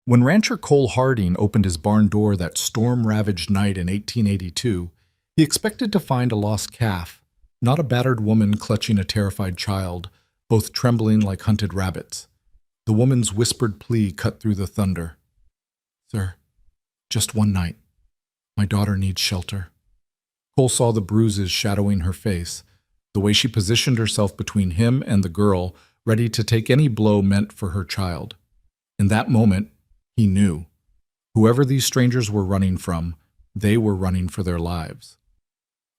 When rancher Cole Harding opened his barn door that storm-ravaged night in 1882, he expected to find a lost calf, not a battered woman clutching a terrified child, both trembling like hunted rabbits. The woman's whispered plea cut through the thunder. "Sir, just one night. My daughter needs shelter." Cole saw the bruises shadowing her face, the way she positioned herself between him and the girl, ready to take any blow meant for her child. In that moment, he knew. Whoever these strangers were running from, they were running for their lives.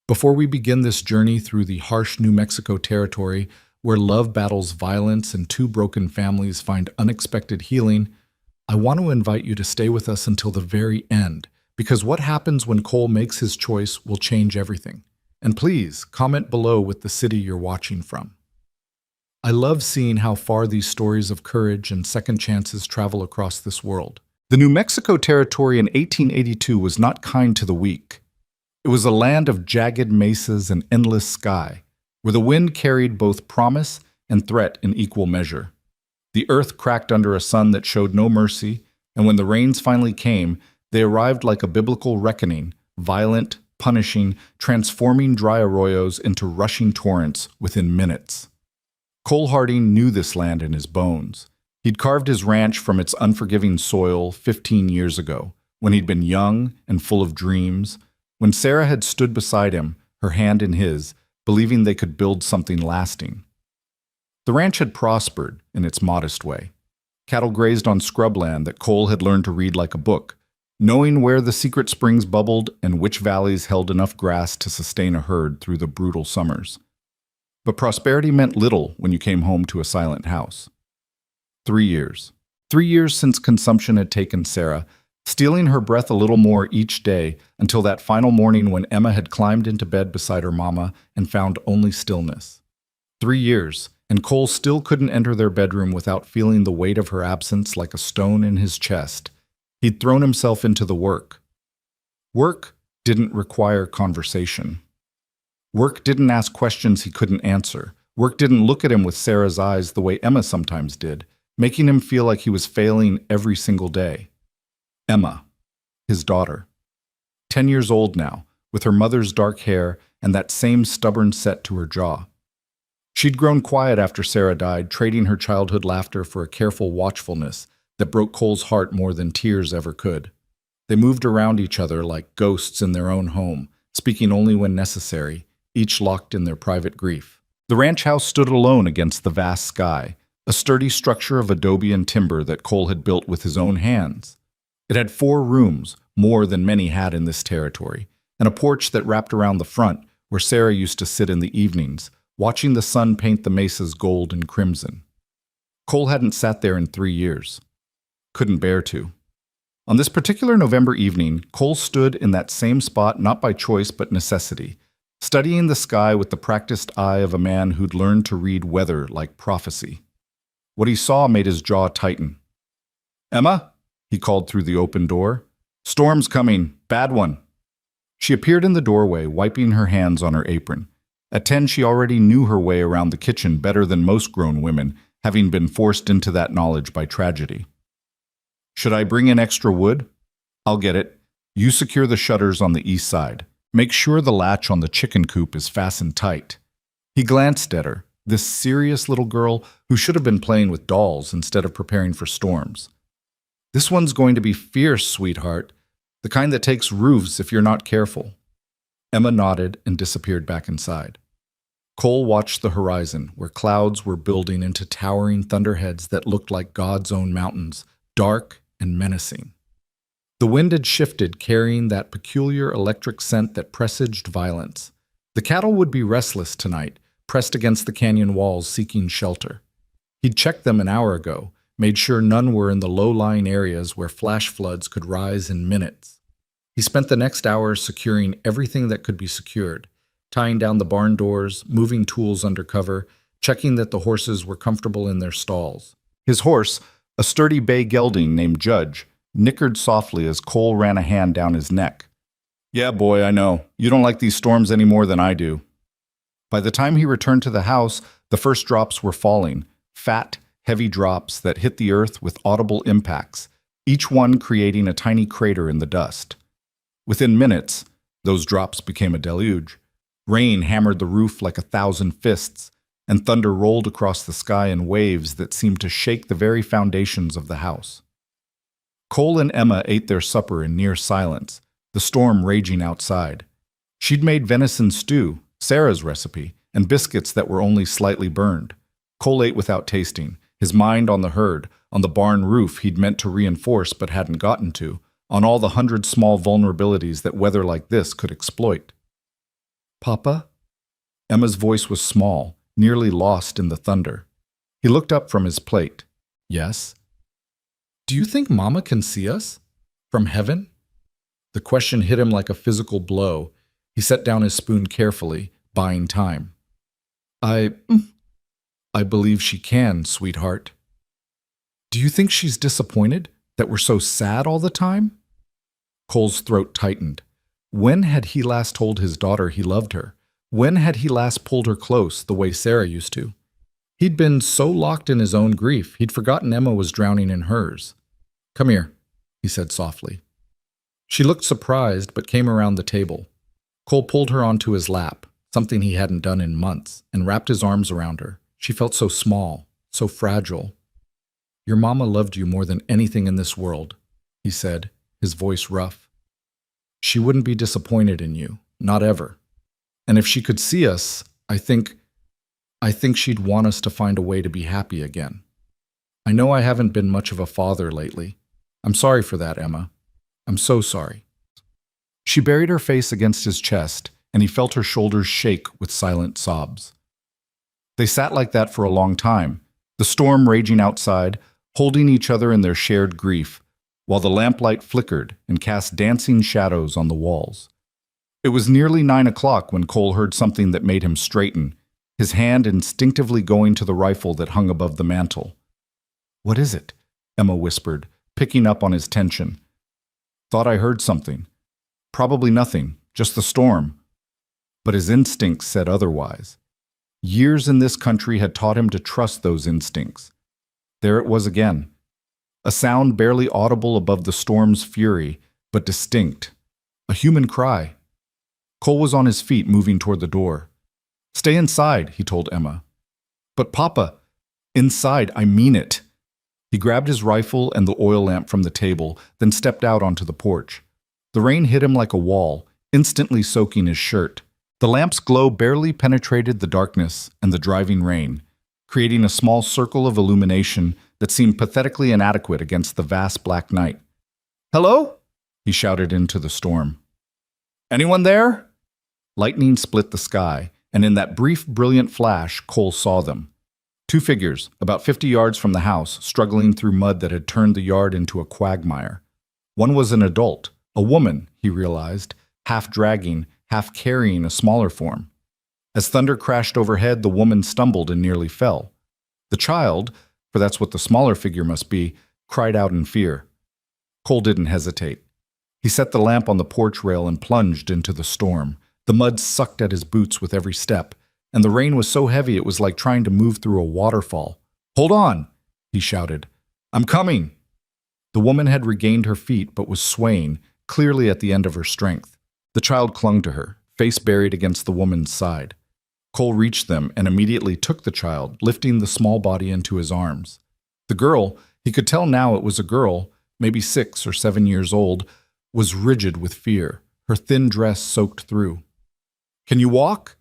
Before we begin this journey through the harsh New Mexico territory, where love battles violence and two broken families find unexpected healing, I want to invite you to stay with us until the very end, because what happens when Cole makes his choice will change everything. And please, comment below with the city you're watching from. I love seeing how far these stories of courage and second chances travel across this world. The New Mexico territory in 1882 was not kind to the weak. It was a land of jagged mesas and endless sky, where the wind carried both promise and threat in equal measure. The earth cracked under a sun that showed no mercy, and when the rains finally came, they arrived like a biblical reckoning, violent, punishing, transforming dry arroyos into rushing torrents within minutes. Cole Harding knew this land in his bones. He'd carved his ranch from its unforgiving soil 15 years ago, when he'd been young and full of dreams, when Sarah had stood beside him, her hand in his, believing they could build something lasting. The ranch had prospered in its modest way. Cattle grazed on scrubland that Cole had learned to read like a book, knowing where the secret springs bubbled and which valleys held enough grass to sustain a herd through the brutal summers. But prosperity meant little when you came home to a silent house. 3 years. 3 years since consumption had taken Sarah, stealing her breath a little more each day until that final morning when Emma had climbed into bed beside her mama and found only stillness. 3 years, and Cole still couldn't enter their bedroom without feeling the weight of her absence like a stone in his chest. He'd thrown himself into the work. Work didn't require conversation. Work didn't ask questions he couldn't answer. Work didn't look at him with Sarah's eyes the way Emma sometimes did, making him feel like he was failing every single day. Emma, his daughter. 10 years old now, with her mother's dark hair and that same stubborn set to her jaw. She'd grown quiet after Sarah died, trading her childhood laughter for a careful watchfulness that broke Cole's heart more than tears ever could. They moved around each other like ghosts in their own home, speaking only when necessary, each locked in their private grief. The ranch house stood alone against the vast sky, a sturdy structure of adobe and timber that Cole had built with his own hands. It had 4 rooms, more than many had in this territory, and a porch that wrapped around the front where Sarah used to sit in the evenings, watching the sun paint the mesas gold and crimson. Cole hadn't sat there in 3 years. Couldn't bear to. On this particular November evening, Cole stood in that same spot not by choice but necessity, studying the sky with the practiced eye of a man who'd learned to read weather like prophecy. What he saw made his jaw tighten. "Emma?" he called through the open door. "Storm's coming. Bad one." She appeared in the doorway, wiping her hands on her apron. At 10, she already knew her way around the kitchen better than most grown women, having been forced into that knowledge by tragedy. "Should I bring in extra wood?" "I'll get it. You secure the shutters on the east side. Make sure the latch on the chicken coop is fastened tight." He glanced at her, this serious little girl who should have been playing with dolls instead of preparing for storms. "This one's going to be fierce, sweetheart. The kind that takes roofs if you're not careful." Emma nodded and disappeared back inside. Cole watched the horizon, where clouds were building into towering thunderheads that looked like God's own mountains, dark and menacing. The wind had shifted, carrying that peculiar electric scent that presaged violence. The cattle would be restless tonight, pressed against the canyon walls seeking shelter. He'd checked them an hour ago, made sure none were in the low-lying areas where flash floods could rise in minutes. He spent the next hour securing everything that could be secured, tying down the barn doors, moving tools under cover, checking that the horses were comfortable in their stalls. His horse, a sturdy bay gelding named Judge, nickered softly as Cole ran a hand down his neck. "Yeah, boy, I know. You don't like these storms any more than I do." By the time he returned to the house, the first drops were falling, fat, heavy drops that hit the earth with audible impacts, each one creating a tiny crater in the dust. Within minutes, those drops became a deluge. Rain hammered the roof like 1,000 fists, and thunder rolled across the sky in waves that seemed to shake the very foundations of the house. Cole and Emma ate their supper in near silence, the storm raging outside. She'd made venison stew, Sarah's recipe, and biscuits that were only slightly burned. Cole ate without tasting, his mind on the herd, on the barn roof he'd meant to reinforce but hadn't gotten to, on all the 100 small vulnerabilities that weather like this could exploit. "Papa?" Emma's voice was small, nearly lost in the thunder. He looked up from his plate. "Yes?" "Do you think Mama can see us? From heaven?" The question hit him like a physical blow. He set down his spoon carefully, buying time. I believe she can, sweetheart." "Do you think she's disappointed that we're so sad all the time?" Cole's throat tightened. When had he last told his daughter he loved her? When had he last pulled her close the way Sarah used to? He'd been so locked in his own grief, he'd forgotten Emma was drowning in hers. "Come here," he said softly. She looked surprised, but came around the table. Cole pulled her onto his lap, something he hadn't done in months, and wrapped his arms around her. She felt so small, so fragile. "Your mama loved you more than anything in this world," he said, his voice rough. "She wouldn't be disappointed in you, not ever. And if she could see us, I think she'd want us to find a way to be happy again. I know I haven't been much of a father lately. I'm sorry for that, Emma. I'm so sorry." She buried her face against his chest, and he felt her shoulders shake with silent sobs. They sat like that for a long time, the storm raging outside, holding each other in their shared grief, while the lamplight flickered and cast dancing shadows on the walls. It was nearly 9 o'clock when Cole heard something that made him straighten, his hand instinctively going to the rifle that hung above the mantel. "What is it?" Emma whispered, picking up on his tension. "Thought I heard something. Probably nothing, just the storm." But his instincts said otherwise. Years in this country had taught him to trust those instincts. There it was again. A sound barely audible above the storm's fury, but distinct. A human cry. Cole was on his feet, moving toward the door. "Stay inside," he told Emma. "But Papa," "Inside, I mean it." He grabbed his rifle and the oil lamp from the table, then stepped out onto the porch. The rain hit him like a wall, instantly soaking his shirt. The lamp's glow barely penetrated the darkness and the driving rain, creating a small circle of illumination that seemed pathetically inadequate against the vast black night. "Hello?" he shouted into the storm. "Anyone there?" Lightning split the sky, and in that brief, brilliant flash, Cole saw them. 2 figures, about 50 yards from the house, struggling through mud that had turned the yard into a quagmire. One was an adult, a woman, he realized, half dragging, half carrying a smaller form. As thunder crashed overhead, the woman stumbled and nearly fell. The child, for that's what the smaller figure must be, cried out in fear. Cole didn't hesitate. He set the lamp on the porch rail and plunged into the storm. The mud sucked at his boots with every step, and the rain was so heavy it was like trying to move through a waterfall. "Hold on!" he shouted. "I'm coming!" The woman had regained her feet but was swaying, clearly at the end of her strength. The child clung to her, face buried against the woman's side. Cole reached them and immediately took the child, lifting the small body into his arms. The girl, he could tell now it was a girl, maybe 6 or 7 years old, was rigid with fear, her thin dress soaked through. "Can you walk?"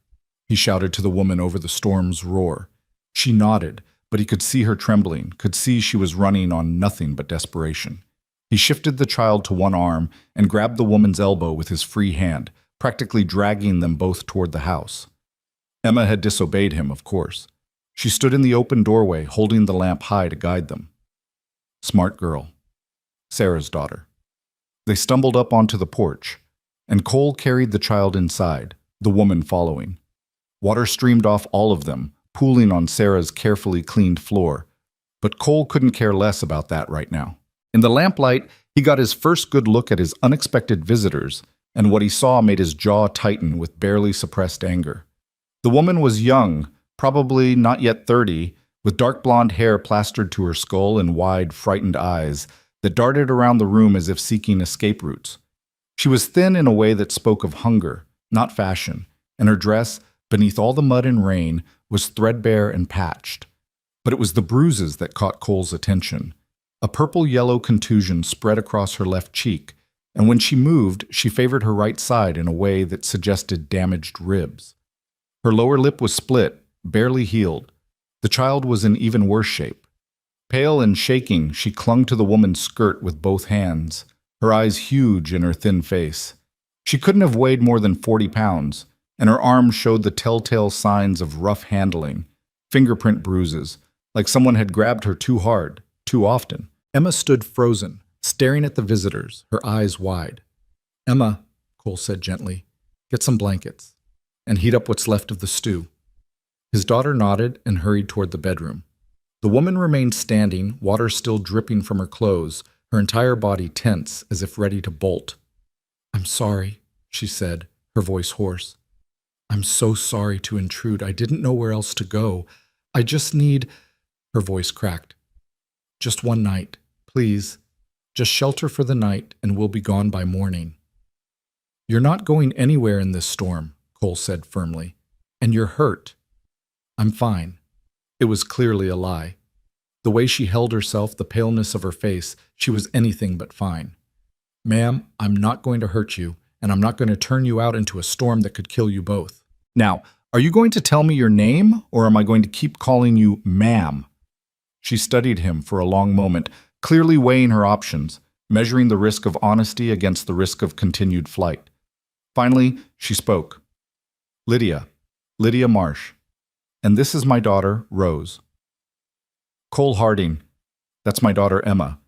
he shouted to the woman over the storm's roar. She nodded, but he could see her trembling, could see she was running on nothing but desperation. He shifted the child to one arm and grabbed the woman's elbow with his free hand, practically dragging them both toward the house. Emma had disobeyed him, of course. She stood in the open doorway, holding the lamp high to guide them. Smart girl. Sarah's daughter. They stumbled up onto the porch, and Cole carried the child inside, the woman following. Water streamed off all of them, pooling on Sarah's carefully cleaned floor. But Cole couldn't care less about that right now. In the lamplight, he got his first good look at his unexpected visitors, and what he saw made his jaw tighten with barely suppressed anger. The woman was young, probably not yet 30, with dark blonde hair plastered to her skull and wide, frightened eyes that darted around the room as if seeking escape routes. She was thin in a way that spoke of hunger, not fashion, and her dress, beneath all the mud and rain, was threadbare and patched. But it was the bruises that caught Cole's attention. A purple-yellow contusion spread across her left cheek, and when she moved, she favored her right side in a way that suggested damaged ribs. Her lower lip was split, barely healed. The child was in even worse shape. Pale and shaking, she clung to the woman's skirt with both hands, her eyes huge in her thin face. She couldn't have weighed more than 40 pounds, and her arms showed the telltale signs of rough handling, fingerprint bruises, like someone had grabbed her too hard, too often. Emma stood frozen, staring at the visitors, her eyes wide. "Emma," Cole said gently, "get some blankets, and heat up what's left of the stew." His daughter nodded and hurried toward the bedroom. The woman remained standing, water still dripping from her clothes, her entire body tense as if ready to bolt. "I'm sorry," she said, her voice hoarse. "I'm so sorry to intrude. I didn't know where else to go. I just need—" Her voice cracked. "Just one night, please. Just shelter for the night, and we'll be gone by morning." "You're not going anywhere in this storm," Cole said firmly. "And you're hurt." "I'm fine." It was clearly a lie. The way she held herself, the paleness of her face, she was anything but fine. "Ma'am, I'm not going to hurt you, and I'm not going to turn you out into a storm that could kill you both. Now, are you going to tell me your name, or am I going to keep calling you ma'am?" She studied him for a long moment, clearly weighing her options, measuring the risk of honesty against the risk of continued flight. Finally, she spoke. Lydia Marsh. And this is my daughter, Rose." "Cole Harding. That's my daughter, Emma."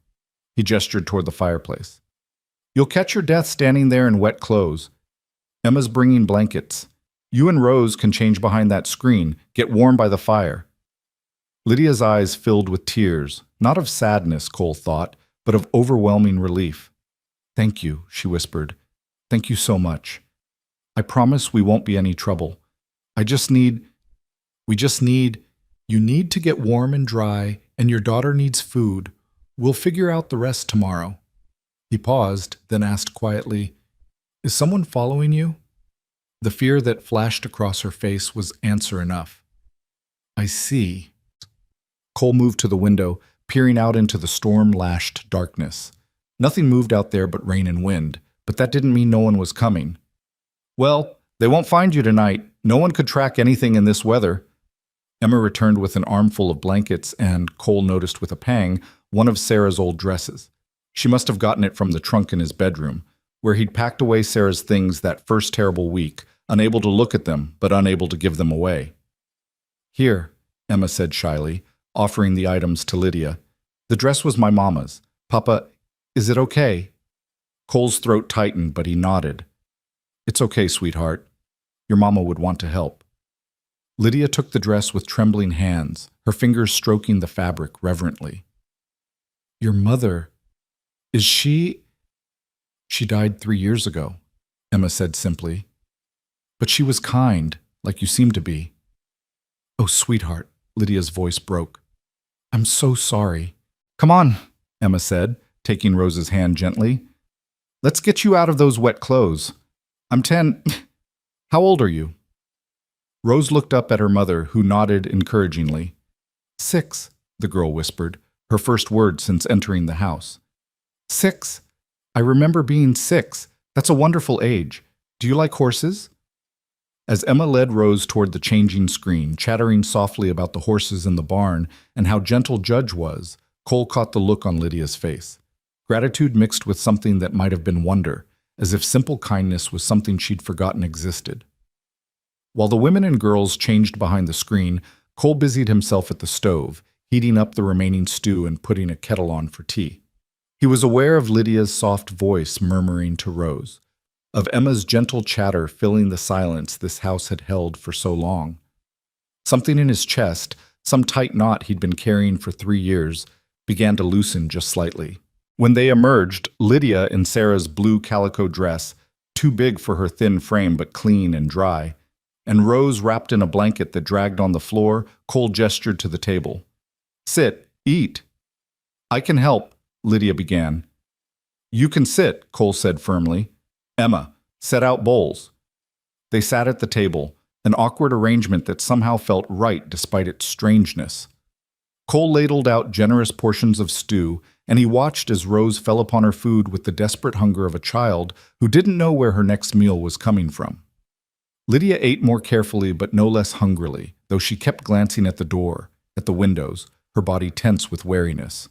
He gestured toward the fireplace. "You'll catch your death standing there in wet clothes. Emma's bringing blankets. You and Rose can change behind that screen, get warm by the fire." Lydia's eyes filled with tears, not of sadness, Cole thought, but of overwhelming relief. "Thank you," she whispered. "Thank you so much. I promise we won't be any trouble. You need to get warm and dry, and your daughter needs food. We'll figure out the rest tomorrow." He paused, then asked quietly, "Is someone following you?" The fear that flashed across her face was answer enough. "I see." Cole moved to the window, peering out into the storm-lashed darkness. Nothing moved out there but rain and wind, but that didn't mean no one was coming. "Well, they won't find you tonight. No one could track anything in this weather." Emma returned with an armful of blankets and, Cole noticed with a pang, one of Sarah's old dresses. She must have gotten it from the trunk in his bedroom, where he'd packed away Sarah's things that first terrible week, unable to look at them, but unable to give them away. "Here," Emma said shyly, offering the items to Lydia. "The dress was my mama's. Papa, is it okay?" Cole's throat tightened, but he nodded. "It's okay, sweetheart. Your mama would want to help." Lydia took the dress with trembling hands, her fingers stroking the fabric reverently. "Your mother, is she—" "She died 3 years ago," Emma said simply. "But she was kind, like you seem to be." "Oh, sweetheart," Lydia's voice broke. "I'm so sorry." "Come on," Emma said, taking Rose's hand gently. "Let's get you out of those wet clothes. I'm 10. How old are you?" Rose looked up at her mother, who nodded encouragingly. 6, the girl whispered, her first word since entering the house. 6? I remember being 6. That's a wonderful age. Do you like horses?" As Emma led Rose toward the changing screen, chattering softly about the horses in the barn and how gentle Judge was, Cole caught the look on Lydia's face. Gratitude mixed with something that might have been wonder, as if simple kindness was something she'd forgotten existed. While the women and girls changed behind the screen, Cole busied himself at the stove, heating up the remaining stew and putting a kettle on for tea. He was aware of Lydia's soft voice murmuring to Rose, of Emma's gentle chatter filling the silence this house had held for so long. Something in his chest, some tight knot he'd been carrying for 3 years, began to loosen just slightly. When they emerged, Lydia in Sarah's blue calico dress, too big for her thin frame but clean and dry, and Rose wrapped in a blanket that dragged on the floor, Cole gestured to the table. "Sit, eat." "I can help," Lydia began. You can sit, Cole said firmly. Emma, set out bowls. They sat at the table, an awkward arrangement that somehow felt right despite its strangeness. Cole ladled out generous portions of stew, and he watched as Rose fell upon her food with the desperate hunger of a child who didn't know where her next meal was coming from. Lydia ate more carefully but no less hungrily, though she kept glancing at the door, at the windows, her body tense with wariness.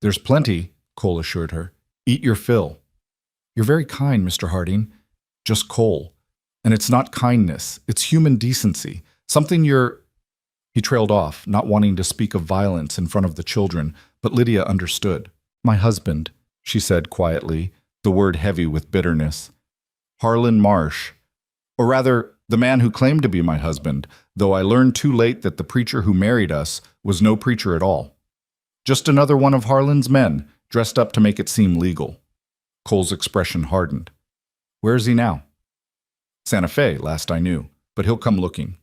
There's plenty, Cole assured her. Eat your fill. You're very kind, Mr. Harding. Just Cole. And it's not kindness, it's human decency. Something you're... He trailed off, not wanting to speak of violence in front of the children, but Lydia understood. My husband, she said quietly, the word heavy with bitterness. Harlan Marsh. Or rather, the man who claimed to be my husband, though I learned too late that the preacher who married us was no preacher at all. Just another one of Harlan's men, dressed up to make it seem legal. Cole's expression hardened. Where is he now? Santa Fe, last I knew, but he'll come looking.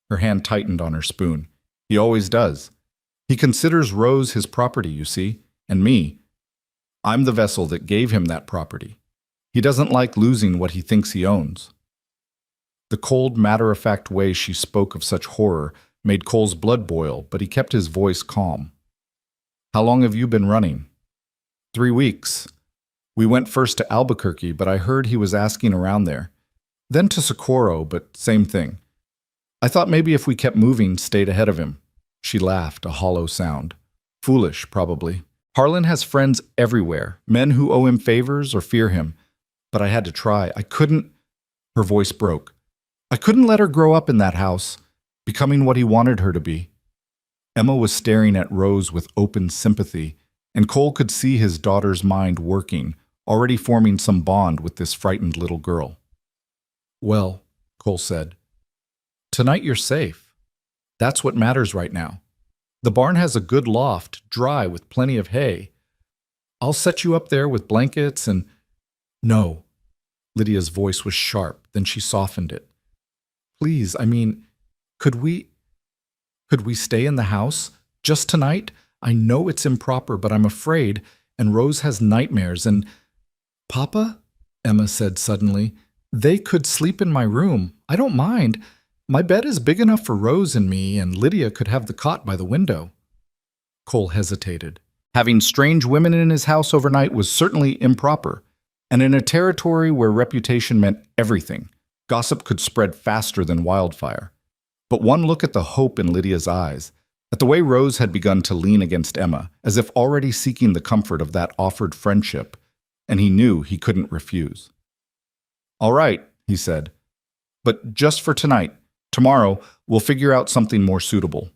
Her hand tightened on her spoon. He always does. He considers Rose his property, you see, and me. I'm the vessel that gave him that property. He doesn't like losing what he thinks he owns. The cold, matter-of-fact way she spoke of such horror made Cole's blood boil, but he kept his voice calm. How long have you been running? 3 weeks. We went first to Albuquerque, but I heard he was asking around there. Then to Socorro, but same thing. I thought maybe if we kept moving, stayed ahead of him. She laughed, a hollow sound. Foolish, probably. Harlan has friends everywhere, men who owe him favors or fear him. But I had to try. I couldn't... Her voice broke. I couldn't let her grow up in that house, becoming what he wanted her to be. Emma was staring at Rose with open sympathy, and Cole could see his daughter's mind working, already forming some bond with this frightened little girl. Well, Cole said, tonight you're safe. That's what matters right now. The barn has a good loft, dry with plenty of hay. I'll set you up there with blankets and... No. Lydia's voice was sharp, then she softened it. Please, could we stay in the house? Just tonight? I know it's improper, but I'm afraid, and Rose has nightmares, and... Papa? Emma said suddenly. They could sleep in my room. I don't mind. My bed is big enough for Rose and me, and Lydia could have the cot by the window. Cole hesitated. Having strange women in his house overnight was certainly improper, and in a territory where reputation meant everything, gossip could spread faster than wildfire. But one look at the hope in Lydia's eyes, at the way Rose had begun to lean against Emma, as if already seeking the comfort of that offered friendship, and he knew he couldn't refuse. All right, he said, but just for tonight. Tomorrow, we'll figure out something more suitable.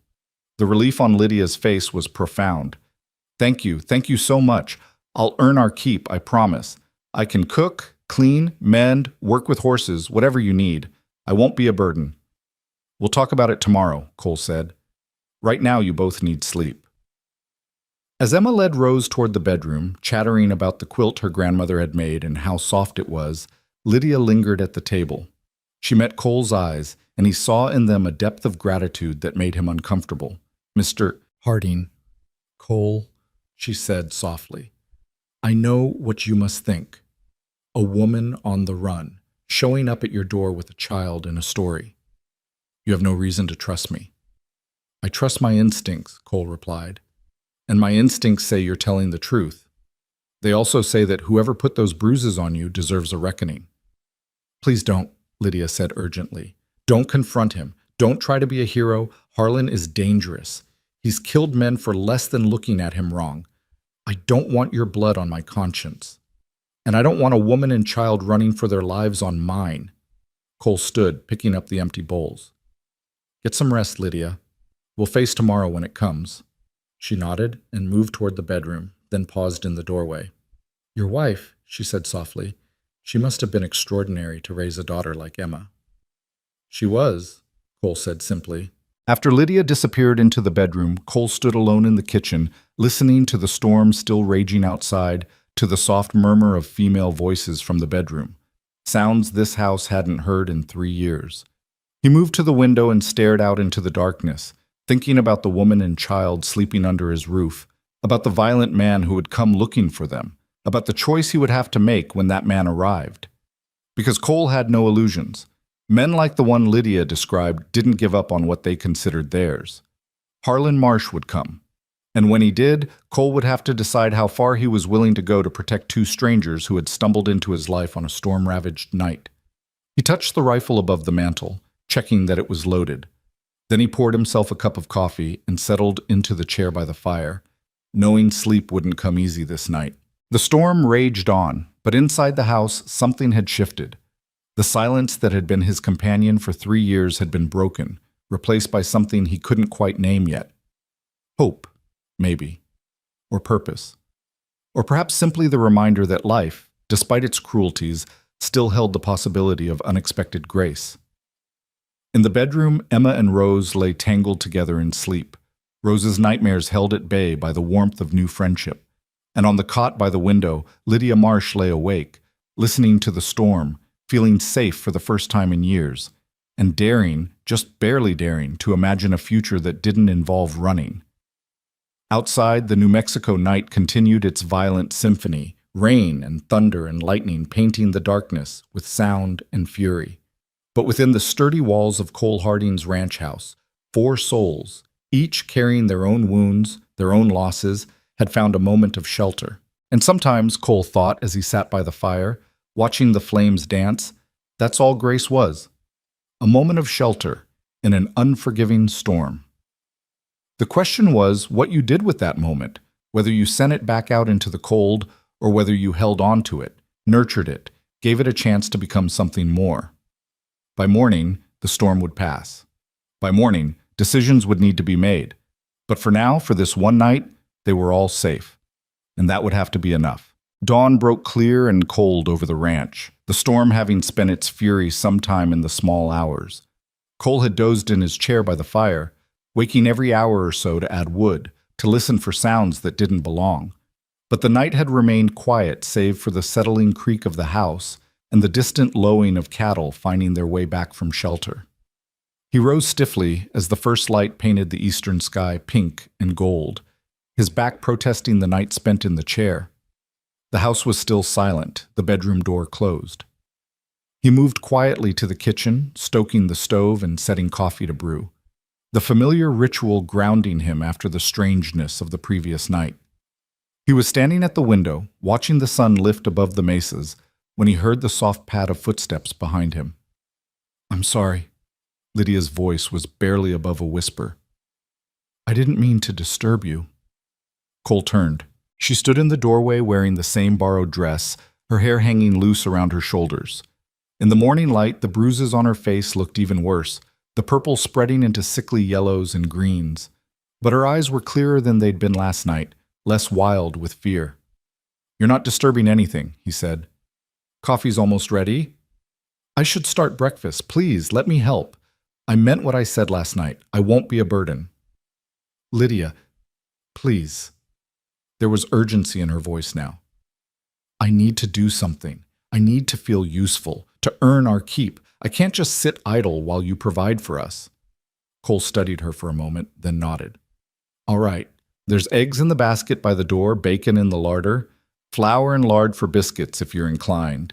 The relief on Lydia's face was profound. Thank you so much. I'll earn our keep, I promise. I can cook, clean, mend, work with horses, whatever you need. I won't be a burden. We'll talk about it tomorrow, Cole said. Right now you both need sleep. As Emma led Rose toward the bedroom, chattering about the quilt her grandmother had made and how soft it was, Lydia lingered at the table. She met Cole's eyes, and he saw in them a depth of gratitude that made him uncomfortable. Mr. Harding, Cole, she said softly, I know what you must think. A woman on the run, showing up at your door with a child and a story. You have no reason to trust me. I trust my instincts, Cole replied. And my instincts say you're telling the truth. They also say that whoever put those bruises on you deserves a reckoning. Please don't, Lydia said urgently. Don't confront him. Don't try to be a hero. Harlan is dangerous. He's killed men for less than looking at him wrong. I don't want your blood on my conscience. And I don't want a woman and child running for their lives on mine. Cole stood, picking up the empty bowls. Get some rest, Lydia. We'll face tomorrow when it comes. She nodded and moved toward the bedroom, then paused in the doorway. Your wife, she said softly. She must have been extraordinary to raise a daughter like Emma. She was, Cole said simply. After Lydia disappeared into the bedroom, Cole stood alone in the kitchen, listening to the storm still raging outside, to the soft murmur of female voices from the bedroom, sounds this house hadn't heard in 3 years. He moved to the window and stared out into the darkness, thinking about the woman and child sleeping under his roof, about the violent man who would come looking for them, about the choice he would have to make when that man arrived. Because Cole had no illusions. Men like the one Lydia described didn't give up on what they considered theirs. Harlan Marsh would come. And when he did, Cole would have to decide how far he was willing to go to protect two strangers who had stumbled into his life on a storm-ravaged night. He touched the rifle above the mantel, checking that it was loaded. Then he poured himself a cup of coffee and settled into the chair by the fire, knowing sleep wouldn't come easy this night. The storm raged on, but inside the house, something had shifted. The silence that had been his companion for 3 years had been broken, replaced by something he couldn't quite name yet. Hope, maybe. Or purpose. Or perhaps simply the reminder that life, despite its cruelties, still held the possibility of unexpected grace. In the bedroom, Emma and Rose lay tangled together in sleep, Rose's nightmares held at bay by the warmth of new friendship. And on the cot by the window, Lydia Marsh lay awake, listening to the storm, feeling safe for the first time in years, and daring, just barely daring, to imagine a future that didn't involve running. Outside, the New Mexico night continued its violent symphony, rain and thunder and lightning painting the darkness with sound and fury. But within the sturdy walls of Cole Harding's ranch house, 4 souls, each carrying their own wounds, their own losses, had found a moment of shelter. And sometimes, Cole thought as he sat by the fire, watching the flames dance, that's all grace was. A moment of shelter in an unforgiving storm. The question was what you did with that moment, whether you sent it back out into the cold or whether you held on to it, nurtured it, gave it a chance to become something more. By morning, the storm would pass. By morning, decisions would need to be made. But for now, for this one night, they were all safe. And that would have to be enough. Dawn broke clear and cold over the ranch, the storm having spent its fury sometime in the small hours. Cole had dozed in his chair by the fire, waking every hour or so to add wood, to listen for sounds that didn't belong. But the night had remained quiet save for the settling creak of the house and the distant lowing of cattle finding their way back from shelter. He rose stiffly as the first light painted the eastern sky pink and gold, his back protesting the night spent in the chair. The house was still silent, the bedroom door closed. He moved quietly to the kitchen, stoking the stove and setting coffee to brew, the familiar ritual grounding him after the strangeness of the previous night. He was standing at the window, watching the sun lift above the mesas, when he heard the soft pad of footsteps behind him. "I'm sorry." Lydia's voice was barely above a whisper. "I didn't mean to disturb you." Cole turned. She stood in the doorway wearing the same borrowed dress, her hair hanging loose around her shoulders. In the morning light, the bruises on her face looked even worse, the purple spreading into sickly yellows and greens. But her eyes were clearer than they'd been last night, less wild with fear. "You're not disturbing anything," he said. "Coffee's almost ready." "I should start breakfast. Please, let me help. I meant what I said last night. I won't be a burden." "Lydia, please." There was urgency in her voice now. "I need to do something. I need to feel useful, to earn our keep. I can't just sit idle while you provide for us." Cole studied her for a moment, then nodded. "All right. There's eggs in the basket by the door, bacon in the larder, flour and lard for biscuits if you're inclined."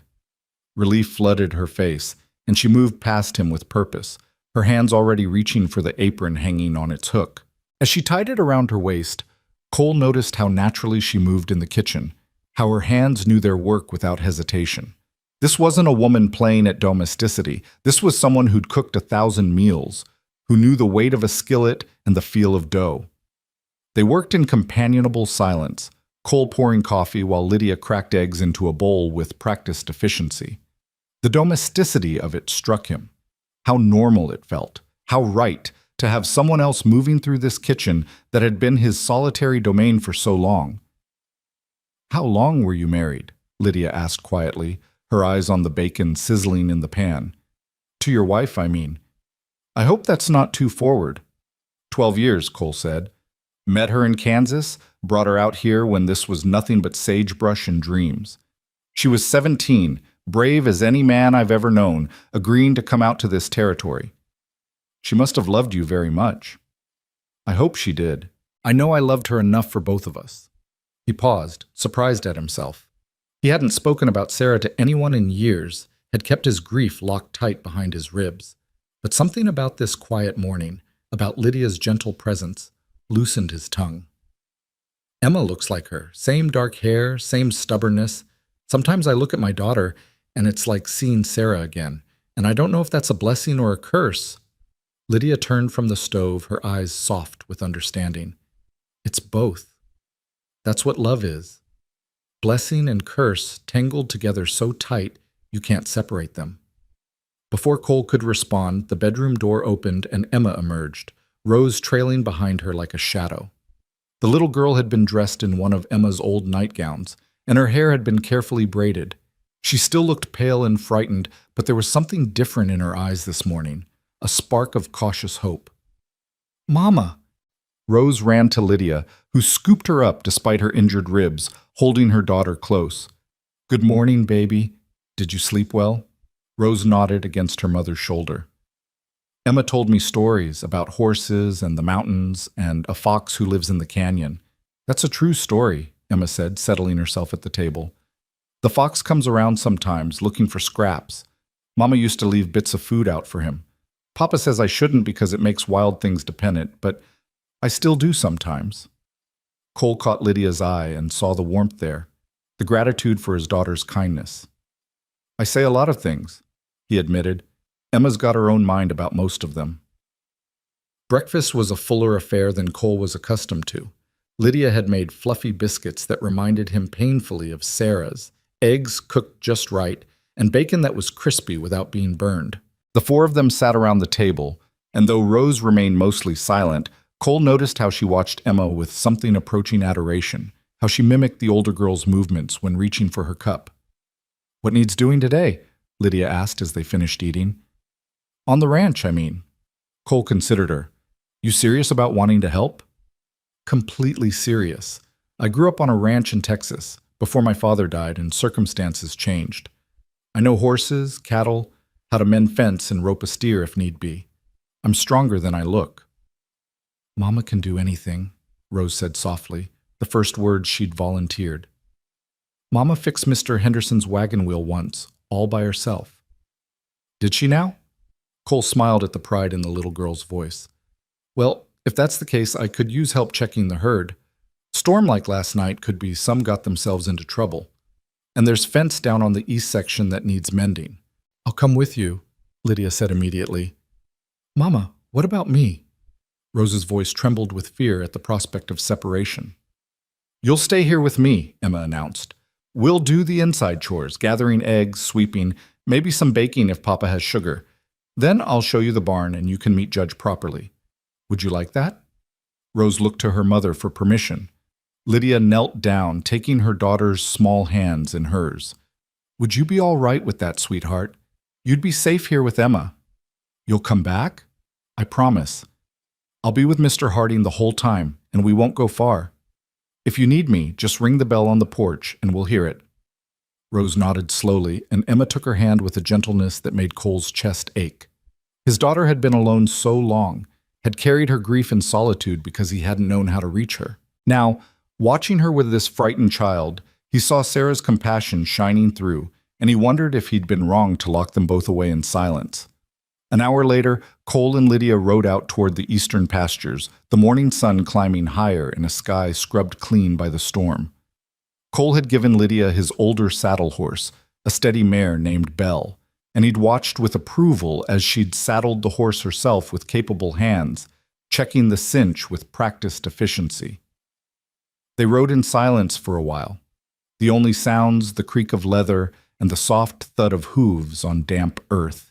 Relief flooded her face, and she moved past him with purpose, her hands already reaching for the apron hanging on its hook. As she tied it around her waist, Cole noticed how naturally she moved in the kitchen, how her hands knew their work without hesitation. This wasn't a woman playing at domesticity. This was someone who'd cooked 1,000 meals, who knew the weight of a skillet and the feel of dough. They worked in companionable silence, Cole pouring coffee while Lydia cracked eggs into a bowl with practiced efficiency. The domesticity of it struck him. How normal it felt, how right, to have someone else moving through this kitchen that had been his solitary domain for so long. "How long were you married?" Lydia asked quietly, her eyes on the bacon sizzling in the pan. "To your wife, I mean." "I hope that's not too forward." 12 years, Cole said. "Met her in Kansas, brought her out here when this was nothing but sagebrush and dreams. She was 17, brave as any man I've ever known, agreeing to come out to this territory. She must have loved you very much." "I hope she did. I know I loved her enough for both of us." He paused, surprised at himself. He hadn't spoken about Sarah to anyone in years, had kept his grief locked tight behind his ribs. But something about this quiet morning, about Lydia's gentle presence, loosened his tongue. "Emma looks like her. Same dark hair, same stubbornness. Sometimes I look at my daughter, and it's like seeing Sarah again, and I don't know if that's a blessing or a curse." Lydia turned from the stove, her eyes soft with understanding. "It's both. That's what love is. Blessing and curse tangled together so tight you can't separate them." Before Cole could respond, the bedroom door opened and Emma emerged, Rose trailing behind her like a shadow. The little girl had been dressed in one of Emma's old nightgowns, and her hair had been carefully braided. She still looked pale and frightened, but there was something different in her eyes this morning, a spark of cautious hope. "Mama!" Rose ran to Lydia, who scooped her up despite her injured ribs, holding her daughter close. "Good morning, baby. Did you sleep well?" Rose nodded against her mother's shoulder. "Emma told me stories about horses and the mountains and a fox who lives in the canyon. That's a true story," Emma said, settling herself at the table. "The fox comes around sometimes, looking for scraps. Mama used to leave bits of food out for him. Papa says I shouldn't because it makes wild things dependent, but I still do sometimes." Cole caught Lydia's eye and saw the warmth there, the gratitude for his daughter's kindness. "I say a lot of things," he admitted. "Emma's got her own mind about most of them." Breakfast was a fuller affair than Cole was accustomed to. Lydia had made fluffy biscuits that reminded him painfully of Sarah's, eggs cooked just right, and bacon that was crispy without being burned. The four of them sat around the table, and though Rose remained mostly silent, Cole noticed how she watched Emma with something approaching adoration, how she mimicked the older girl's movements when reaching for her cup. "What needs doing today?" Lydia asked as they finished eating. "On the ranch, I mean." Cole considered her. "You serious about wanting to help?" "Completely serious. I grew up on a ranch in Texas, before my father died and circumstances changed. I know horses, cattle, how to mend fence and rope a steer if need be. I'm stronger than I look." "Mama can do anything," Rose said softly, the first words she'd volunteered. "Mama fixed Mr. Henderson's wagon wheel once, all by herself." "Did she now?" Cole smiled at the pride in the little girl's voice. "Well, if that's the case, I could use help checking the herd. Storm like last night could be some got themselves into trouble. And there's fence down on the east section that needs mending." "I'll come with you," Lydia said immediately. "Mama, what about me?" Rose's voice trembled with fear at the prospect of separation. "You'll stay here with me," Emma announced. "We'll do the inside chores, gathering eggs, sweeping, maybe some baking if Papa has sugar. Then I'll show you the barn and you can meet Judge properly. Would you like that?" Rose looked to her mother for permission. Lydia knelt down, taking her daughter's small hands in hers. "Would you be all right with that, sweetheart? You'd be safe here with Emma. You'll come back? I promise. I'll be with Mr. Harding the whole time, and we won't go far. If you need me, just ring the bell on the porch, and we'll hear it." Rose nodded slowly, and Emma took her hand with a gentleness that made Cole's chest ache. His daughter had been alone so long, had carried her grief in solitude because he hadn't known how to reach her. Now, watching her with this frightened child, he saw Sarah's compassion shining through, and he wondered if he'd been wrong to lock them both away in silence. An hour later, Cole and Lydia rode out toward the eastern pastures, the morning sun climbing higher in a sky scrubbed clean by the storm. Cole had given Lydia his older saddle horse, a steady mare named Belle, and he'd watched with approval as she'd saddled the horse herself with capable hands, checking the cinch with practiced efficiency. They rode in silence for a while, the only sounds the creak of leather and the soft thud of hooves on damp earth.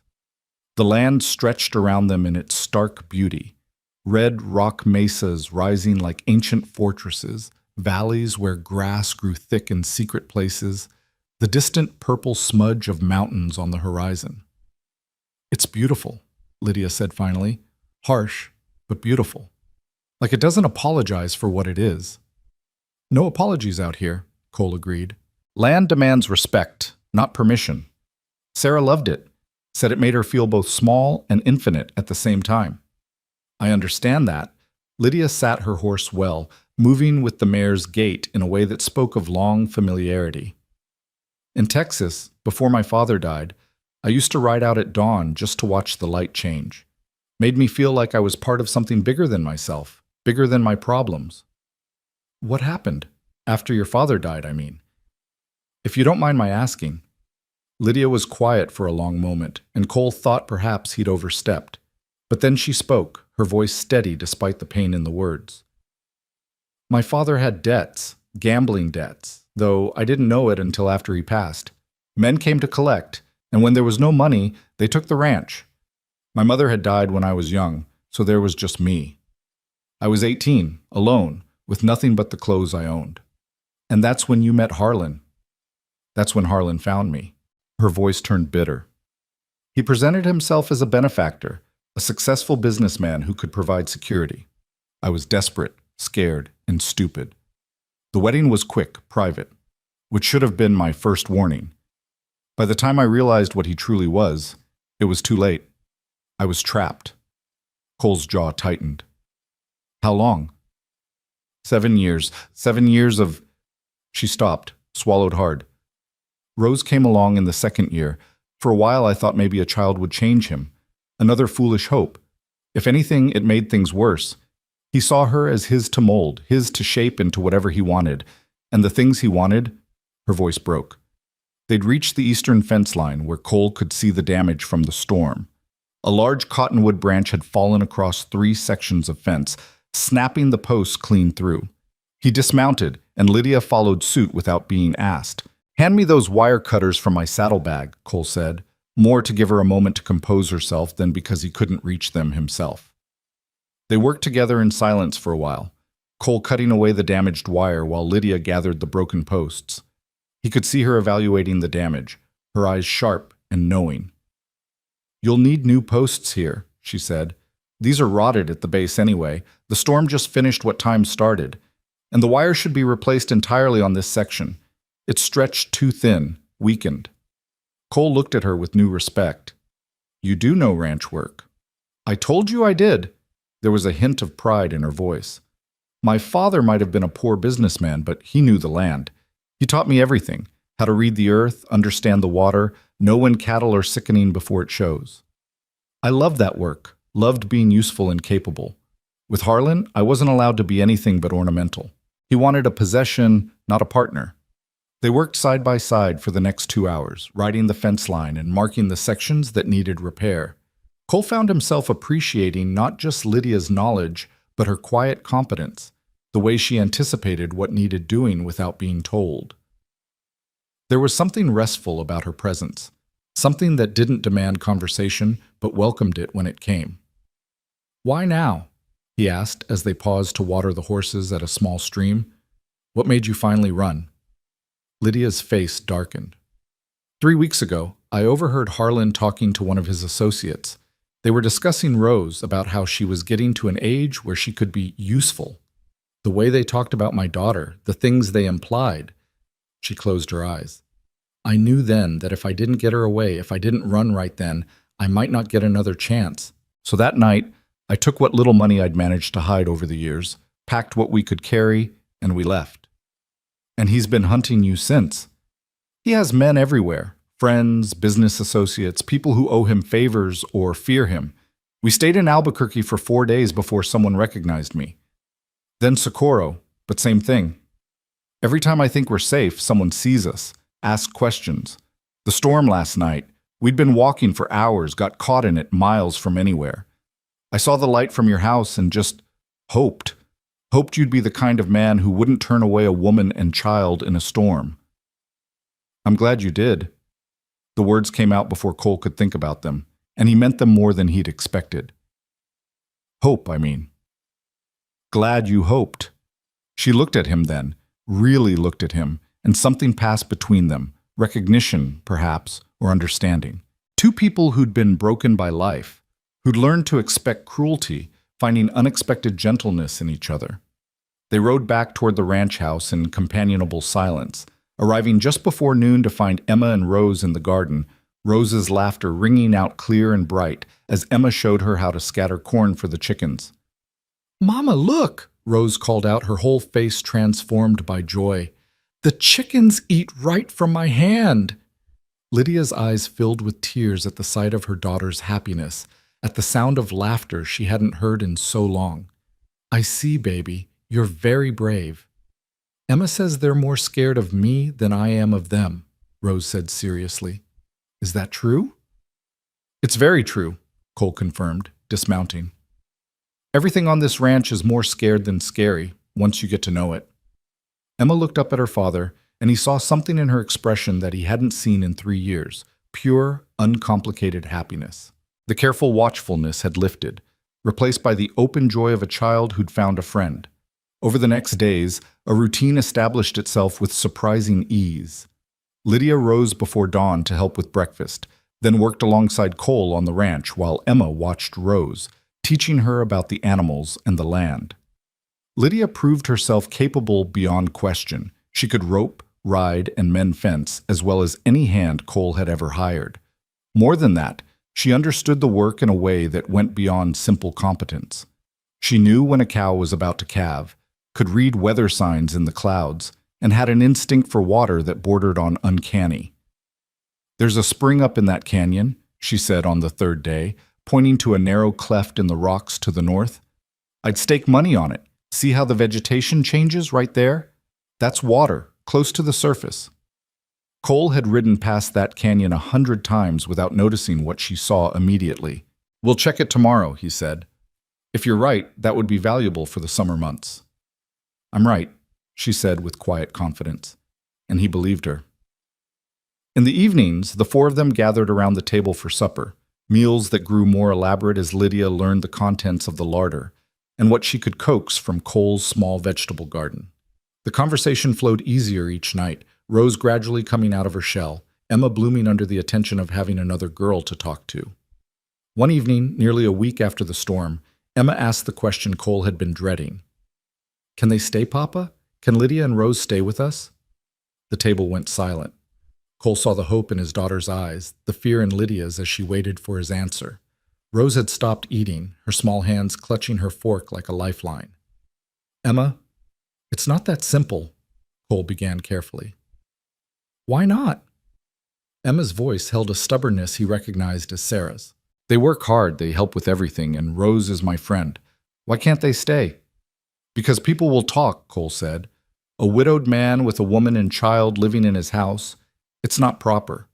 The land stretched around them in its stark beauty, red rock mesas rising like ancient fortresses, valleys where grass grew thick in secret places, the distant purple smudge of mountains on the horizon. "It's beautiful," Lydia said finally. "Harsh, but beautiful. Like it doesn't apologize for what it is." "No apologies out here," Cole agreed. "Land demands respect, not permission. Sarah loved it, said it made her feel both small and infinite at the same time." "I understand that, Lydia sat her horse well, moving with the mare's gait in a way that spoke of long familiarity. In Texas, before my father died, I used to ride out at dawn just to watch the light change. Made me feel like I was part of something bigger than myself, bigger than my problems. What happened? After your father died, I mean. If you don't mind my asking. Lydia was quiet for a long moment, and Cole thought perhaps he'd overstepped. But then she spoke, her voice steady despite the pain in the words. My father had debts, gambling debts, though I didn't know it until after he passed. Men came to collect, and when there was no money, they took the ranch. My mother had died when I was young, so there was just me. I was 18, alone, with nothing but the clothes I owned. And that's when you met Harlan. That's when Harlan found me. Her voice turned bitter. He presented himself as a benefactor, a successful businessman who could provide security. I was desperate, scared, and stupid. The wedding was quick, private, which should have been my first warning. By the time I realized what he truly was, it was too late. I was trapped. Cole's jaw tightened. How long? 7 years. 7 years of... She stopped, swallowed hard. Rose came along in the second year. For a while I thought maybe a child would change him. Another foolish hope. If anything, it made things worse. He saw her as his to mold, his to shape into whatever he wanted. And the things he wanted, her voice broke. They'd reached the eastern fence line where Cole could see the damage from the storm. A large cottonwood branch had fallen across 3 sections of fence, snapping the posts clean through. He dismounted, and Lydia followed suit without being asked. Hand me those wire cutters from my saddlebag, Cole said, more to give her a moment to compose herself than because he couldn't reach them himself. They worked together in silence for a while, Cole cutting away the damaged wire while Lydia gathered the broken posts. He could see her evaluating the damage, her eyes sharp and knowing. You'll need new posts here, she said. These are rotted at the base anyway. The storm just finished what time started, and the wire should be replaced entirely on this section. It's stretched too thin, weakened. Cole looked at her with new respect. You do know ranch work. I told you I did. There was a hint of pride in her voice. My father might have been a poor businessman, but he knew the land. He taught me everything, how to read the earth, understand the water, know when cattle are sickening before it shows. I loved that work, loved being useful and capable. With Harlan, I wasn't allowed to be anything but ornamental. He wanted a possession, not a partner. They worked side by side for the next 2 hours, riding the fence line and marking the sections that needed repair. Cole found himself appreciating not just Lydia's knowledge, but her quiet competence, the way she anticipated what needed doing without being told. There was something restful about her presence, something that didn't demand conversation, but welcomed it when it came. Why now? He asked as they paused to water the horses at a small stream. What made you finally run? Lydia's face darkened. 3 weeks ago, I overheard Harlan talking to one of his associates. They were discussing Rose, about how she was getting to an age where she could be useful. The way they talked about my daughter, the things they implied. She closed her eyes. I knew then that if I didn't get her away, if I didn't run right then, I might not get another chance. So that night, I took what little money I'd managed to hide over the years, packed what we could carry, and we left. And he's been hunting you since. He has men everywhere, friends, business associates, people who owe him favors or fear him. We stayed in Albuquerque for 4 days before someone recognized me. Then Socorro, but same thing. Every time I think we're safe, someone sees us, asks questions. The storm last night, we'd been walking for hours, got caught in it miles from anywhere. I saw the light from your house and just hoped you'd be the kind of man who wouldn't turn away a woman and child in a storm. I'm glad you did. The words came out before Cole could think about them, and he meant them more than he'd expected. Hope, I mean. Glad you hoped. She looked at him then, really looked at him, and something passed between them, recognition, perhaps, or understanding. 2 people who'd been broken by life, who'd learned to expect cruelty, finding unexpected gentleness in each other. They rode back toward the ranch house in companionable silence, arriving just before noon to find Emma and Rose in the garden, Rose's laughter ringing out clear and bright as Emma showed her how to scatter corn for the chickens. Mama, look! Rose called out, her whole face transformed by joy. The chickens eat right from my hand! Lydia's eyes filled with tears at the sight of her daughter's happiness, at the sound of laughter she hadn't heard in so long. I see, baby. You're very brave. Emma says they're more scared of me than I am of them, Rose said seriously. Is that true? It's very true, Cole confirmed, dismounting. Everything on this ranch is more scared than scary, once you get to know it. Emma looked up at her father, and he saw something in her expression that he hadn't seen in 3 years, pure, uncomplicated happiness. The careful watchfulness had lifted, replaced by the open joy of a child who'd found a friend. Over the next days, a routine established itself with surprising ease. Lydia rose before dawn to help with breakfast, then worked alongside Cole on the ranch while Emma watched Rose, teaching her about the animals and the land. Lydia proved herself capable beyond question. She could rope, ride, and mend fence as well as any hand Cole had ever hired. More than that, she understood the work in a way that went beyond simple competence. She knew when a cow was about to calve, could read weather signs in the clouds, and had an instinct for water that bordered on uncanny. There's a spring up in that canyon, she said on the third day, pointing to a narrow cleft in the rocks to the north. I'd stake money on it. See how the vegetation changes right there? That's water, close to the surface. Cole had ridden past that canyon 100 times without noticing what she saw immediately. We'll check it tomorrow, he said. If you're right, that would be valuable for the summer months. I'm right, she said with quiet confidence, and he believed her. In the evenings, the four of them gathered around the table for supper, meals that grew more elaborate as Lydia learned the contents of the larder and what she could coax from Cole's small vegetable garden. The conversation flowed easier each night, Rose gradually coming out of her shell, Emma blooming under the attention of having another girl to talk to. One evening, nearly a week after the storm, Emma asked the question Cole had been dreading. Can they stay, Papa? Can Lydia and Rose stay with us? The table went silent. Cole saw the hope in his daughter's eyes, the fear in Lydia's as she waited for his answer. Rose had stopped eating, her small hands clutching her fork like a lifeline. Emma, it's not that simple, Cole began carefully. Why not? Emma's voice held a stubbornness he recognized as Sarah's. They work hard, they help with everything, and Rose is my friend. Why can't they stay? Because people will talk, Cole said. A widowed man with a woman and child living in his house. It's not proper.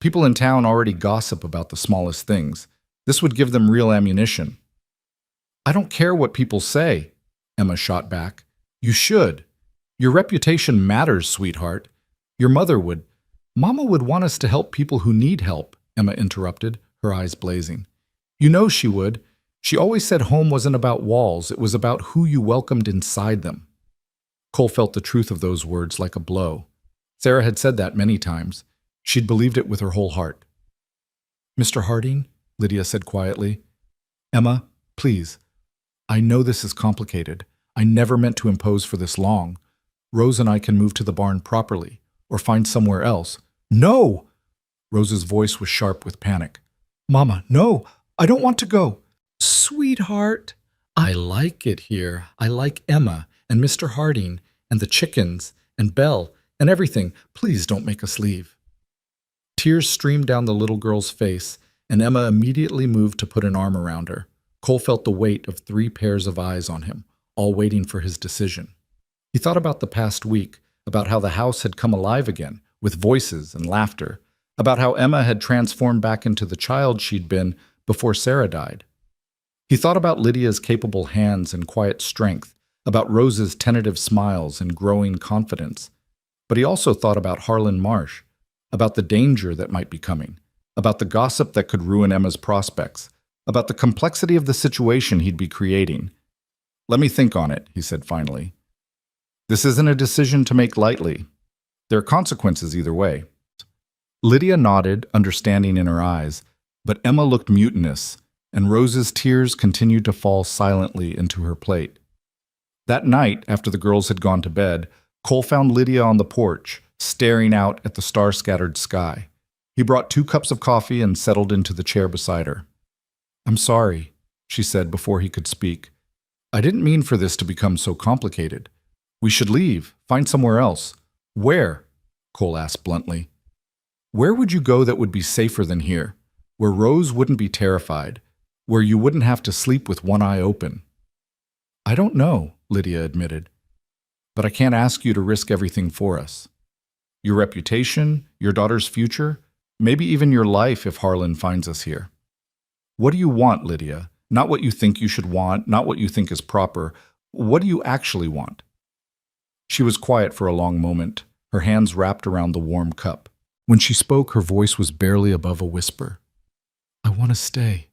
People in town already gossip about the smallest things. This would give them real ammunition. I don't care what people say, Emma shot back. You should. Your reputation matters, sweetheart. Your mother would. Mama would want us to help people who need help, Emma interrupted, her eyes blazing. You know she would. She always said home wasn't about walls, it was about who you welcomed inside them. Cole felt the truth of those words like a blow. Sarah had said that many times. She'd believed it with her whole heart. Mr. Harding, Lydia said quietly. Emma, please. I know this is complicated. I never meant to impose for this long. Rose and I can move to the barn properly, or find somewhere else. No! Rose's voice was sharp with panic. Mama, no! I don't want to go. Sweetheart, I like it here. I like Emma and Mr. Harding and the chickens and Belle and everything. Please don't make us leave. Tears streamed down the little girl's face, and Emma immediately moved to put an arm around her. Cole felt the weight of 3 pairs of eyes on him, all waiting for his decision. He thought about the past week, about how the house had come alive again, with voices and laughter, about how Emma had transformed back into the child she'd been before Sarah died. He thought about Lydia's capable hands and quiet strength, about Rose's tentative smiles and growing confidence. But he also thought about Harlan Marsh, about the danger that might be coming, about the gossip that could ruin Emma's prospects, about the complexity of the situation he'd be creating. Let me think on it, he said finally. This isn't a decision to make lightly. There are consequences either way. Lydia nodded, understanding in her eyes, but Emma looked mutinous, and Rose's tears continued to fall silently into her plate. That night, after the girls had gone to bed, Cole found Lydia on the porch, staring out at the star-scattered sky. He brought 2 cups of coffee and settled into the chair beside her. I'm sorry, she said before he could speak. I didn't mean for this to become so complicated. We should leave, find somewhere else. Where? Cole asked bluntly. Where would you go that would be safer than here? Where Rose wouldn't be terrified, where you wouldn't have to sleep with one eye open. I don't know, Lydia admitted, but I can't ask you to risk everything for us. Your reputation, your daughter's future, maybe even your life if Harlan finds us here. What do you want, Lydia? Not what you think you should want, not what you think is proper. What do you actually want? She was quiet for a long moment, her hands wrapped around the warm cup. When she spoke, her voice was barely above a whisper. I want to stay.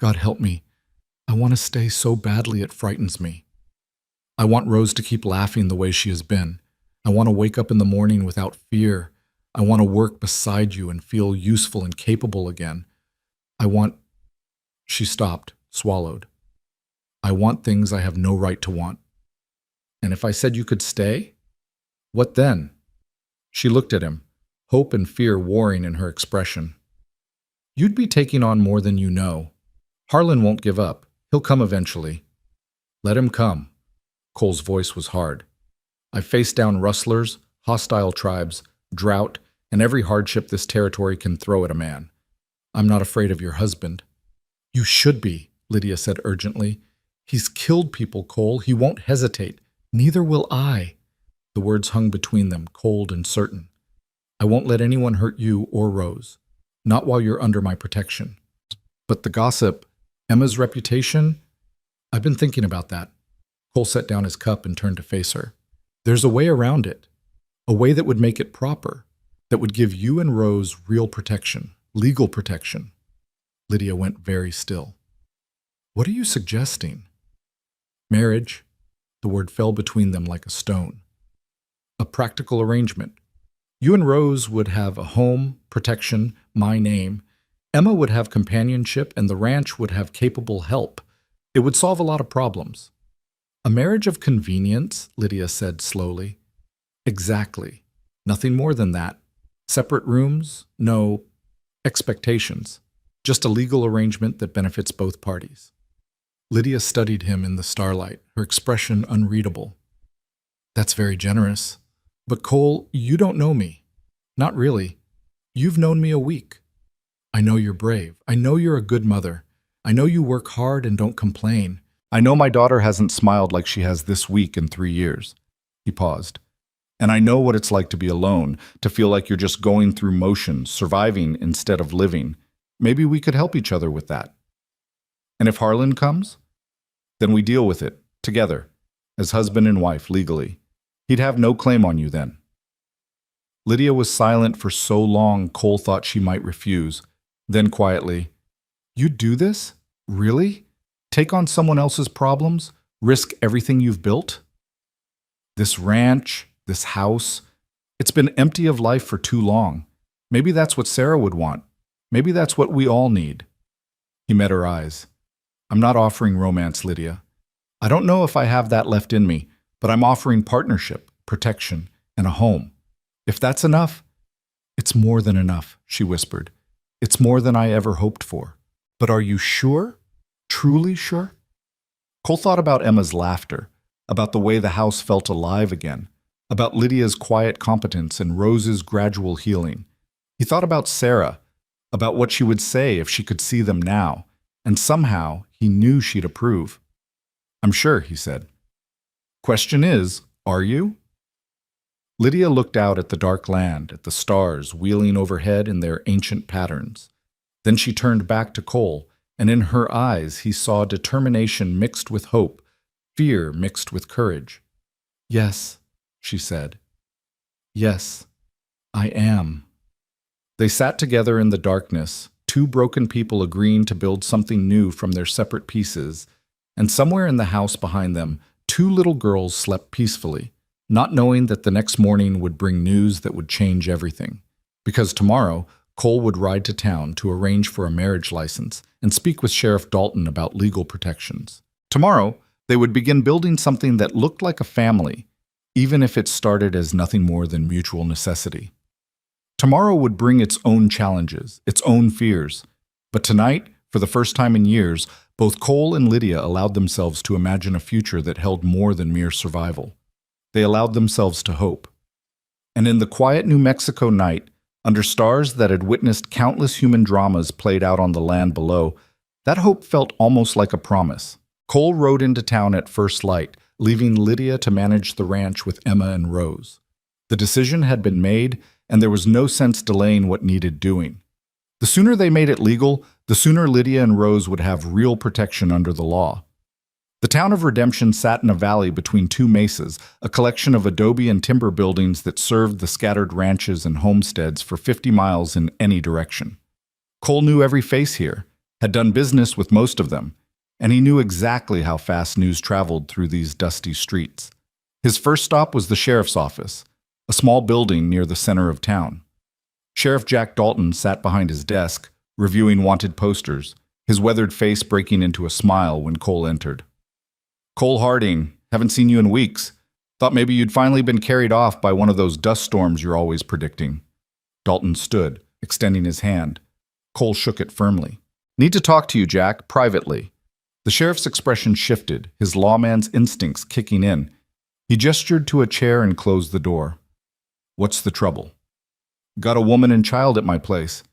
God help me. I want to stay so badly it frightens me. I want Rose to keep laughing the way she has been. I want to wake up in the morning without fear. I want to work beside you and feel useful and capable again. I want... She stopped, swallowed. I want things I have no right to want. And if I said you could stay? What then? She looked at him, hope and fear warring in her expression. You'd be taking on more than you know. Harlan won't give up. He'll come eventually. Let him come. Cole's voice was hard. I've faced down rustlers, hostile tribes, drought, and every hardship this territory can throw at a man. I'm not afraid of your husband. You should be, Lydia said urgently. He's killed people, Cole. He won't hesitate. Neither will I. The words hung between them, cold and certain. I won't let anyone hurt you or Rose. Not while you're under my protection. But the gossip, Emma's reputation? I've been thinking about that. Cole set down his cup and turned to face her. There's a way around it. A way that would make it proper. That would give you and Rose real protection. Legal protection. Lydia went very still. What are you suggesting? Marriage. The word fell between them like a stone. A practical arrangement. You and Rose would have a home, protection, my name. Emma would have companionship, and the ranch would have capable help. It would solve a lot of problems. A marriage of convenience, Lydia said slowly. Exactly. Nothing more than that. Separate rooms, no expectations. Just a legal arrangement that benefits both parties. Lydia studied him in the starlight, her expression unreadable. That's very generous. But Cole, you don't know me. Not really. You've known me a week. I know you're brave. I know you're a good mother. I know you work hard and don't complain. I know my daughter hasn't smiled like she has this week in 3 years. He paused. And I know what it's like to be alone, to feel like you're just going through motions, surviving instead of living. Maybe we could help each other with that. And if Harlan comes, then we deal with it, together, as husband and wife legally. He'd have no claim on you then. Lydia was silent for so long Cole thought she might refuse. Then quietly, You'd do this? Really? Take on someone else's problems? Risk everything you've built? This ranch, this house, it's been empty of life for too long. Maybe that's what Sarah would want. Maybe that's what we all need. He met her eyes. I'm not offering romance, Lydia. I don't know if I have that left in me, but I'm offering partnership, protection, and a home. If that's enough, it's more than enough, she whispered. It's more than I ever hoped for. But are you sure? Truly sure? Cole thought about Emma's laughter, about the way the house felt alive again, about Lydia's quiet competence and Rose's gradual healing. He thought about Sarah, about what she would say if she could see them now, and somehow he knew she'd approve. I'm sure, he said. Question is, are you? Lydia looked out at the dark land, at the stars wheeling overhead in their ancient patterns. Then she turned back to Cole, and in her eyes he saw determination mixed with hope, fear mixed with courage. Yes, she said. Yes, I am. They sat together in the darkness, two broken people agreeing to build something new from their separate pieces, and somewhere in the house behind them, two little girls slept peacefully, not knowing that the next morning would bring news that would change everything. Because tomorrow, Cole would ride to town to arrange for a marriage license and speak with Sheriff Dalton about legal protections. Tomorrow, they would begin building something that looked like a family, even if it started as nothing more than mutual necessity. Tomorrow would bring its own challenges, its own fears, but tonight, For the first time in years, both Cole and Lydia allowed themselves to imagine a future that held more than mere survival. They allowed themselves to hope. And in the quiet New Mexico night, under stars that had witnessed countless human dramas played out on the land below, that hope felt almost like a promise. Cole rode into town at first light, leaving Lydia to manage the ranch with Emma and Rose. The decision had been made, and there was no sense delaying what needed doing. The sooner they made it legal, the sooner Lydia and Rose would have real protection under the law. The town of Redemption sat in a valley between two mesas, a collection of adobe and timber buildings that served the scattered ranches and homesteads for 50 miles in any direction. Cole knew every face here, had done business with most of them, and he knew exactly how fast news traveled through these dusty streets. His first stop was the sheriff's office, a small building near the center of town. Sheriff Jack Dalton sat behind his desk, reviewing wanted posters, his weathered face breaking into a smile when Cole entered. "Cole Harding, haven't seen you in weeks. Thought maybe you'd finally been carried off by one of those dust storms you're always predicting." Dalton stood, extending his hand. Cole shook it firmly. "Need to talk to you, Jack, privately." The sheriff's expression shifted, his lawman's instincts kicking in. He gestured to a chair and closed the door. "What's the trouble?" "Got a woman and child at my place.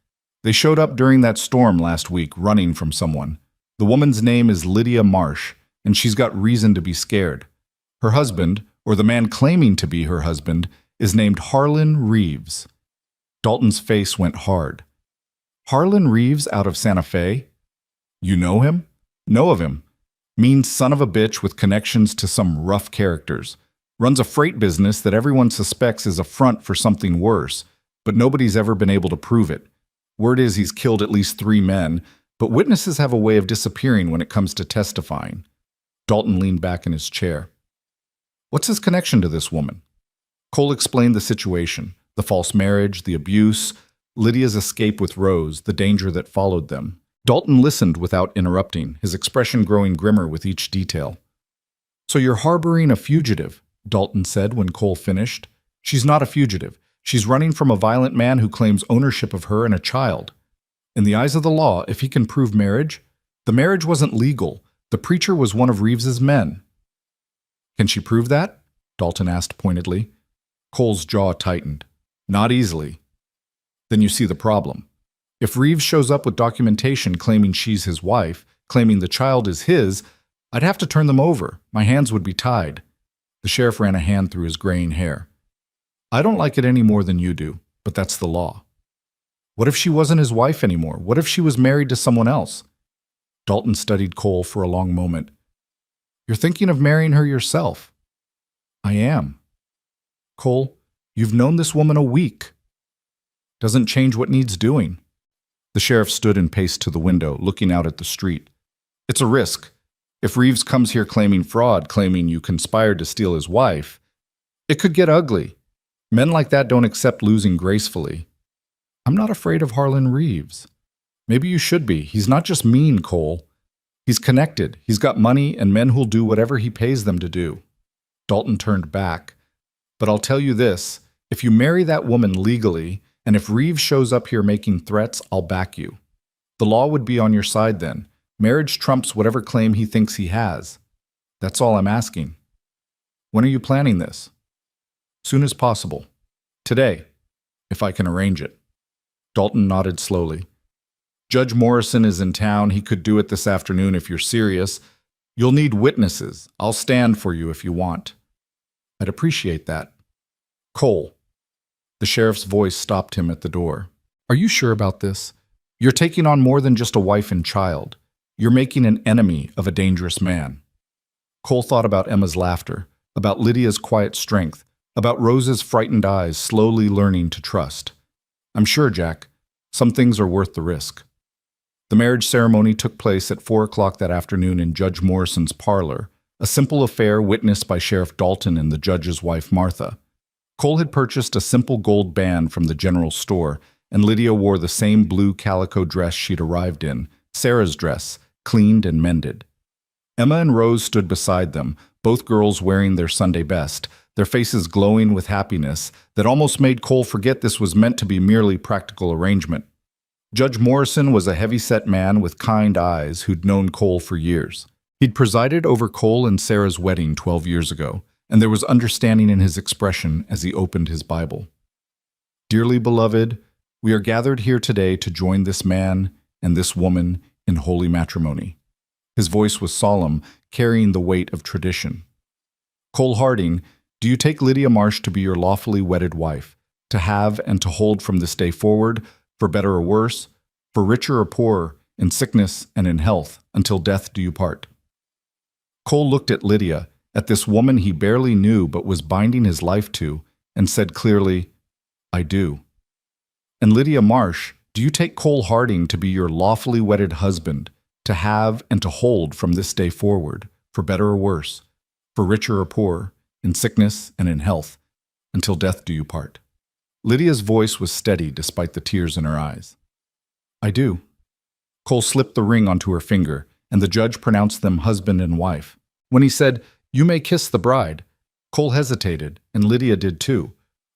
They showed up during that storm last week, running from someone. The woman's name is Lydia Marsh, and she's got reason to be scared. Her husband, or the man claiming to be her husband, is named Harlan Reeves." Dalton's face went hard. "Harlan Reeves out of Santa Fe? You know him?" "Know of him. Mean son of a bitch with connections to some rough characters. Runs a freight business that everyone suspects is a front for something worse, but nobody's ever been able to prove it. Word is he's killed at least 3 men, but witnesses have a way of disappearing when it comes to testifying." Dalton leaned back in his chair. "What's his connection to this woman?" Cole explained the situation, the false marriage, the abuse, Lydia's escape with Rose, the danger that followed them. Dalton listened without interrupting, his expression growing grimmer with each detail. "So you're harboring a fugitive," Dalton said when Cole finished. "She's not a fugitive. She's running from a violent man who claims ownership of her and a child. In the eyes of the law, if he can prove marriage, the marriage wasn't legal. The preacher was one of Reeves's men." "Can she prove that?" Dalton asked pointedly. Cole's jaw tightened. "Not easily." "Then you see the problem. If Reeves shows up with documentation claiming she's his wife, claiming the child is his, I'd have to turn them over. My hands would be tied." The sheriff ran a hand through his graying hair. "I don't like it any more than you do, but that's the law." "What if she wasn't his wife anymore? What if she was married to someone else?" Dalton studied Cole for a long moment. "You're thinking of marrying her yourself." "I am." "Cole, you've known this woman a week." "Doesn't change what needs doing." The sheriff stood and paced to the window, looking out at the street. "It's a risk. If Reeves comes here claiming fraud, claiming you conspired to steal his wife, it could get ugly. Men like that don't accept losing gracefully." "I'm not afraid of Harlan Reeves." "Maybe you should be. He's not just mean, Cole. He's connected. He's got money and men who'll do whatever he pays them to do." Dalton turned back. "But I'll tell you this. If you marry that woman legally, and if Reeves shows up here making threats, I'll back you. The law would be on your side then. Marriage trumps whatever claim he thinks he has. That's all I'm asking." "When are you planning this?" "Soon as possible. Today, if I can arrange it." Dalton nodded slowly. "Judge Morrison is in town. He could do it this afternoon if you're serious. You'll need witnesses. I'll stand for you if you want." "I'd appreciate that." "Cole." The sheriff's voice stopped him at the door. "Are you sure about this? You're taking on more than just a wife and child. You're making an enemy of a dangerous man." Cole thought about Emma's laughter, about Lydia's quiet strength, about Rose's frightened eyes slowly learning to trust. "I'm sure, Jack. Some things are worth the risk." The marriage ceremony took place at 4 o'clock that afternoon in Judge Morrison's parlor, a simple affair witnessed by Sheriff Dalton and the judge's wife, Martha. Cole had purchased a simple gold band from the general store, and Lydia wore the same blue calico dress she'd arrived in, Sarah's dress, cleaned and mended. Emma and Rose stood beside them, both girls wearing their Sunday best, their faces glowing with happiness that almost made Cole forget this was meant to be merely practical arrangement. Judge Morrison was a heavy-set man with kind eyes who'd known Cole for years. He'd presided over Cole and Sarah's wedding 12 years ago, and there was understanding in his expression as he opened his Bible. Dearly beloved, we are gathered here today to join this man and this woman in holy matrimony. His voice was solemn, carrying the weight of tradition. Cole Harding, do you take Lydia Marsh to be your lawfully wedded wife, to have and to hold from this day forward, for better or worse, for richer or poorer, in sickness and in health, until death do you part? Cole looked at Lydia, at this woman he barely knew but was binding his life to, and said clearly, I do. And Lydia Marsh, do you take Cole Harding to be your lawfully wedded husband, to have and to hold from this day forward, for better or worse, for richer or poorer, in sickness and in health, until death do you part? Lydia's voice was steady despite the tears in her eyes. I do. Cole slipped the ring onto her finger, and the judge pronounced them husband and wife. When he said, you may kiss the bride, Cole hesitated, and Lydia did too,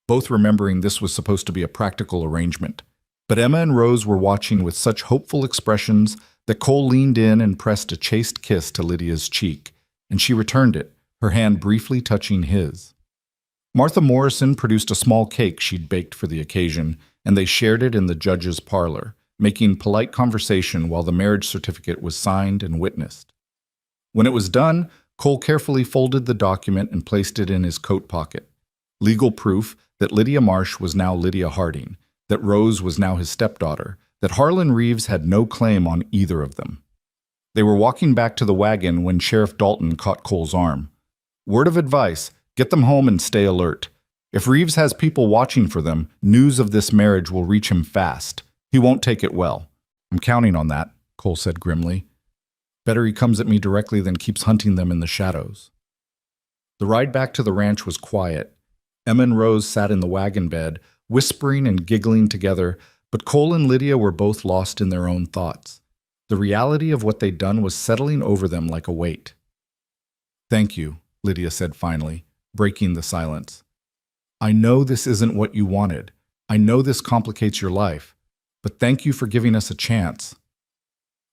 both remembering this was supposed to be a practical arrangement. But Emma and Rose were watching with such hopeful expressions that Cole leaned in and pressed a chaste kiss to Lydia's cheek, and she returned it, her hand briefly touching his. Martha Morrison produced a small cake she'd baked for the occasion, and they shared it in the judge's parlor, making polite conversation while the marriage certificate was signed and witnessed. When it was done, Cole carefully folded the document and placed it in his coat pocket. Legal proof that Lydia Marsh was now Lydia Harding, that Rose was now his stepdaughter, that Harlan Reeves had no claim on either of them. They were walking back to the wagon when Sheriff Dalton caught Cole's arm. Word of advice, get them home and stay alert. If Reeves has people watching for them, news of this marriage will reach him fast. He won't take it well. I'm counting on that, Cole said grimly. Better he comes at me directly than keeps hunting them in the shadows. The ride back to the ranch was quiet. Emma and Rose sat in the wagon bed, whispering and giggling together, but Cole and Lydia were both lost in their own thoughts. The reality of what they'd done was settling over them like a weight. Thank you, Lydia said finally, breaking the silence. I know this isn't what you wanted. I know this complicates your life, but thank you for giving us a chance.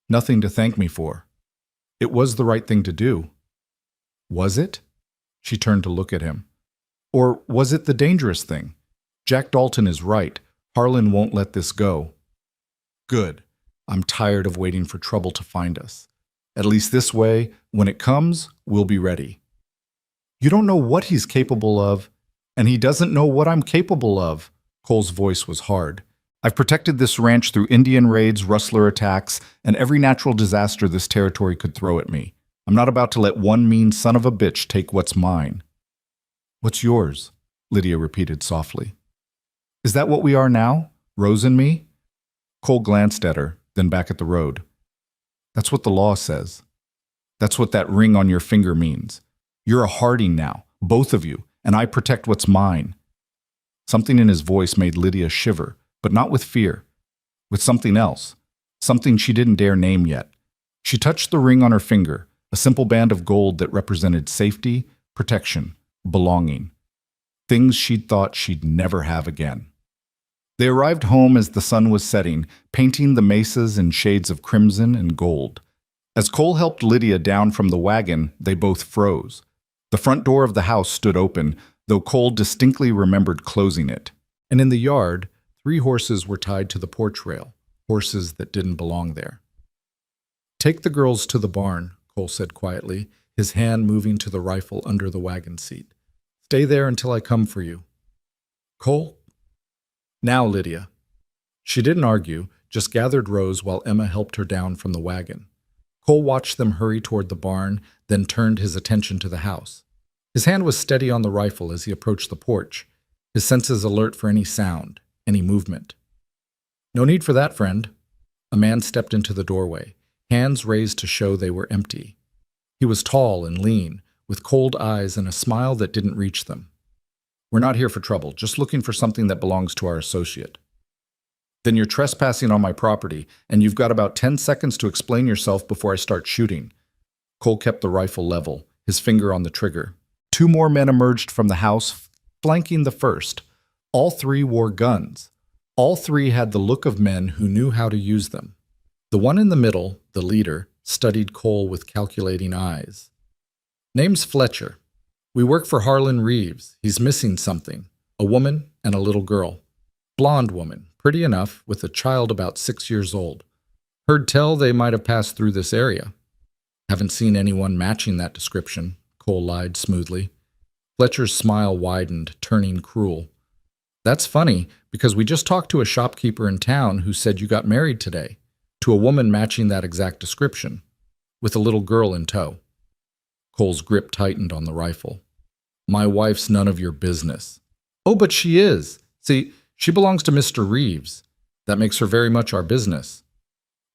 Nothing to thank me for. It was the right thing to do. Was it? She turned to look at him. Or was it the dangerous thing? Jack Dalton is right. Harlan won't let this go. Good. I'm tired of waiting for trouble to find us. At least this way, when it comes, we'll be ready. You don't know what he's capable of, and he doesn't know what I'm capable of. Cole's voice was hard. I've protected this ranch through Indian raids, rustler attacks, and every natural disaster this territory could throw at me. I'm not about to let one mean son of a bitch take what's mine. What's yours? Lydia repeated softly. Is that what we are now? Rose and me? Cole glanced at her, then back at the road. That's what the law says. That's what that ring on your finger means. You're a Harding now, both of you, and I protect what's mine. Something in his voice made Lydia shiver, but not with fear, with something else, something she didn't dare name yet. She touched the ring on her finger, a simple band of gold that represented safety, protection, belonging, things she'd thought she'd never have again. They arrived home as the sun was setting, painting the mesas in shades of crimson and gold. As Cole helped Lydia down from the wagon, they both froze. The front door of the house stood open, though Cole distinctly remembered closing it. And in the yard, 3 horses were tied to the porch rail, horses that didn't belong there. Take the girls to the barn, Cole said quietly, his hand moving to the rifle under the wagon seat. Stay there until I come for you. Cole? Now, Lydia. She didn't argue, just gathered Rose while Emma helped her down from the wagon. Cole watched them hurry toward the barn, then turned his attention to the house. His hand was steady on the rifle as he approached the porch, his senses alert for any sound, any movement. No need for that, friend. A man stepped into the doorway, hands raised to show they were empty. He was tall and lean, with cold eyes and a smile that didn't reach them. We're not here for trouble, just looking for something that belongs to our associate. Then you're trespassing on my property, and you've got about 10 seconds to explain yourself before I start shooting. Cole kept the rifle level, his finger on the trigger. 2 more men emerged from the house, flanking the first. All 3 wore guns. All three had the look of men who knew how to use them. The one in the middle, the leader, studied Cole with calculating eyes. "Name's Fletcher. We work for Harlan Reeves. He's missing something. A woman and a little girl. Blonde woman, pretty enough, with a child about 6 years old. Heard tell they might have passed through this area." "Haven't seen anyone matching that description," Cole lied smoothly. Fletcher's smile widened, turning cruel. "That's funny, because we just talked to a shopkeeper in town who said you got married today, to a woman matching that exact description, with a little girl in tow." Cole's grip tightened on the rifle. "My wife's none of your business." "Oh, but she is. See, she belongs to Mr. Reeves. That makes her very much our business.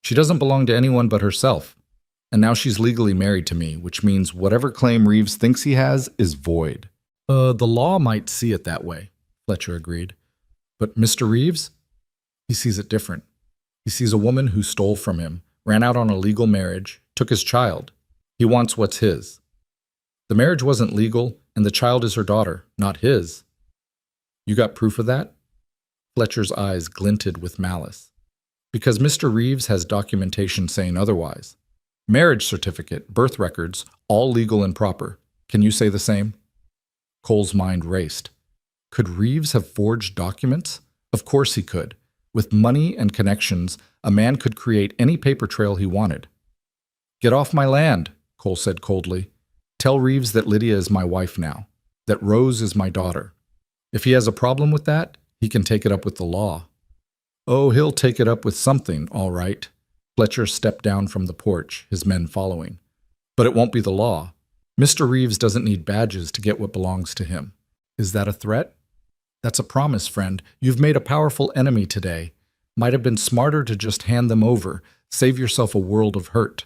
She doesn't belong to anyone but herself. And now she's legally married to me, which means whatever claim Reeves thinks he has is void." The law might see it that way," Fletcher agreed. "But Mr. Reeves? He sees it different. He sees a woman who stole from him, ran out on a legal marriage, took his child. He wants what's his. The marriage wasn't legal, and the child is her daughter, not his." "You got proof of that?" Fletcher's eyes glinted with malice. "Because Mr. Reeves has documentation saying otherwise. Marriage certificate, birth records, all legal and proper. Can you say the same?" Cole's mind raced. Could Reeves have forged documents? Of course he could. With money and connections, a man could create any paper trail he wanted. "Get off my land," Cole said coldly. "Tell Reeves that Lydia is my wife now, that Rose is my daughter. If he has a problem with that, he can take it up with the law." "Oh, he'll take it up with something, all right." Fletcher stepped down from the porch, his men following. "But it won't be the law. Mr. Reeves doesn't need badges to get what belongs to him." "Is that a threat?" "That's a promise, friend. You've made a powerful enemy today. Might have been smarter to just hand them over, save yourself a world of hurt."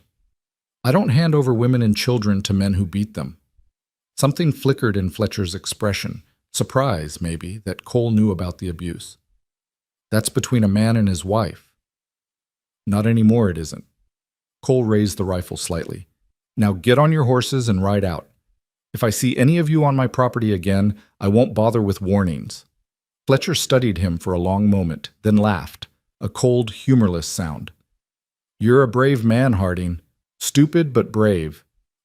"I don't hand over women and children to men who beat them." Something flickered in Fletcher's expression, surprise, maybe, that Cole knew about the abuse. "That's between a man and his wife." "Not anymore, it isn't." Cole raised the rifle slightly. "Now get on your horses and ride out. If I see any of you on my property again, I won't bother with warnings." Fletcher studied him for a long moment, then laughed, a cold, humorless sound. "You're a brave man, Harding. Stupid but brave.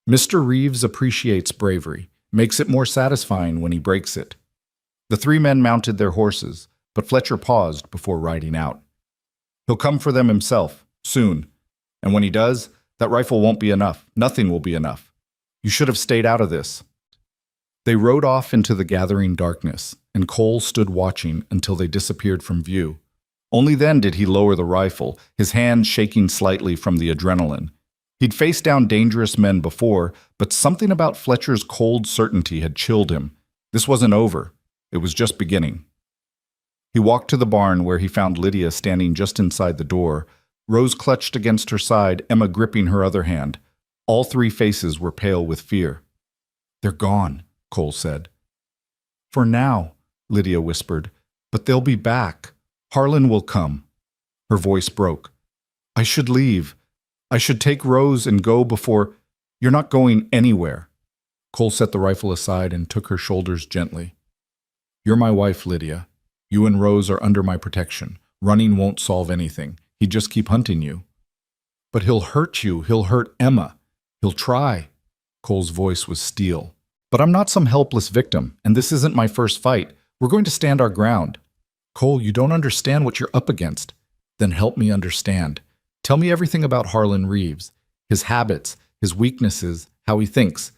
Mr. Reeves appreciates bravery, makes it more satisfying when he breaks it." The three men mounted their horses, but Fletcher paused before riding out. "He'll come for them himself, soon. And when he does, that rifle won't be enough. Nothing will be enough. You should have stayed out of this." They rode off into the gathering darkness, and Cole stood watching until they disappeared from view. Only then did he lower the rifle, his hand shaking slightly from the adrenaline. He'd faced down dangerous men before, but something about Fletcher's cold certainty had chilled him. This wasn't over. It was just beginning. He walked to the barn where he found Lydia standing just inside the door, Rose clutched against her side, Emma gripping her other hand. All three faces were pale with fear. "They're gone," Cole said. "For now," Lydia whispered, "but they'll be back. Harlan will come." Her voice broke. "I should leave. I should take Rose and go before—" "You're not going anywhere." Cole set the rifle aside and took her shoulders gently. "You're my wife, Lydia. You and Rose are under my protection. Running won't solve anything. He'd just keep hunting you." "But he'll hurt you. He'll hurt Emma. He'll try." Cole's voice was steel. "But I'm not some helpless victim, and this isn't my first fight. We're going to stand our ground." "Cole, you don't understand what you're up against." "Then help me understand. Tell me everything about Harlan Reeves, his habits, his weaknesses, how he thinks.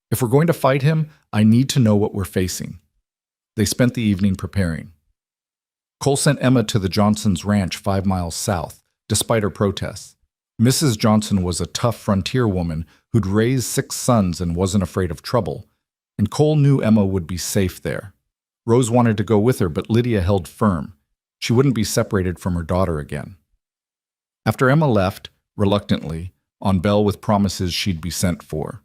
If we're going to fight him, I need to know what we're facing." They spent the evening preparing. Cole sent Emma to the Johnsons' ranch 5 miles south, despite her protests. Mrs. Johnson was a tough frontier woman who'd raised 6 sons and wasn't afraid of trouble, and Cole knew Emma would be safe there. Rose wanted to go with her, but Lydia held firm. She wouldn't be separated from her daughter again. After Emma left, reluctantly, on bail with promises she'd be sent for.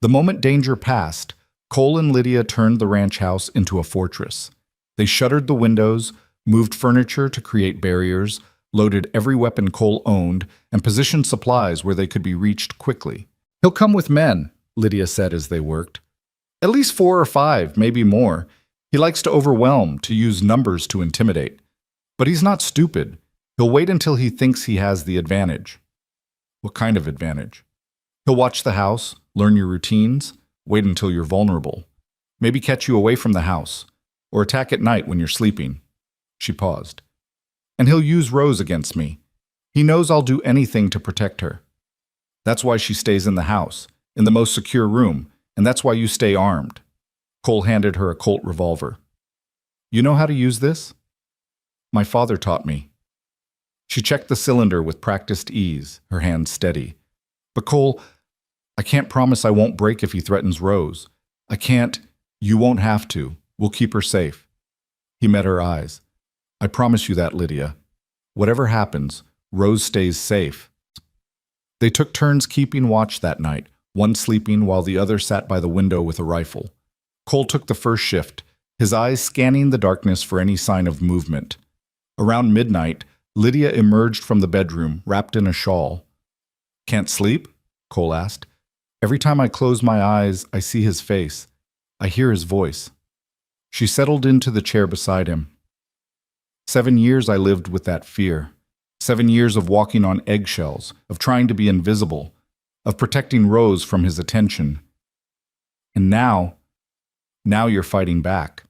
The moment danger passed, Cole and Lydia turned the ranch house into a fortress. They shuttered the windows, moved furniture to create barriers, loaded every weapon Cole owned, and positioned supplies where they could be reached quickly. "He'll come with men," Lydia said as they worked. "At least 4 or 5, maybe more. He likes to overwhelm, to use numbers to intimidate. But he's not stupid. He'll wait until he thinks he has the advantage. What kind of advantage? He'll watch the house, learn your routines, wait until you're vulnerable. Maybe catch you away from the house, or attack at night when you're sleeping. She paused. And he'll use Rose against me. He knows I'll do anything to protect her. That's why she stays in the house, in the most secure room, and that's why you stay armed. Cole handed her a Colt revolver. You know how to use this? My father taught me. She checked the cylinder with practiced ease, her hands steady. But Cole, I can't promise I won't break if he threatens Rose. I can't. You won't have to. We'll keep her safe. He met her eyes. I promise you that, Lydia. Whatever happens, Rose stays safe. They took turns keeping watch that night, one sleeping while the other sat by the window with a rifle. Cole took the first shift, his eyes scanning the darkness for any sign of movement. Around midnight, Lydia emerged from the bedroom, wrapped in a shawl. Can't sleep? Cole asked. Every time I close my eyes, I see his face. I hear his voice. She settled into the chair beside him. 7 years I lived with that fear. 7 years of walking on eggshells, of trying to be invisible, of protecting Rose from his attention. And now you're fighting back.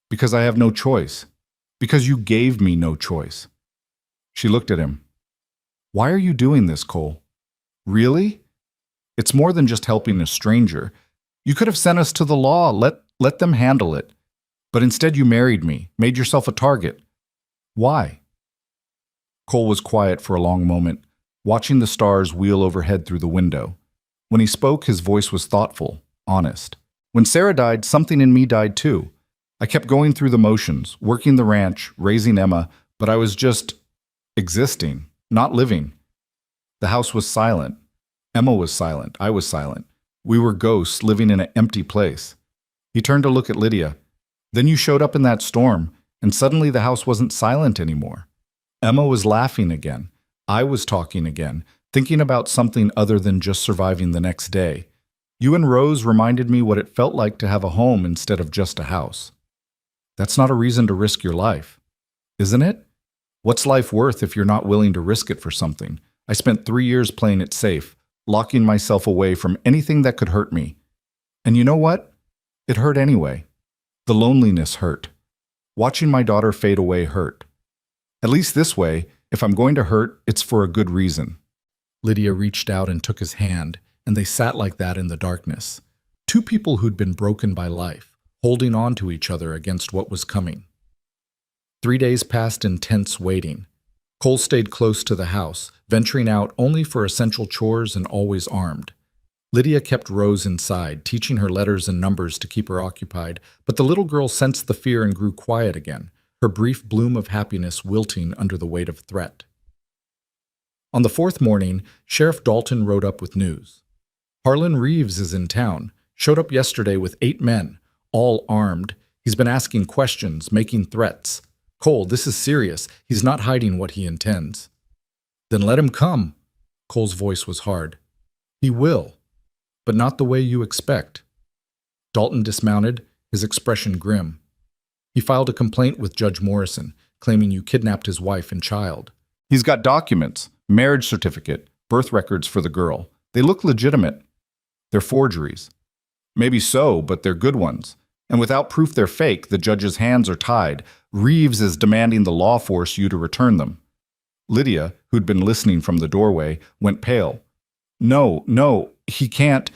Because I have no choice. Because you gave me no choice. She looked at him. Why are you doing this, Cole? Really? It's more than just helping a stranger. You could have sent us to the law, let them handle it. But instead you married me, made yourself a target. Why? Cole was quiet for a long moment, watching the stars wheel overhead through the window. When he spoke, his voice was thoughtful, honest. When Sarah died, something in me died too. I kept going through the motions, working the ranch, raising Emma, but I was just existing, not living. The house was silent. Emma was silent. I was silent. We were ghosts living in an empty place. He turned to look at Lydia. Then you showed up in that storm, and suddenly the house wasn't silent anymore. Emma was laughing again. I was talking again, thinking about something other than just surviving the next day. You and Rose reminded me what it felt like to have a home instead of just a house. That's not a reason to risk your life, isn't it? What's life worth if you're not willing to risk it for something? I spent 3 years playing it safe, locking myself away from anything that could hurt me. And you know what? It hurt anyway. The loneliness hurt. Watching my daughter fade away hurt. At least this way, if I'm going to hurt, it's for a good reason. Lydia reached out and took his hand, and they sat like that in the darkness. Two people who'd been broken by life, holding on to each other against what was coming. 3 days passed in tense waiting. Cole stayed close to the house, venturing out only for essential chores and always armed. Lydia kept Rose inside, teaching her letters and numbers to keep her occupied, but the little girl sensed the fear and grew quiet again, her brief bloom of happiness wilting under the weight of threat. On the 4th morning, Sheriff Dalton rode up with news. Harlan Reeves is in town, showed up yesterday with 8 men, all armed. He's been asking questions, making threats. Cole, this is serious. He's not hiding what he intends. Then let him come. Cole's voice was hard. He will, but not the way you expect. Dalton dismounted, his expression grim. He filed a complaint with Judge Morrison, claiming you kidnapped his wife and child. He's got documents, marriage certificate, birth records for the girl. They look legitimate. They're forgeries. Maybe so, but they're good ones. And without proof they're fake, the judge's hands are tied. Reeves is demanding the law force you to return them. Lydia, who'd been listening from the doorway, went pale. No, he can't.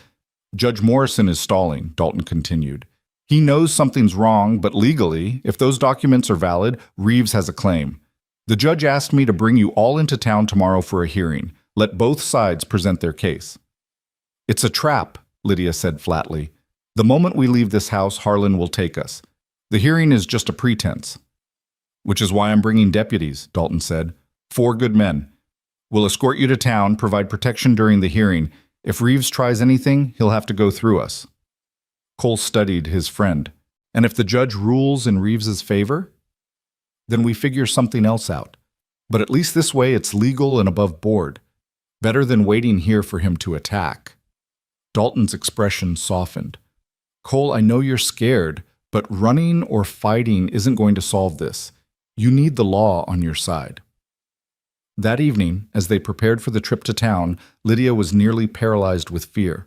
Judge Morrison is stalling, Dalton continued. He knows something's wrong, but legally, if those documents are valid, Reeves has a claim. The judge asked me to bring you all into town tomorrow for a hearing. Let both sides present their case. It's a trap, Lydia said flatly. The moment we leave this house, Harlan will take us. The hearing is just a pretense. Which is why I'm bringing deputies, Dalton said. 4 good men. We'll escort you to town, provide protection during the hearing. If Reeves tries anything, he'll have to go through us. Cole studied his friend. And if the judge rules in Reeves's favor? Then we figure something else out. But at least this way it's legal and above board. Better than waiting here for him to attack. Dalton's expression softened. Cole, I know you're scared, but running or fighting isn't going to solve this. You need the law on your side. That evening, as they prepared for the trip to town, Lydia was nearly paralyzed with fear.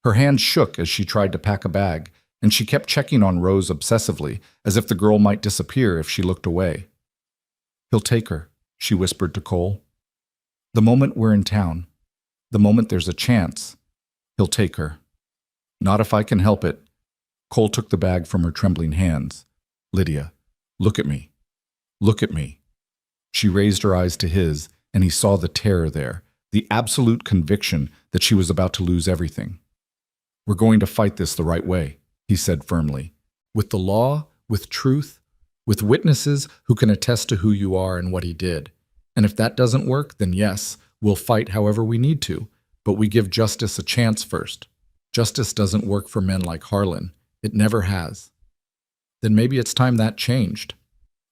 Her hands shook as she tried to pack a bag, and she kept checking on Rose obsessively, as if the girl might disappear if she looked away. "He'll take her," she whispered to Cole. "The moment we're in town, the moment there's a chance, he'll take her." "Not if I can help it." Cole took the bag from her trembling hands. "Lydia, look at me. Look at me." She raised her eyes to his, and he saw the terror there, the absolute conviction that she was about to lose everything. "We're going to fight this the right way," he said firmly. "With the law, with truth, with witnesses who can attest to who you are and what he did. And if that doesn't work, then yes, we'll fight however we need to, but we give justice a chance first. Justice doesn't work for men like Harlan. It never has." Then maybe it's time that changed.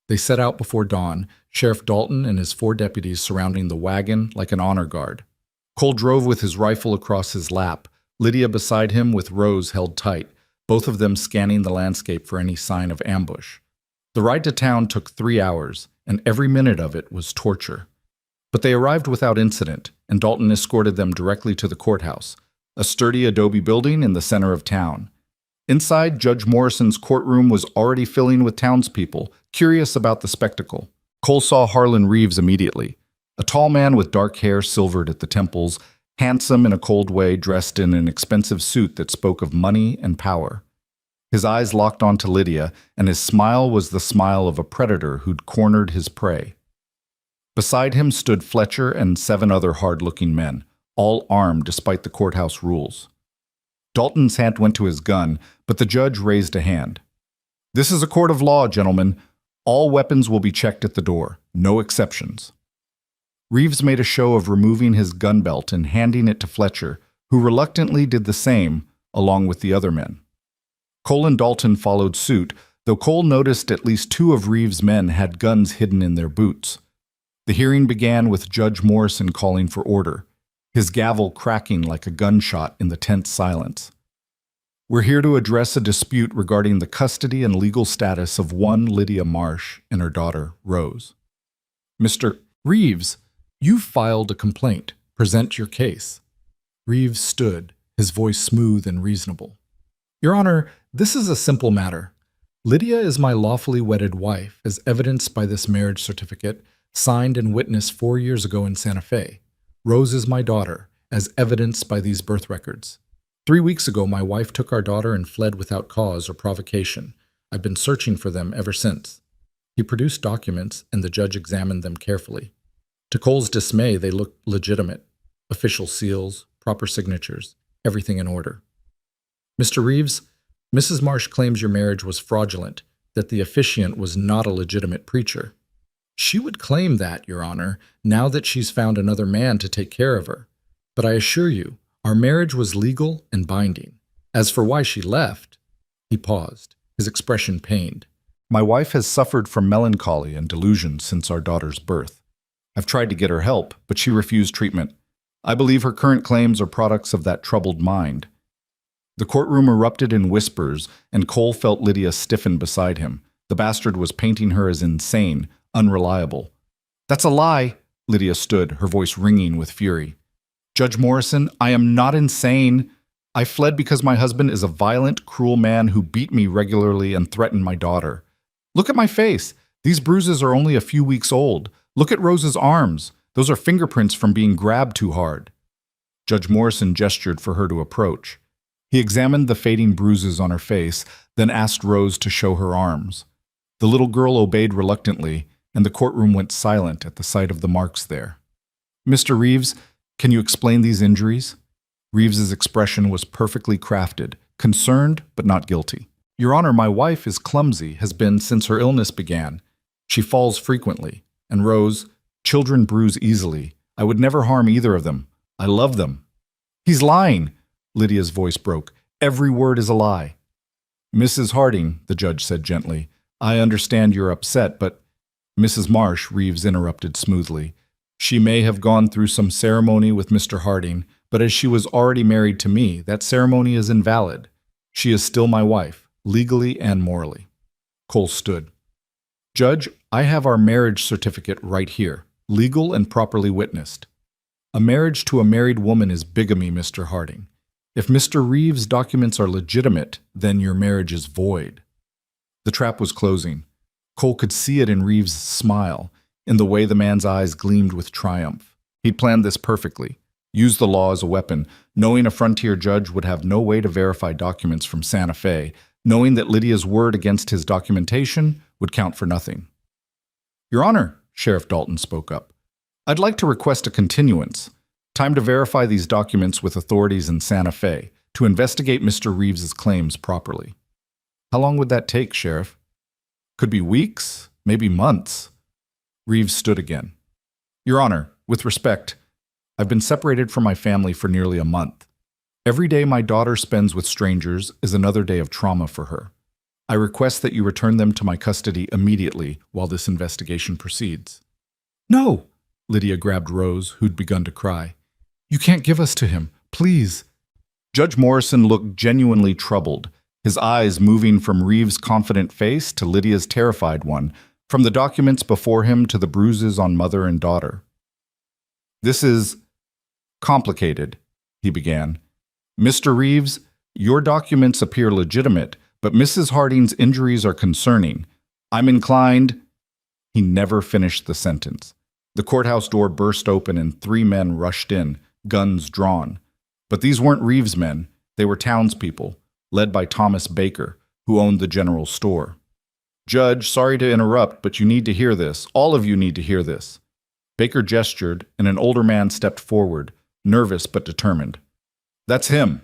They set out before dawn, Sheriff Dalton and his 4 deputies surrounding the wagon like an honor guard. Cole drove with his rifle across his lap, Lydia beside him with Rose held tight, both of them scanning the landscape for any sign of ambush. The ride to town took 3 hours, and every minute of it was torture. But they arrived without incident, and Dalton escorted them directly to the courthouse, a sturdy adobe building in the center of town. Inside, Judge Morrison's courtroom was already filling with townspeople, curious about the spectacle. Cole saw Harlan Reeves immediately, a tall man with dark hair silvered at the temples, handsome in a cold way, dressed in an expensive suit that spoke of money and power. His eyes locked onto Lydia, and his smile was the smile of a predator who'd cornered his prey. Beside him stood Fletcher and 7 other hard-looking men, all armed despite the courthouse rules. Dalton's hand went to his gun, but the judge raised a hand. "This is a court of law, gentlemen. All weapons will be checked at the door, no exceptions." Reeves made a show of removing his gun belt and handing it to Fletcher, who reluctantly did the same, along with the other men. Cole and Dalton followed suit, though Cole noticed at least 2 of Reeves' men had guns hidden in their boots. The hearing began with Judge Morrison calling for order, his gavel cracking like a gunshot in the tense silence. "We're here to address a dispute regarding the custody and legal status of one Lydia Marsh and her daughter, Rose." "Mr. Reeves, you've filed a complaint. Present your case." Reeves stood, his voice smooth and reasonable. "Your Honor, this is a simple matter. Lydia is my lawfully wedded wife, as evidenced by this marriage certificate, signed and witnessed 4 years ago in Santa Fe. Rose is my daughter, as evidenced by these birth records. 3 weeks ago, my wife took our daughter and fled without cause or provocation. I've been searching for them ever since." He produced documents, and the judge examined them carefully. To Cole's dismay, they looked legitimate. Official seals, proper signatures, everything in order. "Mr. Reeves, Mrs. Marsh claims your marriage was fraudulent, that the officiant was not a legitimate preacher. She would claim that, Your Honor, now that she's found another man to take care of her. But I assure you, our marriage was legal and binding. As for why she left—" He paused, his expression pained. "My wife has suffered from melancholy and delusion since our daughter's birth. I've tried to get her help, but she refused treatment. I believe her current claims are products of that troubled mind." The courtroom erupted in whispers, and Cole felt Lydia stiffen beside him. The bastard was painting her as insane, unreliable. "That's a lie!" Lydia stood, her voice ringing with fury. "Judge Morrison, I am not insane. I fled because my husband is a violent, cruel man who beat me regularly and threatened my daughter. Look at my face. These bruises are only a few weeks old. Look at Rose's arms. Those are fingerprints from being grabbed too hard." Judge Morrison gestured for her to approach. He examined the fading bruises on her face, then asked Rose to show her arms. The little girl obeyed reluctantly, and the courtroom went silent at the sight of the marks there. "Mr. Reeves, can you explain these injuries?" Reeves's expression was perfectly crafted, concerned but not guilty. "Your Honor, my wife is clumsy, has been since her illness began. She falls frequently. And Rose, children bruise easily. I would never harm either of them. I love them." "He's lying!" Lydia's voice broke. "Every word is a lie." "Mrs. Harding," the judge said gently, "I understand you're upset, but—" "Mrs. Marsh," Reeves interrupted smoothly. "She may have gone through some ceremony with Mr. Harding, but as she was already married to me, that ceremony is invalid. She is still my wife, legally and morally." Cole stood. "Judge, I have our marriage certificate right here, legal and properly witnessed. A marriage to a married woman is bigamy, Mr. Harding. If Mr. Reeves' documents are legitimate, then your marriage is void. The trap was closing. Cole could see it in Reeves' smile, in the way the man's eyes gleamed with triumph. He'd planned this perfectly. Use the law as a weapon, knowing a frontier judge would have no way to verify documents from Santa Fe, knowing that Lydia's word against his documentation would count for nothing. Your Honor, Sheriff Dalton spoke up, I'd like to request a continuance. Time to verify these documents with authorities in Santa Fe to investigate Mr. Reeves's claims properly. How long would that take, Sheriff? Could be weeks, maybe months. Reeves stood again. Your Honor, with respect, I've been separated from my family for nearly a month. Every day my daughter spends with strangers is another day of trauma for her. I request that you return them to my custody immediately while this investigation proceeds. No! Lydia grabbed Rose, who'd begun to cry. You can't give us to him, please. Judge Morrison looked genuinely troubled, his eyes moving from Reeves' confident face to Lydia's terrified one, from the documents before him to the bruises on mother and daughter. This is complicated, he began. Mr. Reeves, your documents appear legitimate, but Mrs. Harding's injuries are concerning. I'm inclined... He never finished the sentence. The courthouse door burst open and 3 men rushed in, guns drawn. But these weren't Reeves' men. They were townspeople, led by Thomas Baker, who owned the general store. Judge, sorry to interrupt, but you need to hear this. All of you need to hear this. Baker gestured, and an older man stepped forward, nervous but determined. That's him,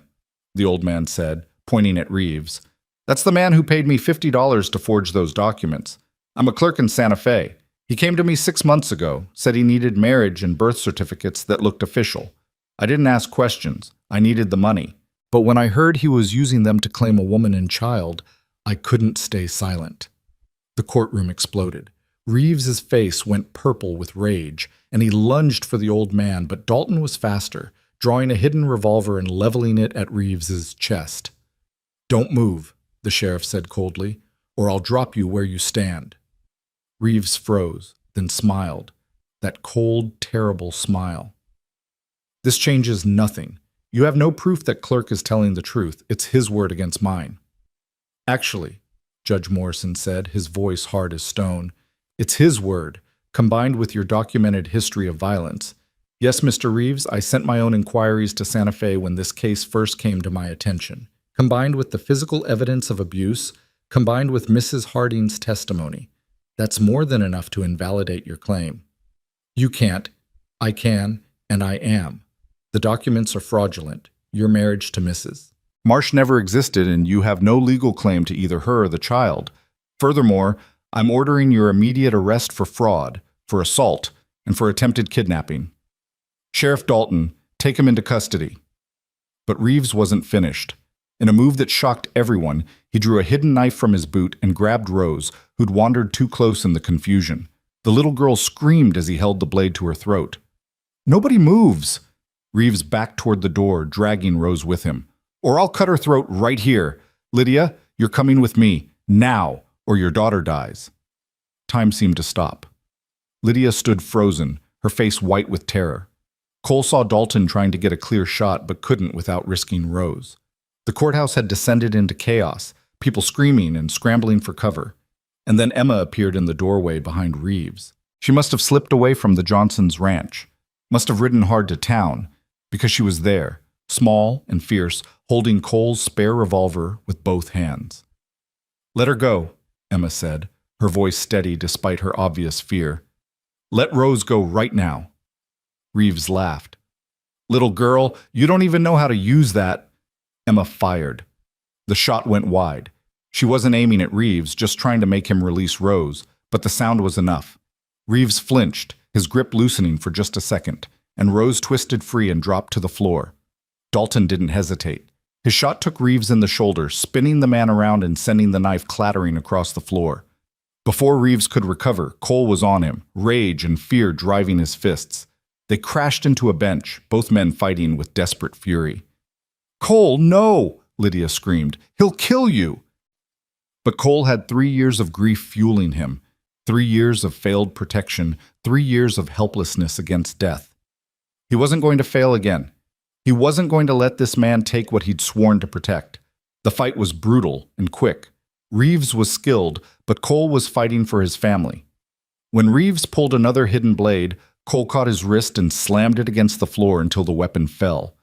the old man said, pointing at Reeves. That's the man who paid me $50 to forge those documents. I'm a clerk in Santa Fe. He came to me 6 months ago, said he needed marriage and birth certificates that looked official. I didn't ask questions. I needed the money. But when I heard he was using them to claim a woman and child, I couldn't stay silent. The courtroom exploded. Reeves's face went purple with rage, and he lunged for the old man, but Dalton was faster, drawing a hidden revolver and leveling it at Reeves's chest. Don't move, the sheriff said coldly, or I'll drop you where you stand. Reeves froze, then smiled, that cold, terrible smile. This changes nothing. You have no proof that Clerk is telling the truth. It's his word against mine. Actually, Judge Morrison said, his voice hard as stone, it's his word, combined with your documented history of violence. Yes, Mr. Reeves, I sent my own inquiries to Santa Fe when this case first came to my attention. Combined with the physical evidence of abuse, combined with Mrs. Harding's testimony, that's more than enough to invalidate your claim. You can't, I can, and I am. The documents are fraudulent. Your marriage to Mrs. Marsh never existed, and you have no legal claim to either her or the child. Furthermore, I'm ordering your immediate arrest for fraud, for assault, and for attempted kidnapping. Sheriff Dalton, take him into custody. But Reeves wasn't finished. In a move that shocked everyone, he drew a hidden knife from his boot and grabbed Rose, who'd wandered too close in the confusion. The little girl screamed as he held the blade to her throat. Nobody moves! Reeves backed toward the door, dragging Rose with him. Or I'll cut her throat right here. Lydia, you're coming with me, now, or your daughter dies. Time seemed to stop. Lydia stood frozen, her face white with terror. Cole saw Dalton trying to get a clear shot, but couldn't without risking Rose. The courthouse had descended into chaos, people screaming and scrambling for cover. And then Emma appeared in the doorway behind Reeves. She must have slipped away from the Johnsons' ranch, must have ridden hard to town, because she was there, small and fierce, holding Cole's spare revolver with both hands. Let her go, Emma said, her voice steady despite her obvious fear. Let Rose go right now. Reeves laughed. Little girl, you don't even know how to use that. Emma fired. The shot went wide. She wasn't aiming at Reeves, just trying to make him release Rose, but the sound was enough. Reeves flinched, his grip loosening for just a second, and Rose twisted free and dropped to the floor. Dalton didn't hesitate. His shot took Reeves in the shoulder, spinning the man around and sending the knife clattering across the floor. Before Reeves could recover, Cole was on him, rage and fear driving his fists. They crashed into a bench, both men fighting with desperate fury. Cole, no! Lydia screamed. He'll kill you! But Cole had 3 years of grief fueling him. 3 years of failed protection, 3 years of helplessness against death. He wasn't going to fail again. He wasn't going to let this man take what he'd sworn to protect. The fight was brutal and quick. Reeves was skilled, but Cole was fighting for his family. When Reeves pulled another hidden blade, Cole caught his wrist and slammed it against the floor until the weapon fell.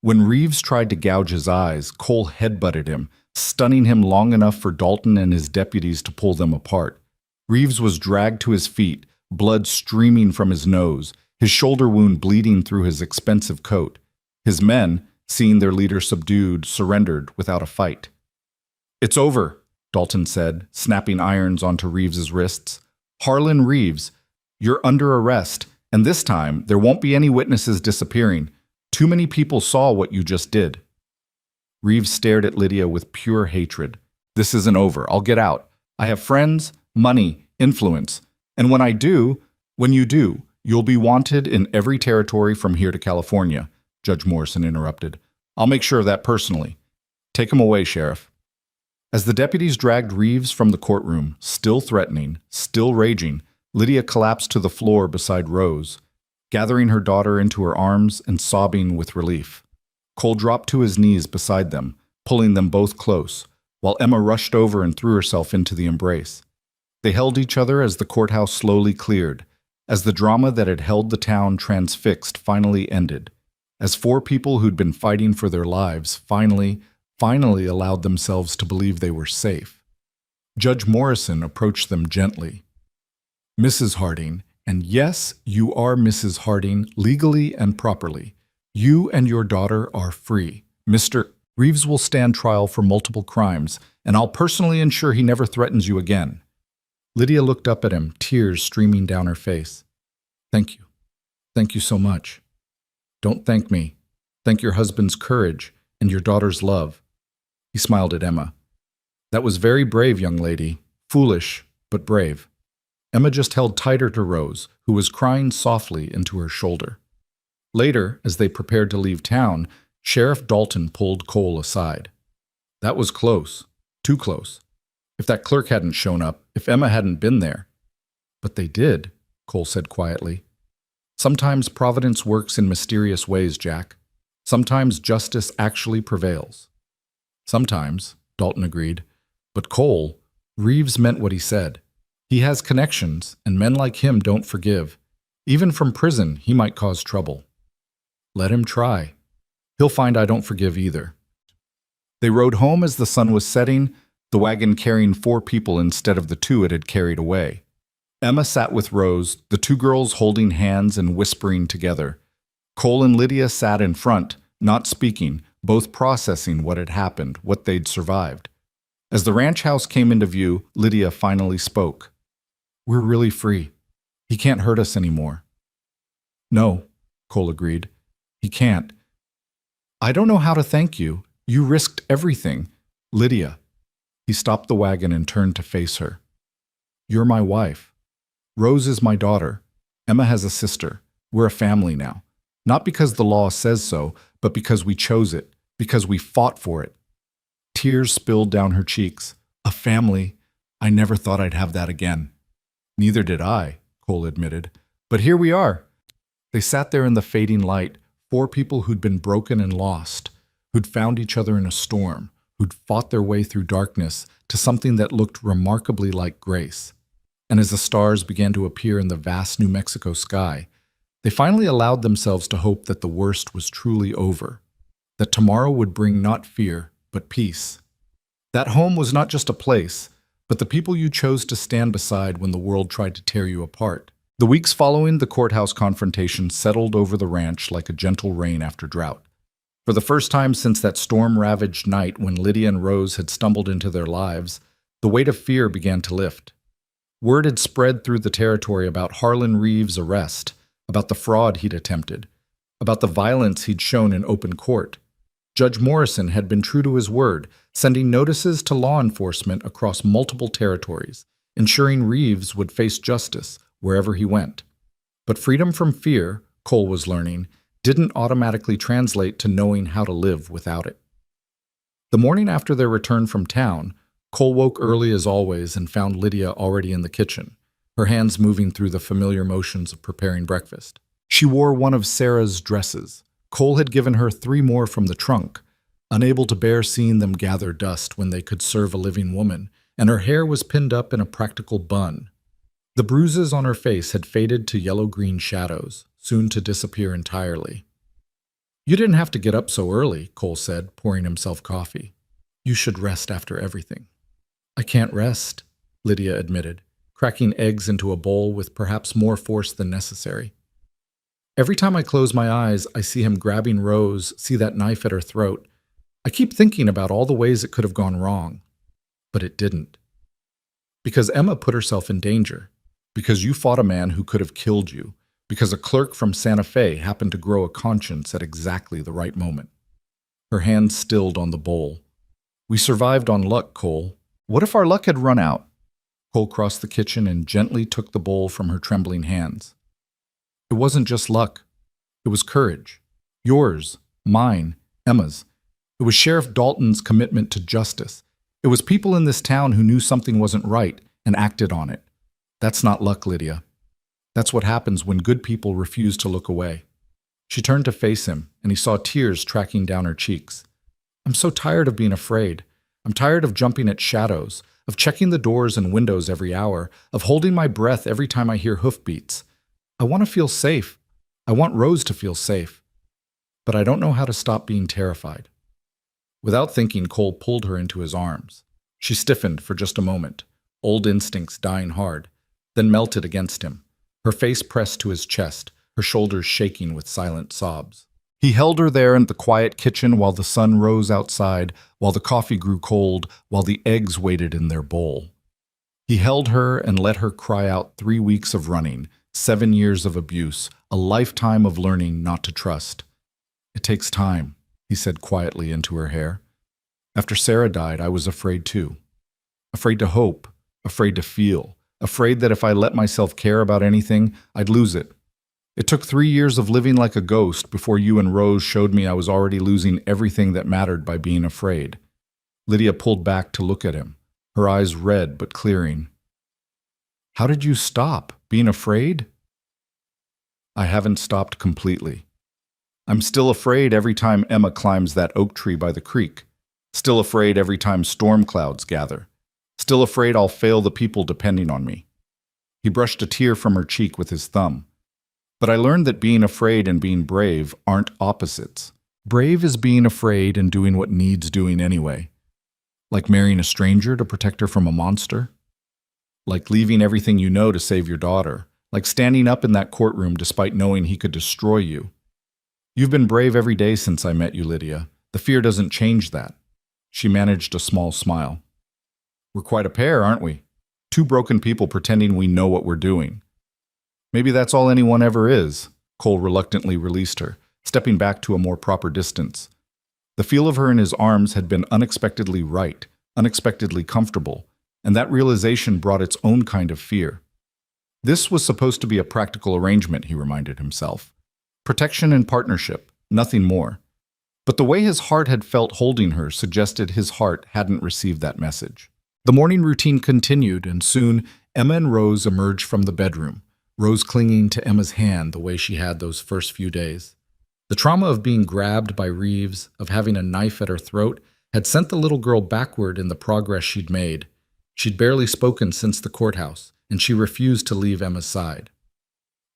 When Reeves tried to gouge his eyes, Cole headbutted him, stunning him long enough for Dalton and his deputies to pull them apart. Reeves was dragged to his feet, blood streaming from his nose, his shoulder wound bleeding through his expensive coat. His men, seeing their leader subdued, surrendered without a fight. "It's over," Dalton said, snapping irons onto Reeves's wrists. "Harlan Reeves, you're under arrest, and this time there won't be any witnesses disappearing. Too many people saw what you just did." Reeves stared at Lydia with pure hatred. "This isn't over. I'll get out. I have friends, money, influence. And when you do, you'll be wanted in every territory from here to California," Judge Morrison interrupted. "I'll make sure of that personally. Take him away, Sheriff." As the deputies dragged Reeves from the courtroom, still threatening, still raging, Lydia collapsed to the floor beside Rose, gathering her daughter into her arms and sobbing with relief. Cole dropped to his knees beside them, pulling them both close, while Emma rushed over and threw herself into the embrace. They held each other as the courthouse slowly cleared, as the drama that had held the town transfixed finally ended, as 4 people who'd been fighting for their lives finally allowed themselves to believe they were safe. Judge Morrison approached them gently. "Mrs. Harding, and yes, you are Mrs. Harding, legally and properly. You and your daughter are free. Mr. Reeves will stand trial for multiple crimes, and I'll personally ensure he never threatens you again." Lydia looked up at him, tears streaming down her face. "Thank you. Thank you so much." "Don't thank me. Thank your husband's courage and your daughter's love." He smiled at Emma. "That was very brave, young lady. Foolish, but brave." Emma just held tighter to Rose, who was crying softly into her shoulder. Later, as they prepared to leave town, Sheriff Dalton pulled Cole aside. "That was close. Too close. If that clerk hadn't shown up, if Emma hadn't been there." "But they did," Cole said quietly. "Sometimes Providence works in mysterious ways, Jack. Sometimes justice actually prevails." "Sometimes," Dalton agreed. "But Cole, Reeves meant what he said. He has connections, and men like him don't forgive. Even from prison, he might cause trouble." "Let him try. He'll find I don't forgive either." They rode home as the sun was setting, the wagon carrying 4 people instead of the 2 it had carried away. Emma sat with Rose, the 2 girls holding hands and whispering together. Cole and Lydia sat in front, not speaking, both processing what had happened, what they'd survived. As the ranch house came into view, Lydia finally spoke. "We're really free. He can't hurt us anymore." "No," Cole agreed. "He can't. I don't know how to thank you. You risked everything. Lydia." He stopped the wagon and turned to face her. "You're my wife. Rose is my daughter. Emma has a sister. We're a family now. Not because the law says so, but because we chose it, because we fought for it." Tears spilled down her cheeks. "A family. I never thought I'd have that again." "Neither did I," Cole admitted. "But here we are." They sat there in the fading light, 4 people who'd been broken and lost, who'd found each other in a storm, who'd fought their way through darkness to something that looked remarkably like grace. And as the stars began to appear in the vast New Mexico sky, they finally allowed themselves to hope that the worst was truly over, that tomorrow would bring not fear, but peace. That home was not just a place, but the people you chose to stand beside when the world tried to tear you apart. The weeks following the courthouse confrontation settled over the ranch like a gentle rain after drought. For the first time since that storm-ravaged night when Lydia and Rose had stumbled into their lives, the weight of fear began to lift. Word had spread through the territory about Harlan Reeves' arrest, about the fraud he'd attempted, about the violence he'd shown in open court. Judge Morrison had been true to his word, sending notices to law enforcement across multiple territories, ensuring Reeves would face justice wherever he went. But freedom from fear, Cole was learning, didn't automatically translate to knowing how to live without it. The morning after their return from town, Cole woke early as always and found Lydia already in the kitchen. her hands moving through the familiar motions of preparing breakfast. She wore one of Sarah's dresses. Cole had given her 3 more from the trunk, unable to bear seeing them gather dust when they could serve a living woman, and her hair was pinned up in a practical bun. The bruises on her face had faded to yellow-green shadows, soon to disappear entirely. "You didn't have to get up so early," Cole said, pouring himself coffee. "You should rest after everything." "I can't rest," Lydia admitted, cracking eggs into a bowl with perhaps more force than necessary. "Every time I close my eyes, I see him grabbing Rose, see that knife at her throat. I keep thinking about all the ways it could have gone wrong. But it didn't. Because Emma put herself in danger. Because you fought a man who could have killed you. Because a clerk from Santa Fe happened to grow a conscience at exactly the right moment." Her hand stilled on the bowl. "We survived on luck, Cole. What if our luck had run out?" Cole crossed the kitchen and gently took the bowl from her trembling hands. "It wasn't just luck. It was courage. Yours, mine, Emma's. It was Sheriff Dalton's commitment to justice. It was people in this town who knew something wasn't right and acted on it. That's not luck, Lydia. That's what happens when good people refuse to look away." She turned to face him, and he saw tears tracking down her cheeks. "I'm so tired of being afraid. I'm tired of jumping at shadows, of checking the doors and windows every hour, of holding my breath every time I hear hoofbeats. I want to feel safe. I want Rose to feel safe. But I don't know how to stop being terrified." Without thinking, Cole pulled her into his arms. She stiffened for just a moment, old instincts dying hard, then melted against him, her face pressed to his chest, her shoulders shaking with silent sobs. He held her there in the quiet kitchen while the sun rose outside, while the coffee grew cold, while the eggs waited in their bowl. He held her and let her cry out 3 weeks of running, 7 years of abuse, a lifetime of learning not to trust. "It takes time," he said quietly into her hair. "After Sarah died, I was afraid too. Afraid to hope, afraid to feel, afraid that if I let myself care about anything, I'd lose it. It took 3 years of living like a ghost before you and Rose showed me I was already losing everything that mattered by being afraid." Lydia pulled back to look at him, her eyes red but clearing. "How did you stop being afraid?" "I haven't stopped completely. I'm still afraid every time Emma climbs that oak tree by the creek. Still afraid every time storm clouds gather. Still afraid I'll fail the people depending on me." He brushed a tear from her cheek with his thumb. "But I learned that being afraid and being brave aren't opposites. Brave is being afraid and doing what needs doing anyway. Like marrying a stranger to protect her from a monster. Like leaving everything you know to save your daughter. Like standing up in that courtroom despite knowing he could destroy you. You've been brave every day since I met you, Lydia. The fear doesn't change that." She managed a small smile. "We're quite a pair, aren't we? 2 broken people pretending we know what we're doing." "Maybe that's all anyone ever is." Cole reluctantly released her, stepping back to a more proper distance. The feel of her in his arms had been unexpectedly right, unexpectedly comfortable, and that realization brought its own kind of fear. This was supposed to be a practical arrangement, he reminded himself. Protection and partnership, nothing more. But the way his heart had felt holding her suggested his heart hadn't received that message. The morning routine continued, and soon Emma and Rose emerged from the bedroom, Rose clinging to Emma's hand the way she had those first few days. The trauma of being grabbed by Reeves, of having a knife at her throat, had sent the little girl backward in the progress she'd made. She'd barely spoken since the courthouse, and she refused to leave Emma's side.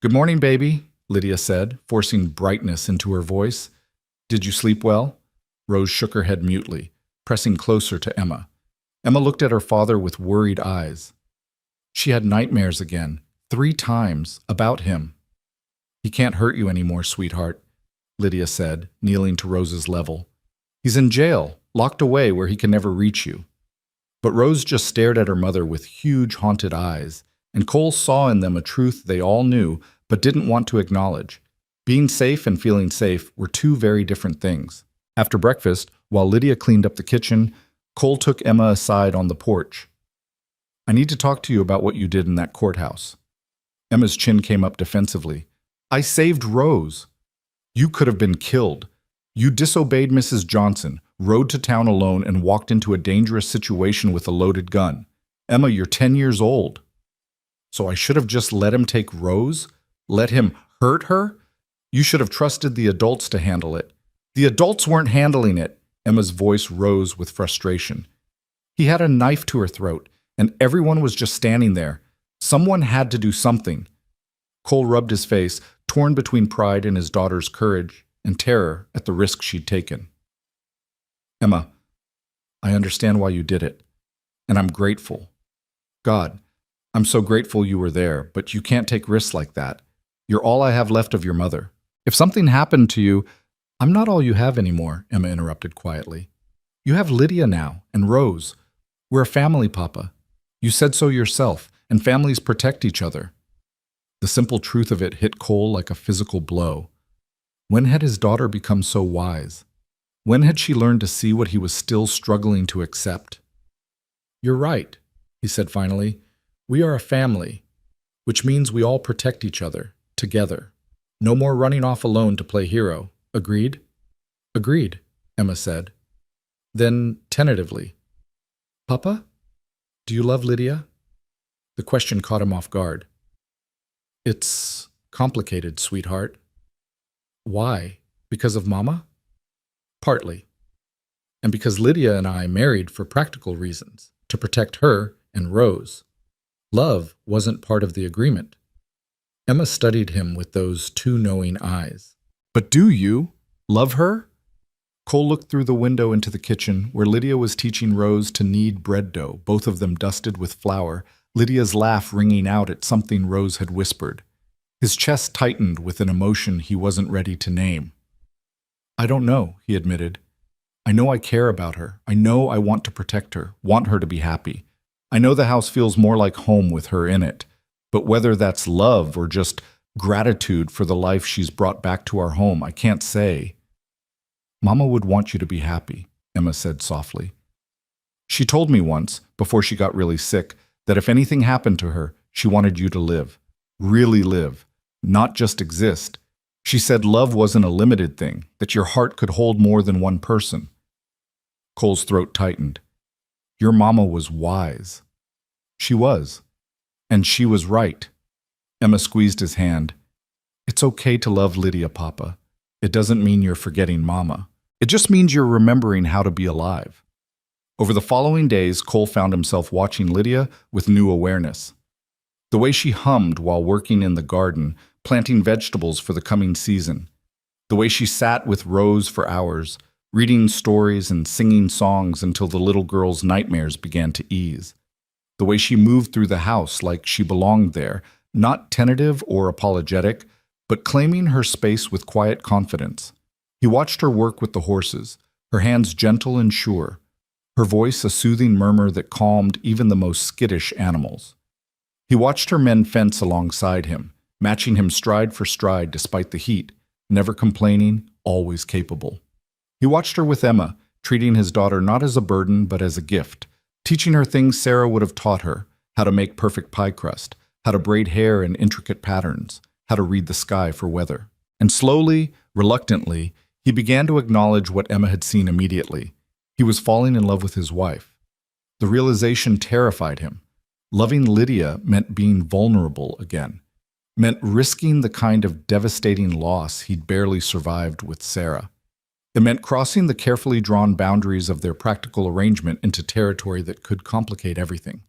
"Good morning, baby," Lydia said, forcing brightness into her voice. "Did you sleep well?" Rose shook her head mutely, pressing closer to Emma. Emma looked at her father with worried eyes. She had nightmares again, 3 times, about him. "He can't hurt you anymore, sweetheart," Lydia said, kneeling to Rose's level. "He's in jail, locked away where he can never reach you." But Rose just stared at her mother with huge, haunted eyes, and Cole saw in them a truth they all knew but didn't want to acknowledge. Being safe and feeling safe were 2 very different things. After breakfast, while Lydia cleaned up the kitchen, Cole took Emma aside on the porch. "I need to talk to you about what you did in that courthouse." Emma's chin came up defensively. "I saved Rose. You could have been killed. You disobeyed Mrs. Johnson, rode to town alone, and walked into a dangerous situation with a loaded gun. Emma, you're 10 years old." So I should have just let him take Rose? Let him hurt her? You should have trusted the adults to handle it. The adults weren't handling it. Emma's voice rose with frustration. He had a knife to her throat, and everyone was just standing there. Someone had to do something. Cole rubbed his face, torn between pride in his daughter's courage and terror at the risk she'd taken. Emma, I understand why you did it, and I'm grateful. God, I'm so grateful you were there, but you can't take risks like that. You're all I have left of your mother. If something happened to you, I'm not all you have anymore, Emma interrupted quietly. You have Lydia now, and Rose. We're a family, Papa. You said so yourself, and families protect each other. The simple truth of it hit Cole like a physical blow. When had his daughter become so wise? When had she learned to see what he was still struggling to accept? You're right, he said finally. We are a family, which means we all protect each other, together. No more running off alone to play hero. Agreed? Agreed, Emma said. Then, tentatively, Papa, do you love Lydia? The question caught him off guard. It's complicated, sweetheart. Why? Because of Mama? Partly. And because Lydia and I married for practical reasons, to protect her and Rose. Love wasn't part of the agreement. Emma studied him with those two knowing eyes. But do you love her? Cole looked through the window into the kitchen, where Lydia was teaching Rose to knead bread dough, both of them dusted with flour, Lydia's laugh ringing out at something Rose had whispered. His chest tightened with an emotion he wasn't ready to name. I don't know, he admitted. I know I care about her. I know I want to protect her, want her to be happy. I know the house feels more like home with her in it. But whether that's love or just gratitude for the life she's brought back to our home, I can't say. Mama would want you to be happy, Emma said softly. She told me once, before she got really sick, that if anything happened to her, she wanted you to live. Really live. Not just exist. She said love wasn't a limited thing, that your heart could hold more than one person. Cole's throat tightened. Your mama was wise. She was. And she was right. Emma squeezed his hand. It's okay to love Lydia, Papa. It doesn't mean you're forgetting Mama. It just means you're remembering how to be alive. Over the following days, Cole found himself watching Lydia with new awareness. The way she hummed while working in the garden, planting vegetables for the coming season. The way she sat with Rose for hours, reading stories and singing songs until the little girl's nightmares began to ease. The way she moved through the house like she belonged there, not tentative or apologetic, but claiming her space with quiet confidence. He watched her work with the horses, her hands gentle and sure, her voice a soothing murmur that calmed even the most skittish animals. He watched her men fence alongside him, matching him stride for stride despite the heat, never complaining, always capable. He watched her with Emma, treating his daughter not as a burden but as a gift, teaching her things Sarah would have taught her, how to make perfect pie crust, how to braid hair in intricate patterns, how to read the sky for weather. And slowly, reluctantly, he began to acknowledge what Emma had seen immediately. He was falling in love with his wife. The realization terrified him. Loving Lydia meant being vulnerable again, meant risking the kind of devastating loss he'd barely survived with Sarah. It meant crossing the carefully drawn boundaries of their practical arrangement into territory that could complicate everything.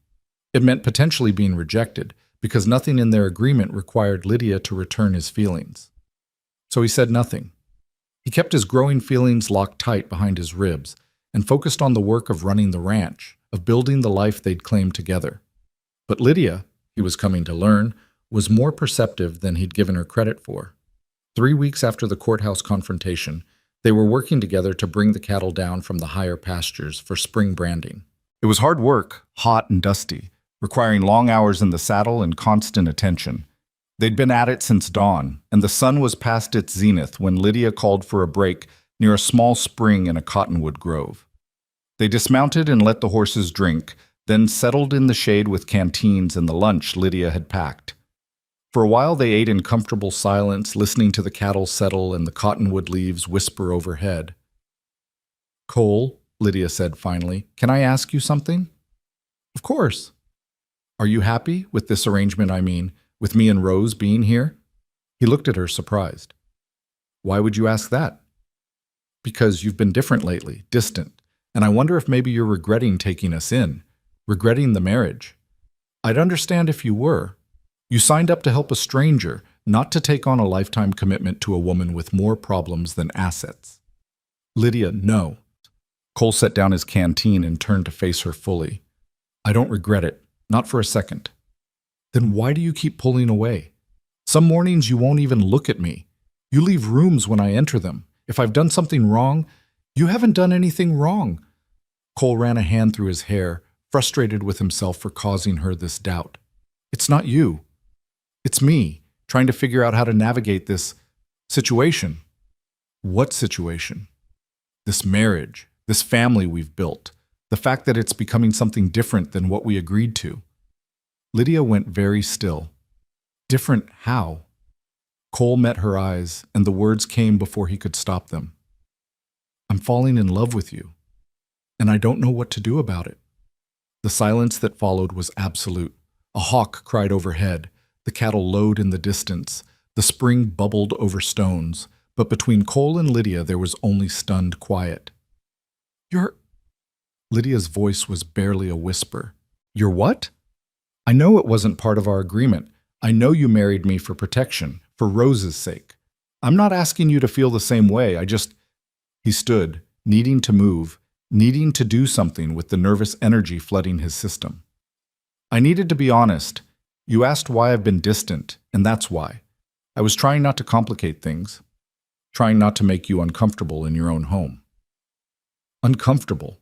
It meant potentially being rejected, because nothing in their agreement required Lydia to return his feelings. So he said nothing. He kept his growing feelings locked tight behind his ribs and focused on the work of running the ranch, of building the life they'd claimed together. But Lydia, he was coming to learn, was more perceptive than he'd given her credit for. 3 weeks after the courthouse confrontation, they were working together to bring the cattle down from the higher pastures for spring branding. It was hard work, hot and dusty, requiring long hours in the saddle and constant attention. They'd been at it since dawn, and the sun was past its zenith when Lydia called for a break near a small spring in a cottonwood grove. They dismounted and let the horses drink, then settled in the shade with canteens and the lunch Lydia had packed. For a while they ate in comfortable silence, listening to the cattle settle and the cottonwood leaves whisper overhead. Cole, Lydia said finally, can I ask you something? Of course. Are you happy with this arrangement, I mean, with me and Rose being here? He looked at her surprised. Why would you ask that? Because you've been different lately, distant, and I wonder if maybe you're regretting taking us in, regretting the marriage. I'd understand if you were. You signed up to help a stranger, not to take on a lifetime commitment to a woman with more problems than assets. Lydia, no. Cole set down his canteen and turned to face her fully. I don't regret it, not for a second. Then why do you keep pulling away? Some mornings you won't even look at me. You leave rooms when I enter them. If I've done something wrong, you haven't done anything wrong. Cole ran a hand through his hair, frustrated with himself for causing her this doubt. It's not you. It's me, trying to figure out how to navigate this situation. What situation? This marriage, this family we've built, the fact that it's becoming something different than what we agreed to. Lydia went very still. Different how? Cole met her eyes, and the words came before he could stop them. I'm falling in love with you, and I don't know what to do about it. The silence that followed was absolute. A hawk cried overhead, the cattle lowed in the distance, the spring bubbled over stones, but between Cole and Lydia there was only stunned quiet. You're... Lydia's voice was barely a whisper. You're what? I know it wasn't part of our agreement. I know you married me for protection, for Rose's sake. I'm not asking you to feel the same way, He stood, needing to move, needing to do something with the nervous energy flooding his system. I needed to be honest. You asked why I've been distant, and that's why. I was trying not to complicate things, trying not to make you uncomfortable in your own home. Uncomfortable?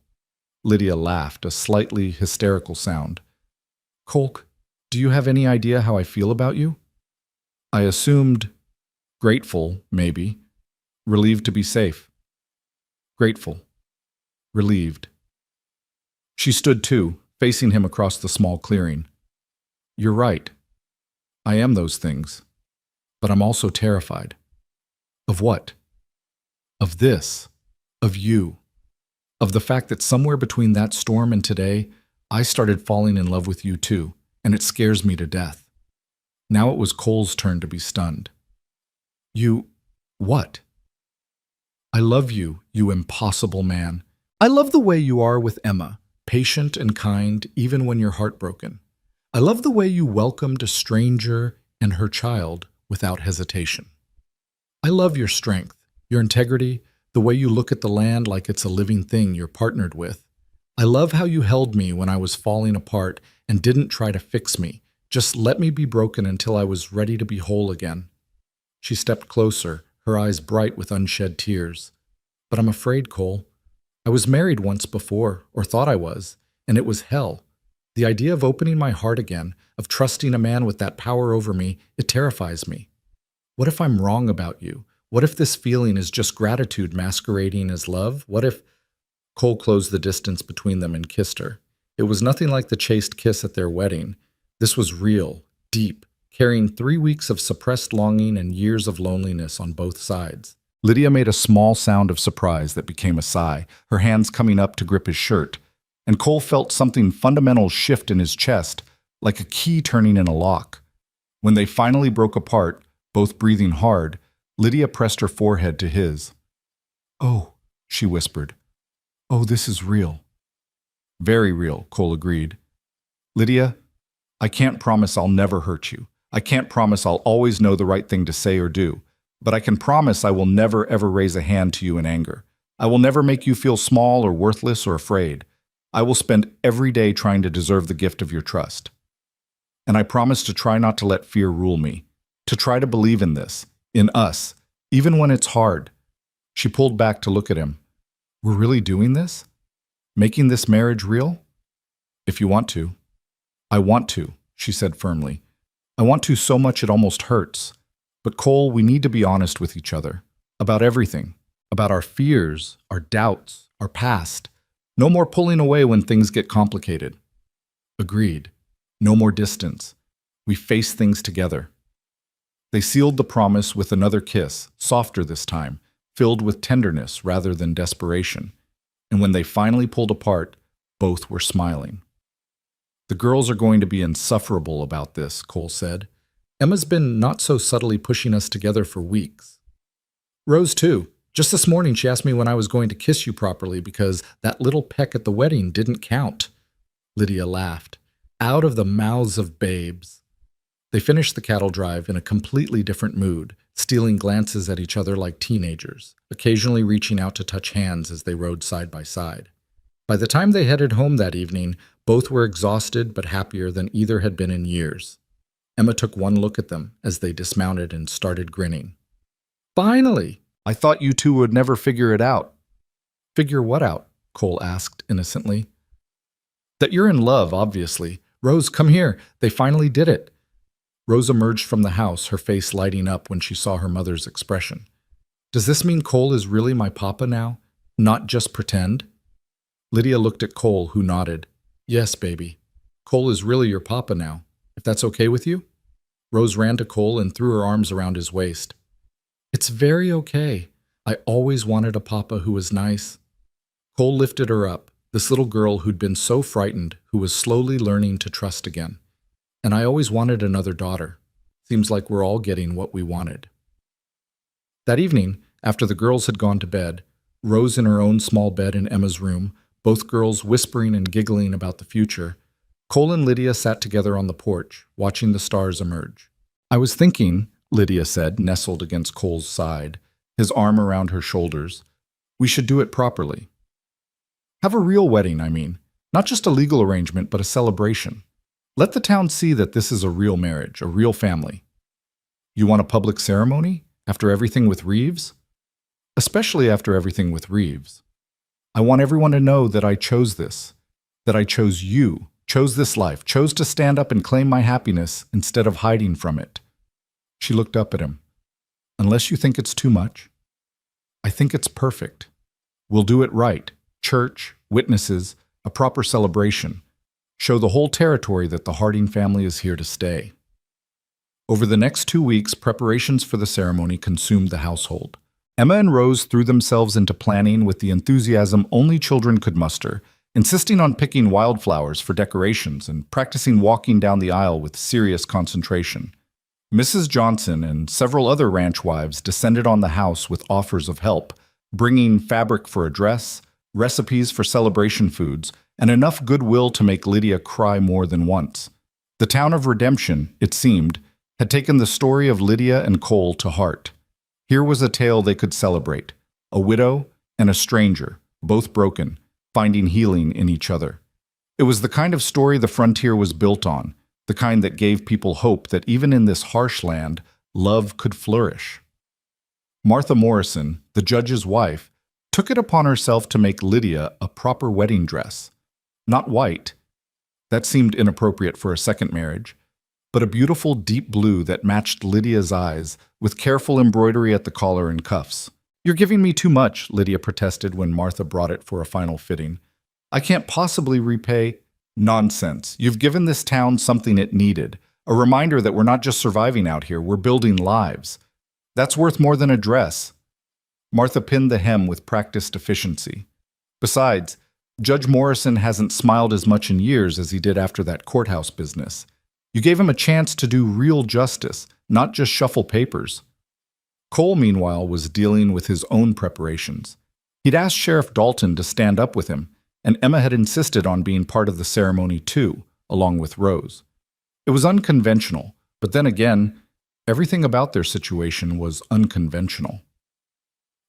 Lydia laughed, a slightly hysterical sound. Colk, do you have any idea how I feel about you? I assumed grateful, maybe. Relieved to be safe. Grateful. Relieved. She stood too, facing him across the small clearing. You're right. I am those things. But I'm also terrified. Of what? Of this. Of you. Of the fact that somewhere between that storm and today, I started falling in love with you too, and it scares me to death. Now it was Cole's turn to be stunned. You... what? I love you, you impossible man. I love the way you are with Emma, patient and kind even when you're heartbroken. I love the way you welcomed a stranger and her child without hesitation. I love your strength, your integrity, the way you look at the land like it's a living thing you're partnered with. I love how you held me when I was falling apart and didn't try to fix me. Just let me be broken until I was ready to be whole again. She stepped closer, her eyes bright with unshed tears. But I'm afraid, Cole. I was married once before, or thought I was, and it was hell. The idea of opening my heart again, of trusting a man with that power over me, it terrifies me. What if I'm wrong about you? What if this feeling is just gratitude masquerading as love? What if... Cole closed the distance between them and kissed her. It was nothing like the chaste kiss at their wedding. This was real, deep, carrying 3 weeks of suppressed longing and years of loneliness on both sides. Lydia made a small sound of surprise that became a sigh, her hands coming up to grip his shirt, and Cole felt something fundamental shift in his chest, like a key turning in a lock. When they finally broke apart, both breathing hard, Lydia pressed her forehead to his. Oh, she whispered. Oh, this is real. Very real, Cole agreed. Lydia, I can't promise I'll never hurt you. I can't promise I'll always know the right thing to say or do. But I can promise I will never ever raise a hand to you in anger. I will never make you feel small or worthless or afraid. I will spend every day trying to deserve the gift of your trust. And I promise to try not to let fear rule me, to try to believe in this, in us, even when it's hard. She pulled back to look at him. We're really doing this? Making this marriage real? If you want to. I want to, she said firmly. I want to so much it almost hurts. But Cole, we need to be honest with each other. About everything. About our fears, our doubts, our past. No more pulling away when things get complicated. Agreed. No more distance. We face things together. They sealed the promise with another kiss, softer this time, filled with tenderness rather than desperation. And when they finally pulled apart, both were smiling. The girls are going to be insufferable about this, Cole said. Emma's been not so subtly pushing us together for weeks. Rose, too. Just this morning she asked me when I was going to kiss you properly because that little peck at the wedding didn't count. Lydia laughed. Out of the mouths of babes. They finished the cattle drive in a completely different mood, stealing glances at each other like teenagers, occasionally reaching out to touch hands as they rode side by side. By the time they headed home that evening, both were exhausted but happier than either had been in years. Emma took one look at them as they dismounted and started grinning. Finally! I thought you two would never figure it out. Figure what out? Cole asked innocently. That you're in love, obviously. Rose, come here. They finally did it. Rose emerged from the house, her face lighting up when she saw her mother's expression. Does this mean Cole is really my papa now? Not just pretend? Lydia looked at Cole, who nodded. Yes, baby. Cole is really your papa now, if that's okay with you? Rose ran to Cole and threw her arms around his waist. It's very okay. I always wanted a papa who was nice. Cole lifted her up, this little girl who'd been so frightened, who was slowly learning to trust again. And I always wanted another daughter. Seems like we're all getting what we wanted. That evening, after the girls had gone to bed, Rose in her own small bed in Emma's room, both girls whispering and giggling about the future, Cole and Lydia sat together on the porch, watching the stars emerge. I was thinking, Lydia said, nestled against Cole's side, his arm around her shoulders, we should do it properly. Have a real wedding, I mean. Not just a legal arrangement, but a celebration. Let the town see that this is a real marriage, a real family. You want a public ceremony? After everything with Reeves? Especially after everything with Reeves. I want everyone to know that I chose this, that I chose you, chose this life, chose to stand up and claim my happiness instead of hiding from it. She looked up at him. Unless you think it's too much? I think it's perfect. We'll do it right. Church, witnesses, a proper celebration. Show the whole territory that the Harding family is here to stay. Over the next 2 weeks, preparations for the ceremony consumed the household. Emma and Rose threw themselves into planning with the enthusiasm only children could muster, insisting on picking wildflowers for decorations and practicing walking down the aisle with serious concentration. Mrs. Johnson and several other ranch wives descended on the house with offers of help, bringing fabric for a dress, recipes for celebration foods, and enough goodwill to make Lydia cry more than once. The town of Redemption, it seemed, had taken the story of Lydia and Cole to heart. Here was a tale they could celebrate, a widow and a stranger, both broken, finding healing in each other. It was the kind of story the frontier was built on, the kind that gave people hope that even in this harsh land, love could flourish. Martha Morrison, the judge's wife, took it upon herself to make Lydia a proper wedding dress. Not white. That seemed inappropriate for a second marriage, but a beautiful deep blue that matched Lydia's eyes, with careful embroidery at the collar and cuffs. You're giving me too much, Lydia protested when Martha brought it for a final fitting. I can't possibly repay. Nonsense. You've given this town something it needed, a reminder that we're not just surviving out here, we're building lives. That's worth more than a dress. Martha pinned the hem with practiced efficiency. Besides, Judge Morrison hasn't smiled as much in years as he did after that courthouse business. You gave him a chance to do real justice, not just shuffle papers. Cole, meanwhile, was dealing with his own preparations. He'd asked Sheriff Dalton to stand up with him, and Emma had insisted on being part of the ceremony too, along with Rose. It was unconventional, but then again, everything about their situation was unconventional.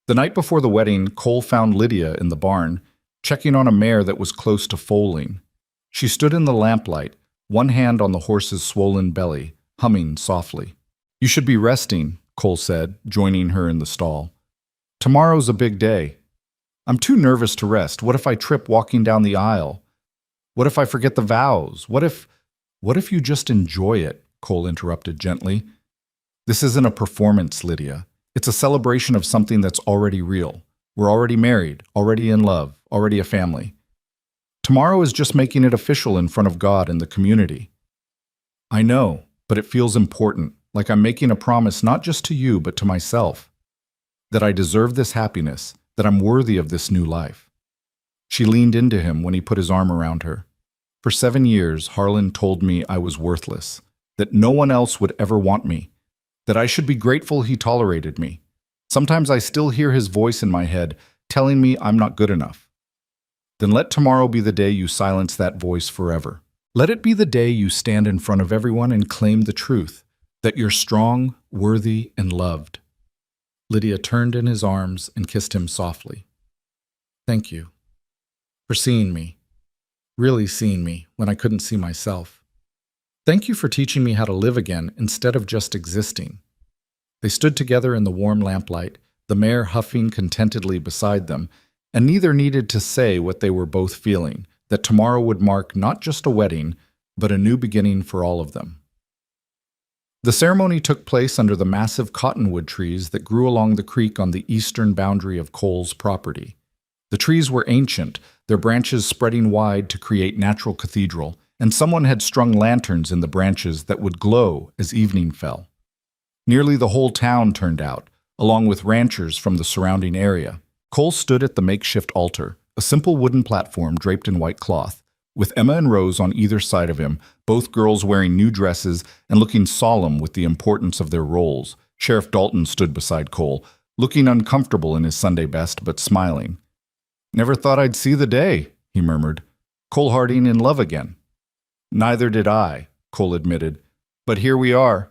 The night before the wedding, Cole found Lydia in the barn, checking on a mare that was close to foaling. She stood in the lamplight, one hand on the horse's swollen belly, humming softly. You should be resting, Cole said, joining her in the stall. Tomorrow's a big day. I'm too nervous to rest. What if I trip walking down the aisle? What if I forget the vows? What if you just enjoy it? Cole interrupted gently. This isn't a performance, Lydia. It's a celebration of something that's already real. We're already married, already in love, already a family. Tomorrow is just making it official in front of God and the community. I know, but it feels important, like I'm making a promise not just to you, but to myself. That I deserve this happiness, that I'm worthy of this new life. She leaned into him when he put his arm around her. For 7 years, Harlan told me I was worthless, that no one else would ever want me, that I should be grateful he tolerated me. Sometimes I still hear his voice in my head, telling me I'm not good enough. Then let tomorrow be the day you silence that voice forever. Let it be the day you stand in front of everyone and claim the truth, that you're strong, worthy, and loved. Lydia turned in his arms and kissed him softly. Thank you for seeing me, really seeing me when I couldn't see myself. Thank you for teaching me how to live again instead of just existing. They stood together in the warm lamplight, the mare huffing contentedly beside them, and neither needed to say what they were both feeling, that tomorrow would mark not just a wedding, but a new beginning for all of them. The ceremony took place under the massive cottonwood trees that grew along the creek on the eastern boundary of Cole's property. The trees were ancient, their branches spreading wide to create natural cathedral, and someone had strung lanterns in the branches that would glow as evening fell. Nearly the whole town turned out, along with ranchers from the surrounding area. Cole stood at the makeshift altar, a simple wooden platform draped in white cloth, with Emma and Rose on either side of him, both girls wearing new dresses and looking solemn with the importance of their roles. Sheriff Dalton stood beside Cole, looking uncomfortable in his Sunday best, but smiling. "Never thought I'd see the day," he murmured. "Cole Harding in love again." "Neither did I," Cole admitted, "but here we are."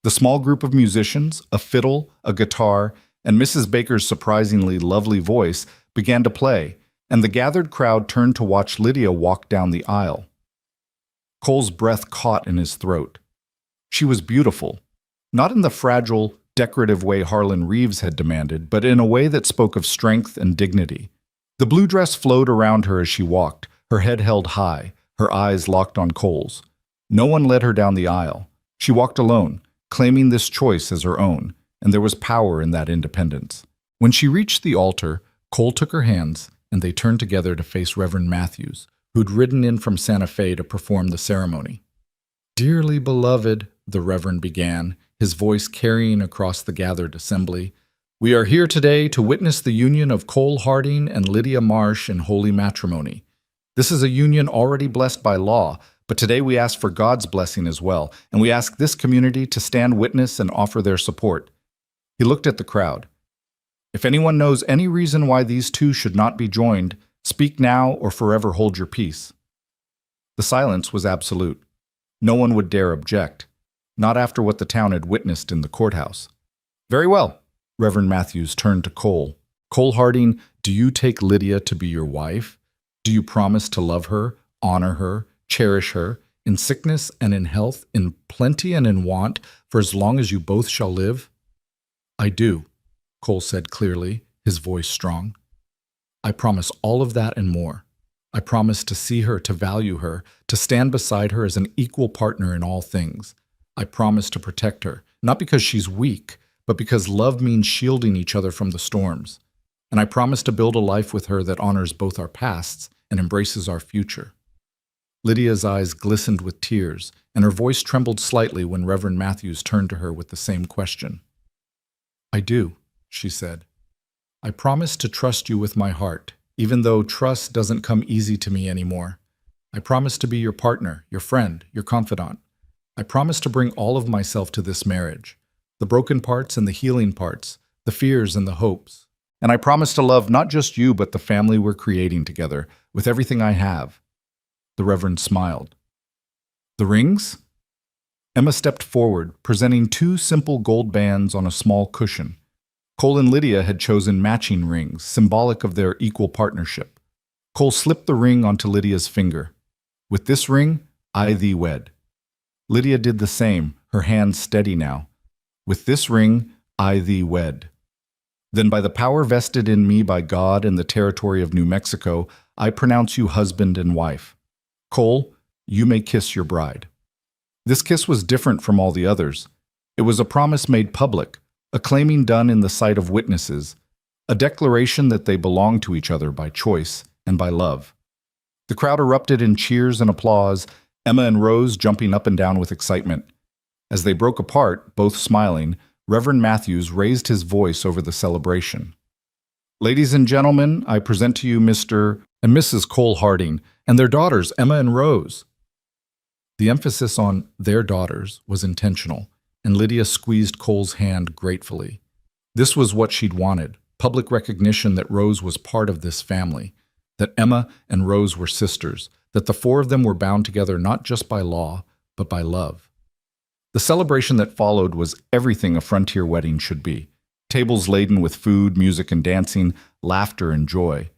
The small group of musicians, a fiddle, a guitar, and Mrs. Baker's surprisingly lovely voice began to play, and the gathered crowd turned to watch Lydia walk down the aisle. Cole's breath caught in his throat. She was beautiful, not in the fragile, decorative way Harlan Reeves had demanded, but in a way that spoke of strength and dignity. The blue dress flowed around her as she walked, her head held high, her eyes locked on Cole's. No one led her down the aisle. She walked alone, claiming this choice as her own, and there was power in that independence. When she reached the altar, Cole took her hands, and they turned together to face Reverend Matthews, who'd ridden in from Santa Fe to perform the ceremony. "Dearly beloved," the Reverend began, his voice carrying across the gathered assembly, "we are here today to witness the union of Cole Harding and Lydia Marsh in holy matrimony. This is a union already blessed by law, but today we ask for God's blessing as well, and we ask this community to stand witness and offer their support." He looked at the crowd. "If anyone knows any reason why these two should not be joined, speak now or forever hold your peace." The silence was absolute. No one would dare object, not after what the town had witnessed in the courthouse. "Very well." Reverend Matthews turned to Cole. "Cole Harding, do you take Lydia to be your wife? Do you promise to love her, honor her, cherish her, in sickness and in health, in plenty and in want, for as long as you both shall live?" "I do," Cole said clearly, his voice strong. "I promise all of that and more. I promise to see her, to value her, to stand beside her as an equal partner in all things. I promise to protect her, not because she's weak, but because love means shielding each other from the storms. And I promise to build a life with her that honors both our pasts and embraces our future." Lydia's eyes glistened with tears, and her voice trembled slightly when Reverend Matthews turned to her with the same question. "I do," she said. "I promise to trust you with my heart, even though trust doesn't come easy to me anymore. I promise to be your partner, your friend, your confidant. I promise to bring all of myself to this marriage, the broken parts and the healing parts, the fears and the hopes. And I promise to love not just you, but the family we're creating together, with everything I have." The Reverend smiled. "The rings?" Emma stepped forward, presenting 2 simple gold bands on a small cushion. Cole and Lydia had chosen matching rings, symbolic of their equal partnership. Cole slipped the ring onto Lydia's finger. "With this ring, I thee wed." Lydia did the same, her hands steady now. "With this ring, I thee wed." "Then by the power vested in me by God in the territory of New Mexico, I pronounce you husband and wife. Cole, you may kiss your bride." This kiss was different from all the others. It was a promise made public, a claiming done in the sight of witnesses, a declaration that they belonged to each other by choice and by love. The crowd erupted in cheers and applause, Emma and Rose jumping up and down with excitement. As they broke apart, both smiling, Reverend Matthews raised his voice over the celebration. "Ladies and gentlemen, I present to you Mr. and Mrs. Cole Harding, and their daughters, Emma and Rose. The emphasis on their daughters was intentional, and Lydia squeezed Cole's hand gratefully. This was what she'd wanted, public recognition that Rose was part of this family, that Emma and Rose were sisters, that the four of them were bound together not just by law, but by love. The celebration that followed was everything a frontier wedding should be. Tables laden with food, music, and dancing, laughter and joy.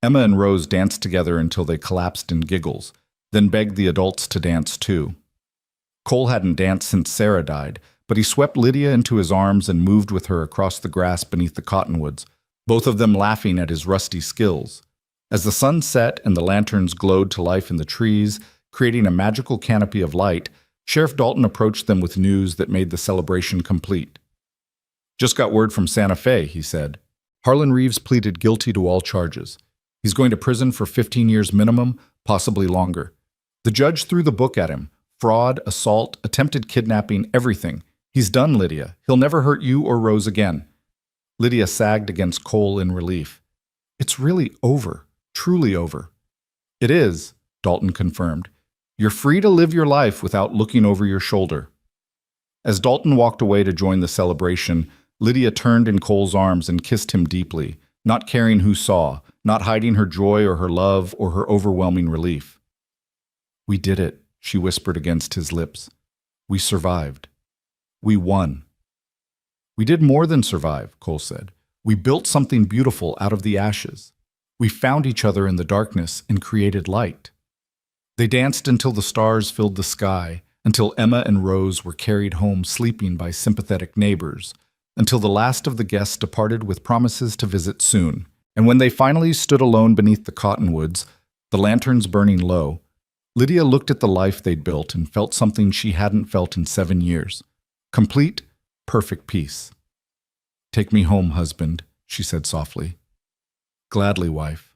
Emma and Rose danced together until they collapsed in giggles, then begged the adults to dance too. Cole hadn't danced since Sarah died, but he swept Lydia into his arms and moved with her across the grass beneath the cottonwoods, both of them laughing at his rusty skills. As the sun set and the lanterns glowed to life in the trees, creating a magical canopy of light, Sheriff Dalton approached them with news that made the celebration complete. "Just got word from Santa Fe," he said. "Harlan Reeves pleaded guilty to all charges. He's going to prison for 15 years minimum, possibly longer. The judge threw the book at him. Fraud, assault, attempted kidnapping, everything. He's done, Lydia. He'll never hurt you or Rose again." Lydia sagged against Cole in relief. "It's really over. Truly over." "It is," Dalton confirmed. "You're free to live your life without looking over your shoulder." As Dalton walked away to join the celebration, Lydia turned in Cole's arms and kissed him deeply, not caring who saw, not hiding her joy or her love or her overwhelming relief. "We did it," she whispered against his lips. "We survived. We won." "We did more than survive," Cole said. "We built something beautiful out of the ashes. We found each other in the darkness and created light." They danced until the stars filled the sky, until Emma and Rose were carried home sleeping by sympathetic neighbors, until the last of the guests departed with promises to visit soon. And when they finally stood alone beneath the cottonwoods, the lanterns burning low, Lydia looked at the life they'd built and felt something she hadn't felt in 7 years. Complete, perfect peace. "Take me home, husband," she said softly. "Gladly, wife."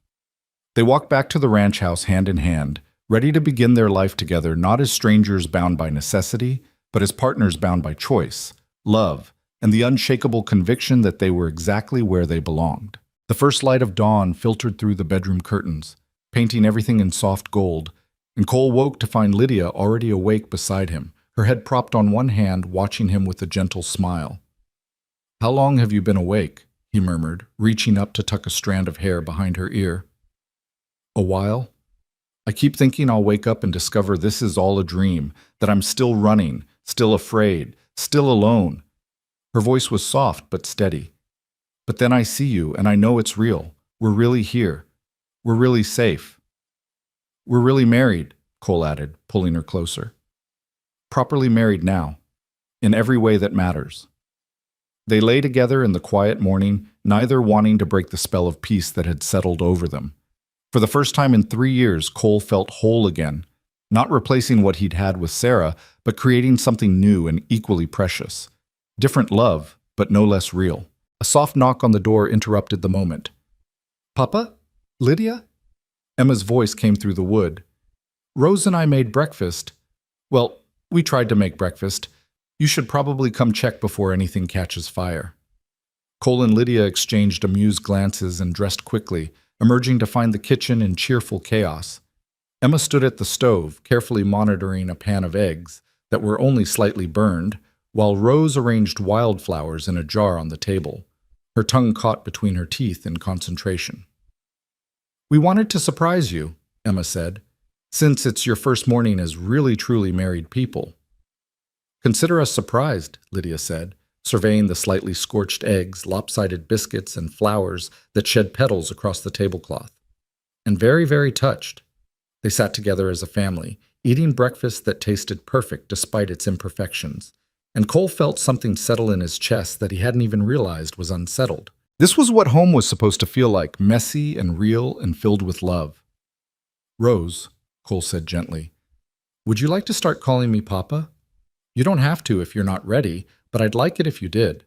They walked back to the ranch house hand in hand, ready to begin their life together not as strangers bound by necessity, but as partners bound by choice, love, and the unshakable conviction that they were exactly where they belonged. The first light of dawn filtered through the bedroom curtains, painting everything in soft gold, and Cole woke to find Lydia already awake beside him, her head propped on one hand, watching him with a gentle smile. "How long have you been awake?" he murmured, reaching up to tuck a strand of hair behind her ear. "A while. I keep thinking I'll wake up and discover this is all a dream, that I'm still running, still afraid, still alone." Her voice was soft but steady. "But then I see you, and I know it's real. We're really here. We're really safe. We're really married," Cole added, pulling her closer. "Properly married now, in every way that matters." They lay together in the quiet morning, neither wanting to break the spell of peace that had settled over them. For the first time in 3 years, Cole felt whole again, not replacing what he'd had with Sarah, but creating something new and equally precious. Different love, but no less real. A soft knock on the door interrupted the moment. "Papa? Lydia?" Emma's voice came through the wood. "Rose and I made breakfast. Well, we tried to make breakfast. You should probably come check before anything catches fire." Cole and Lydia exchanged amused glances and dressed quickly, emerging to find the kitchen in cheerful chaos. Emma stood at the stove, carefully monitoring a pan of eggs that were only slightly burned, while Rose arranged wildflowers in a jar on the table, her tongue caught between her teeth in concentration. "We wanted to surprise you," Emma said, "since it's your first morning as really truly married people." "Consider us surprised," Lydia said, surveying the slightly scorched eggs, lopsided biscuits, and flowers that shed petals across the tablecloth. "And very, very touched." They sat together as a family, eating breakfast that tasted perfect despite its imperfections, and Cole felt something settle in his chest that he hadn't even realized was unsettled. This was what home was supposed to feel like, messy and real and filled with love. "Rose," Cole said gently, "would you like to start calling me Papa? You don't have to if you're not ready, but I'd like it if you did."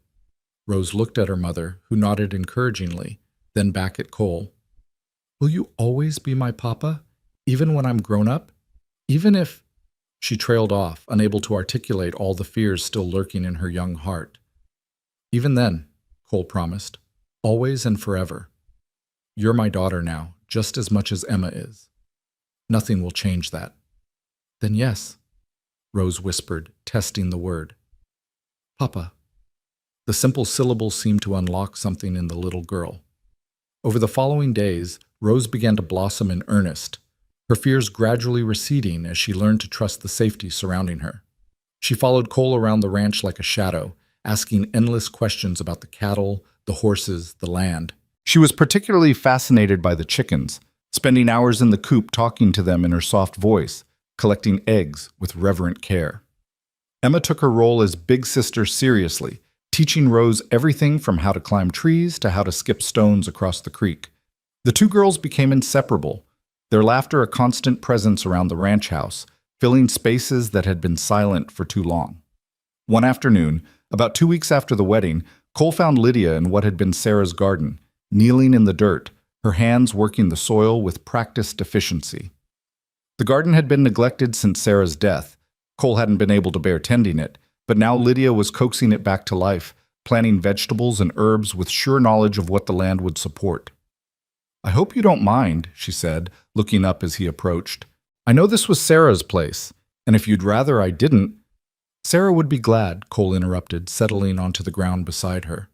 Rose looked at her mother, who nodded encouragingly, then back at Cole. "Will you always be my Papa, even when I'm grown up? Even if—" She trailed off, unable to articulate all the fears still lurking in her young heart. "Even then," Cole promised, "always and forever. You're my daughter now, just as much as Emma is. Nothing will change that. Then yes, Rose whispered, testing the word. Papa. The simple syllables seemed to unlock something in the little girl. Over the following days, Rose began to blossom in earnest, her fears gradually receding as she learned to trust the safety surrounding her. She followed Cole around the ranch like a shadow, asking endless questions about the cattle, the horses, the land. She was particularly fascinated by the chickens, spending hours in the coop talking to them in her soft voice, collecting eggs with reverent care. Emma took her role as big sister seriously, teaching Rose everything from how to climb trees to how to skip stones across the creek. The two girls became inseparable, their laughter a constant presence around the ranch house, filling spaces that had been silent for too long. One afternoon, about 2 weeks after the wedding, Cole found Lydia in what had been Sarah's garden, kneeling in the dirt, her hands working the soil with practiced efficiency. The garden had been neglected since Sarah's death. Cole hadn't been able to bear tending it, but now Lydia was coaxing it back to life, planting vegetables and herbs with sure knowledge of what the land would support. I hope you don't mind, she said, looking up as he approached. I know this was Sarah's place, and if you'd rather I didn't— Sarah would be glad, Cole interrupted, settling onto the ground beside her.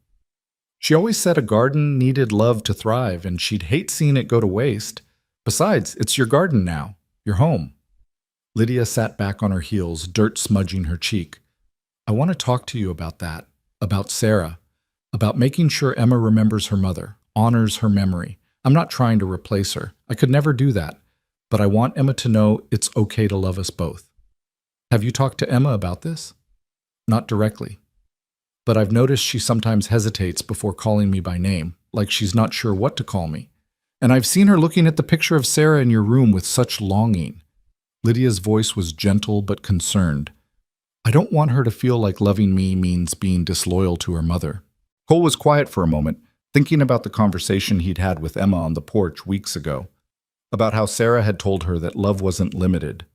She always said a garden needed love to thrive, and she'd hate seeing it go to waste. Besides, it's your garden now, your home. Lydia sat back on her heels, dirt smudging her cheek. I want to talk to you about that, about Sarah, about making sure Emma remembers her mother, honors her memory. I'm not trying to replace her. I could never do that. But I want Emma to know it's okay to love us both. Have you talked to Emma about this? Not directly. But I've noticed she sometimes hesitates before calling me by name, like she's not sure what to call me. And I've seen her looking at the picture of Sarah in your room with such longing. Lydia's voice was gentle but concerned. I don't want her to feel like loving me means being disloyal to her mother. Cole was quiet for a moment, thinking about the conversation he'd had with Emma on the porch weeks ago, about how Sarah had told her that love wasn't limited.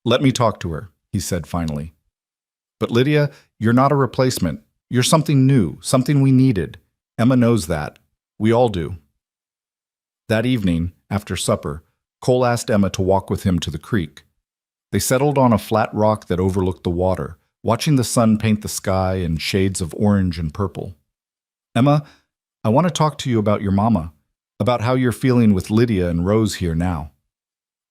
Let me talk to her, he said finally. But Lydia, you're not a replacement. You're something new, something we needed. Emma knows that. We all do. That evening, after supper, Cole asked Emma to walk with him to the creek. They settled on a flat rock that overlooked the water, watching the sun paint the sky in shades of orange and purple. Emma, I want to talk to you about your mama, about how you're feeling with Lydia and Rose here now.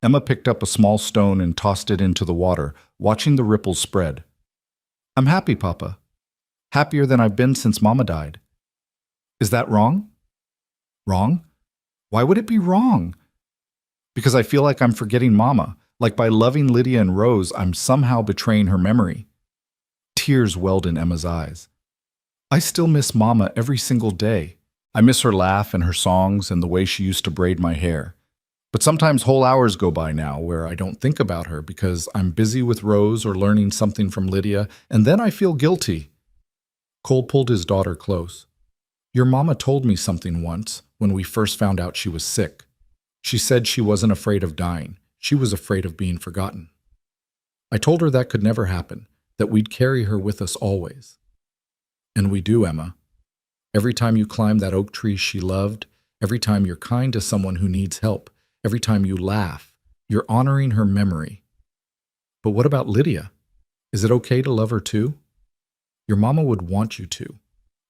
Emma picked up a small stone and tossed it into the water, watching the ripples spread. I'm happy, Papa. Happier than I've been since Mama died. Is that wrong? Wrong? Why would it be wrong? Because I feel like I'm forgetting Mama, like by loving Lydia and Rose, I'm somehow betraying her memory. Tears welled in Emma's eyes. I still miss Mama every single day. I miss her laugh and her songs and the way she used to braid my hair. But sometimes whole hours go by now where I don't think about her because I'm busy with Rose or learning something from Lydia, and then I feel guilty. Cole pulled his daughter close. Your mama told me something once when we first found out she was sick. She said she wasn't afraid of dying. She was afraid of being forgotten. I told her that could never happen, that we'd carry her with us always. And we do, Emma. Every time you climb that oak tree she loved, every time you're kind to someone who needs help, every time you laugh, you're honoring her memory. But what about Lydia? Is it okay to love her too? Your mama would want you to.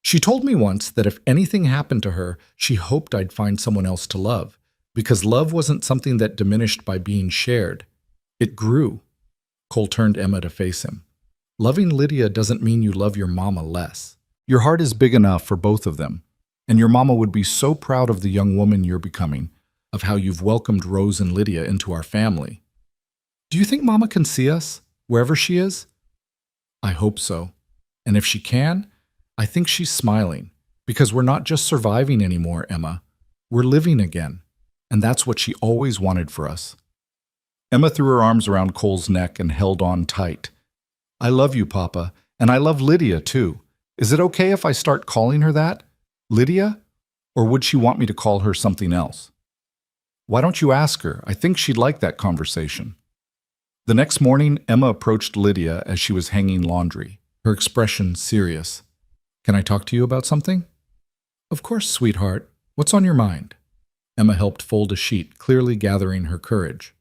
She told me once that if anything happened to her, she hoped I'd find someone else to love, because love wasn't something that diminished by being shared. It grew. Cole turned Emma to face him. Loving Lydia doesn't mean you love your mama less. Your heart is big enough for both of them, and your mama would be so proud of the young woman you're becoming, of how you've welcomed Rose and Lydia into our family. Do you think Mama can see us, wherever she is? I hope so. And if she can, I think she's smiling, because we're not just surviving anymore, Emma. We're living again, and that's what she always wanted for us. Emma threw her arms around Cole's neck and held on tight. I love you, Papa, and I love Lydia, too. Is it okay if I start calling her that? Lydia? Or would she want me to call her something else? Why don't you ask her? I think she'd like that conversation. The next morning, Emma approached Lydia as she was hanging laundry, her expression serious. Can I talk to you about something? Of course, sweetheart. What's on your mind? Emma helped fold a sheet, clearly gathering her courage.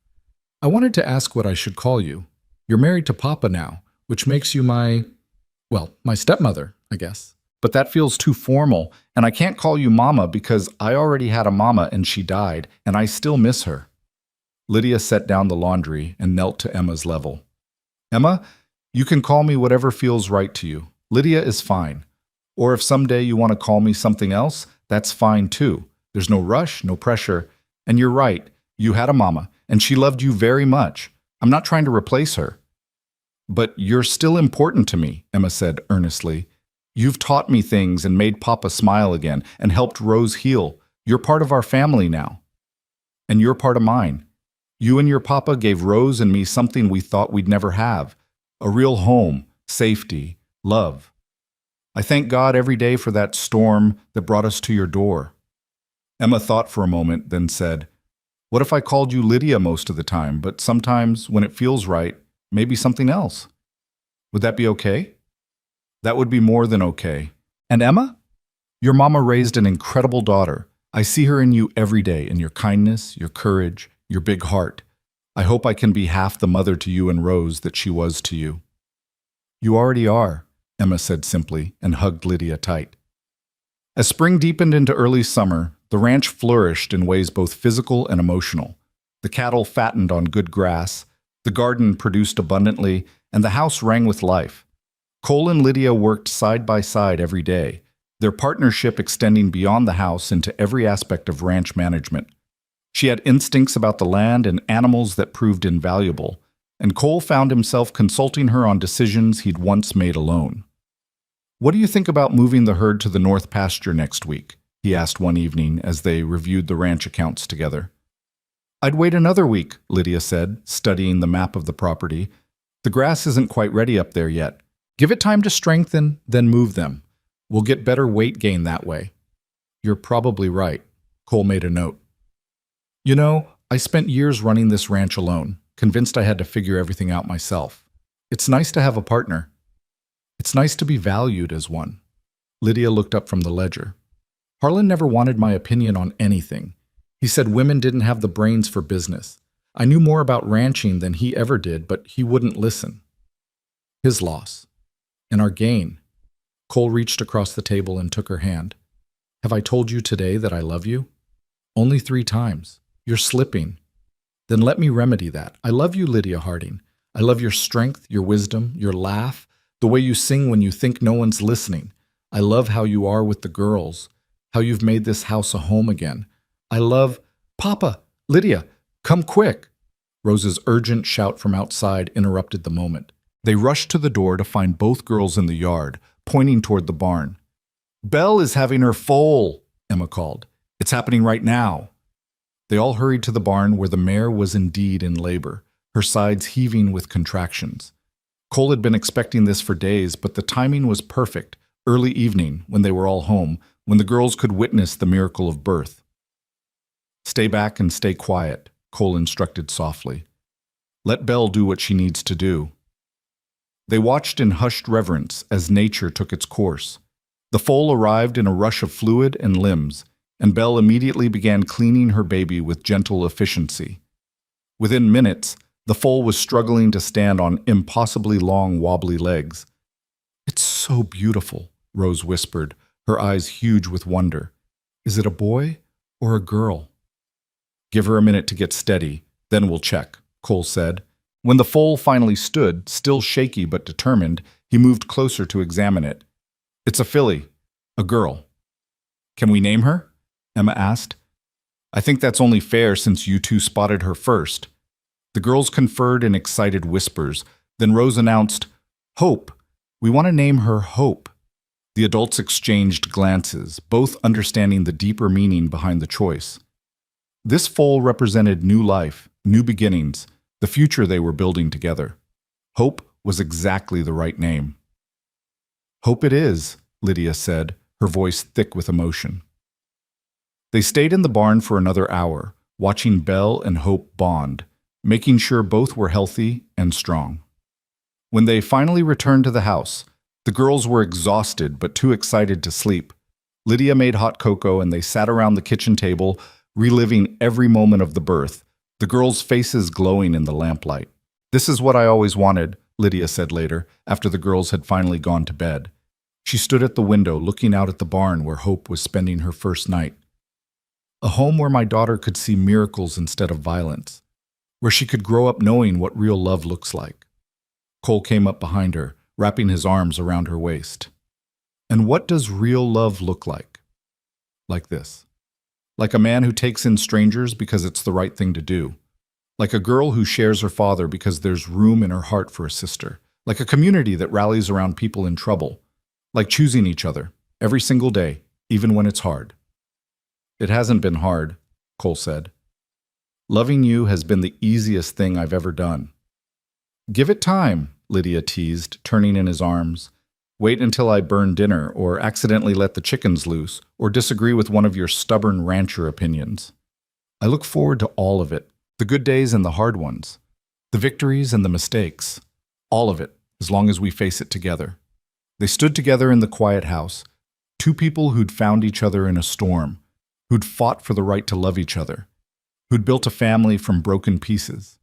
I wanted to ask what I should call you. You're married to Papa now, which makes you my stepmother, I guess. But that feels too formal, and I can't call you Mama because I already had a mama and she died, and I still miss her. Lydia set down the laundry and knelt to Emma's level. Emma, you can call me whatever feels right to you. Lydia is fine. Or if someday you want to call me something else, that's fine too. There's no rush, no pressure. And you're right, you had a mama, and she loved you very much. I'm not trying to replace her. But you're still important to me, Emma said earnestly. You've taught me things and made Papa smile again and helped Rose heal. You're part of our family now. And you're part of mine. You and your Papa gave Rose and me something we thought we'd never have. A real home, safety, love. I thank God every day for that storm that brought us to your door. Emma thought for a moment, then said, What if I called you Lydia most of the time, but sometimes, when it feels right, maybe something else? Would that be okay? That would be more than okay. And Emma? Your mama raised an incredible daughter. I see her in you every day, in your kindness, your courage, your big heart. I hope I can be half the mother to you and Rose that she was to you. You already are, Emma said simply, and hugged Lydia tight. As spring deepened into early summer, the ranch flourished in ways both physical and emotional. The cattle fattened on good grass, the garden produced abundantly, and the house rang with life. Cole and Lydia worked side by side every day, their partnership extending beyond the house into every aspect of ranch management. She had instincts about the land and animals that proved invaluable, and Cole found himself consulting her on decisions he'd once made alone. What do you think about moving the herd to the north pasture next week? He asked one evening as they reviewed the ranch accounts together. I'd wait another week, Lydia said, studying the map of the property. The grass isn't quite ready up there yet. Give it time to strengthen, then move them. We'll get better weight gain that way. You're probably right. Cole made a note. You know, I spent years running this ranch alone, convinced I had to figure everything out myself. It's nice to have a partner. It's nice to be valued as one. Lydia looked up from the ledger. Harlan never wanted my opinion on anything. He said women didn't have the brains for business. I knew more about ranching than he ever did, but he wouldn't listen. His loss. And our gain. Cole reached across the table and took her hand. Have I told you today that I love you? Only 3 times. You're slipping. Then let me remedy that. I love you, Lydia Harding. I love your strength, your wisdom, your laugh, the way you sing when you think no one's listening. I love how you are with the girls, how you've made this house a home again. I love... Papa! Lydia! Come quick! Rose's urgent shout from outside interrupted the moment. They rushed to the door to find both girls in the yard, pointing toward the barn. Belle is having her foal, Emma called. It's happening right now. They all hurried to the barn where the mare was indeed in labor, her sides heaving with contractions. Cole had been expecting this for days, but the timing was perfect, early evening, when they were all home, when the girls could witness the miracle of birth. Stay back and stay quiet, Cole instructed softly. Let Belle do what she needs to do. They watched in hushed reverence as nature took its course. The foal arrived in a rush of fluid and limbs, and Belle immediately began cleaning her baby with gentle efficiency. Within minutes, the foal was struggling to stand on impossibly long, wobbly legs. It's so beautiful, Rose whispered, her eyes huge with wonder. Is it a boy or a girl? Give her a minute to get steady, then we'll check, Cole said. When the foal finally stood, still shaky but determined, he moved closer to examine it. It's a filly, a girl. Can we name her? Emma asked. I think that's only fair since you two spotted her first. The girls conferred in excited whispers. Then Rose announced, Hope. We want to name her Hope. The adults exchanged glances, both understanding the deeper meaning behind the choice. This foal represented new life, new beginnings, the future they were building together. Hope was exactly the right name. Hope it is, Lydia said, her voice thick with emotion. They stayed in the barn for another hour, watching Belle and Hope bond, making sure both were healthy and strong. When they finally returned to the house, the girls were exhausted but too excited to sleep. Lydia made hot cocoa and they sat around the kitchen table reliving every moment of the birth, the girls' faces glowing in the lamplight. "This is what I always wanted," Lydia said later, after the girls had finally gone to bed. She stood at the window, looking out at the barn where Hope was spending her first night. "A home where my daughter could see miracles instead of violence, where she could grow up knowing what real love looks like." Cole came up behind her, wrapping his arms around her waist. "And what does real love look like?" Like this. Like a man who takes in strangers because it's the right thing to do. Like a girl who shares her father because there's room in her heart for a sister. Like a community that rallies around people in trouble. Like choosing each other, every single day, even when it's hard. "It hasn't been hard," Cole said. "Loving you has been the easiest thing I've ever done." "Give it time," Lydia teased, turning in his arms. "Wait until I burn dinner, or accidentally let the chickens loose, or disagree with one of your stubborn rancher opinions. I look forward to all of it, the good days and the hard ones, the victories and the mistakes, all of it, as long as we face it together." They stood together in the quiet house, two people who'd found each other in a storm, who'd fought for the right to love each other, who'd built a family from broken pieces.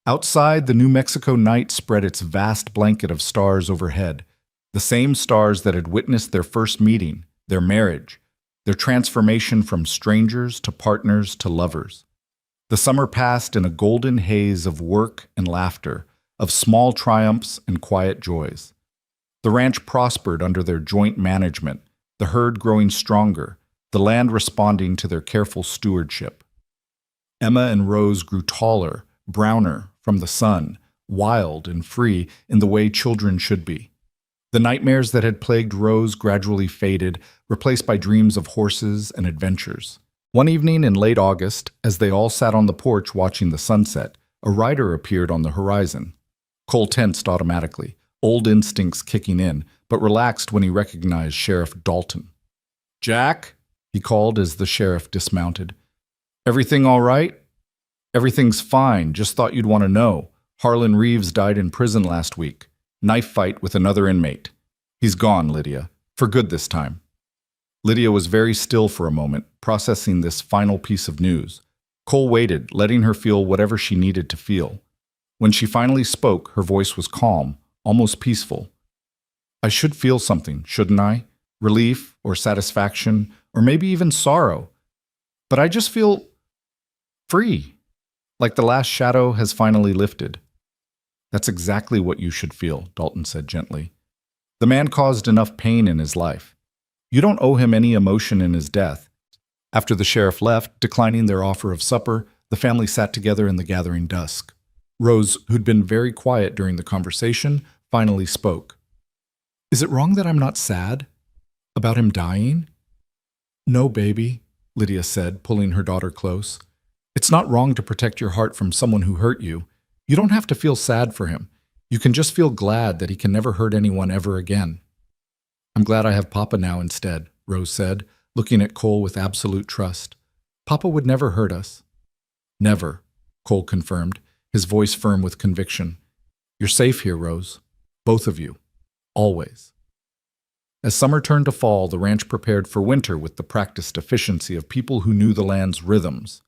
Outside, the New Mexico night spread its vast blanket of stars overhead, the same stars that had witnessed their first meeting, their marriage, their transformation from strangers to partners to lovers. The summer passed in a golden haze of work and laughter, of small triumphs and quiet joys. The ranch prospered under their joint management, the herd growing stronger, the land responding to their careful stewardship. Emma and Rose grew taller, browner from the sun, wild and free in the way children should be. The nightmares that had plagued Rose gradually faded, replaced by dreams of horses and adventures. One evening in late August, as they all sat on the porch watching the sunset, a rider appeared on the horizon. Cole tensed automatically, old instincts kicking in, but relaxed when he recognized Sheriff Dalton. "Jack?" he called as the sheriff dismounted. "Everything all right?" "Everything's fine, just thought you'd want to know. Harlan Reeves died in prison last week. Knife fight with another inmate. He's gone, Lydia. For good this time." Lydia was very still for a moment, processing this final piece of news. Cole waited, letting her feel whatever she needed to feel. When she finally spoke, her voice was calm, almost peaceful. "I should feel something, shouldn't I? Relief or satisfaction, or maybe even sorrow. But I just feel free, like the last shadow has finally lifted." "That's exactly what you should feel," Dalton said gently. "The man caused enough pain in his life. You don't owe him any emotion in his death." After the sheriff left, declining their offer of supper, the family sat together in the gathering dusk. Rose, who'd been very quiet during the conversation, finally spoke. "Is it wrong that I'm not sad? About him dying?" "No, baby," Lydia said, pulling her daughter close. "It's not wrong to protect your heart from someone who hurt you. You don't have to feel sad for him. You can just feel glad that he can never hurt anyone ever again." "I'm glad I have Papa now instead," Rose said, looking at Cole with absolute trust. "Papa would never hurt us." "Never," Cole confirmed, his voice firm with conviction. "You're safe here, Rose. Both of you. Always." As summer turned to fall, the ranch prepared for winter with the practiced efficiency of people who knew the land's rhythms.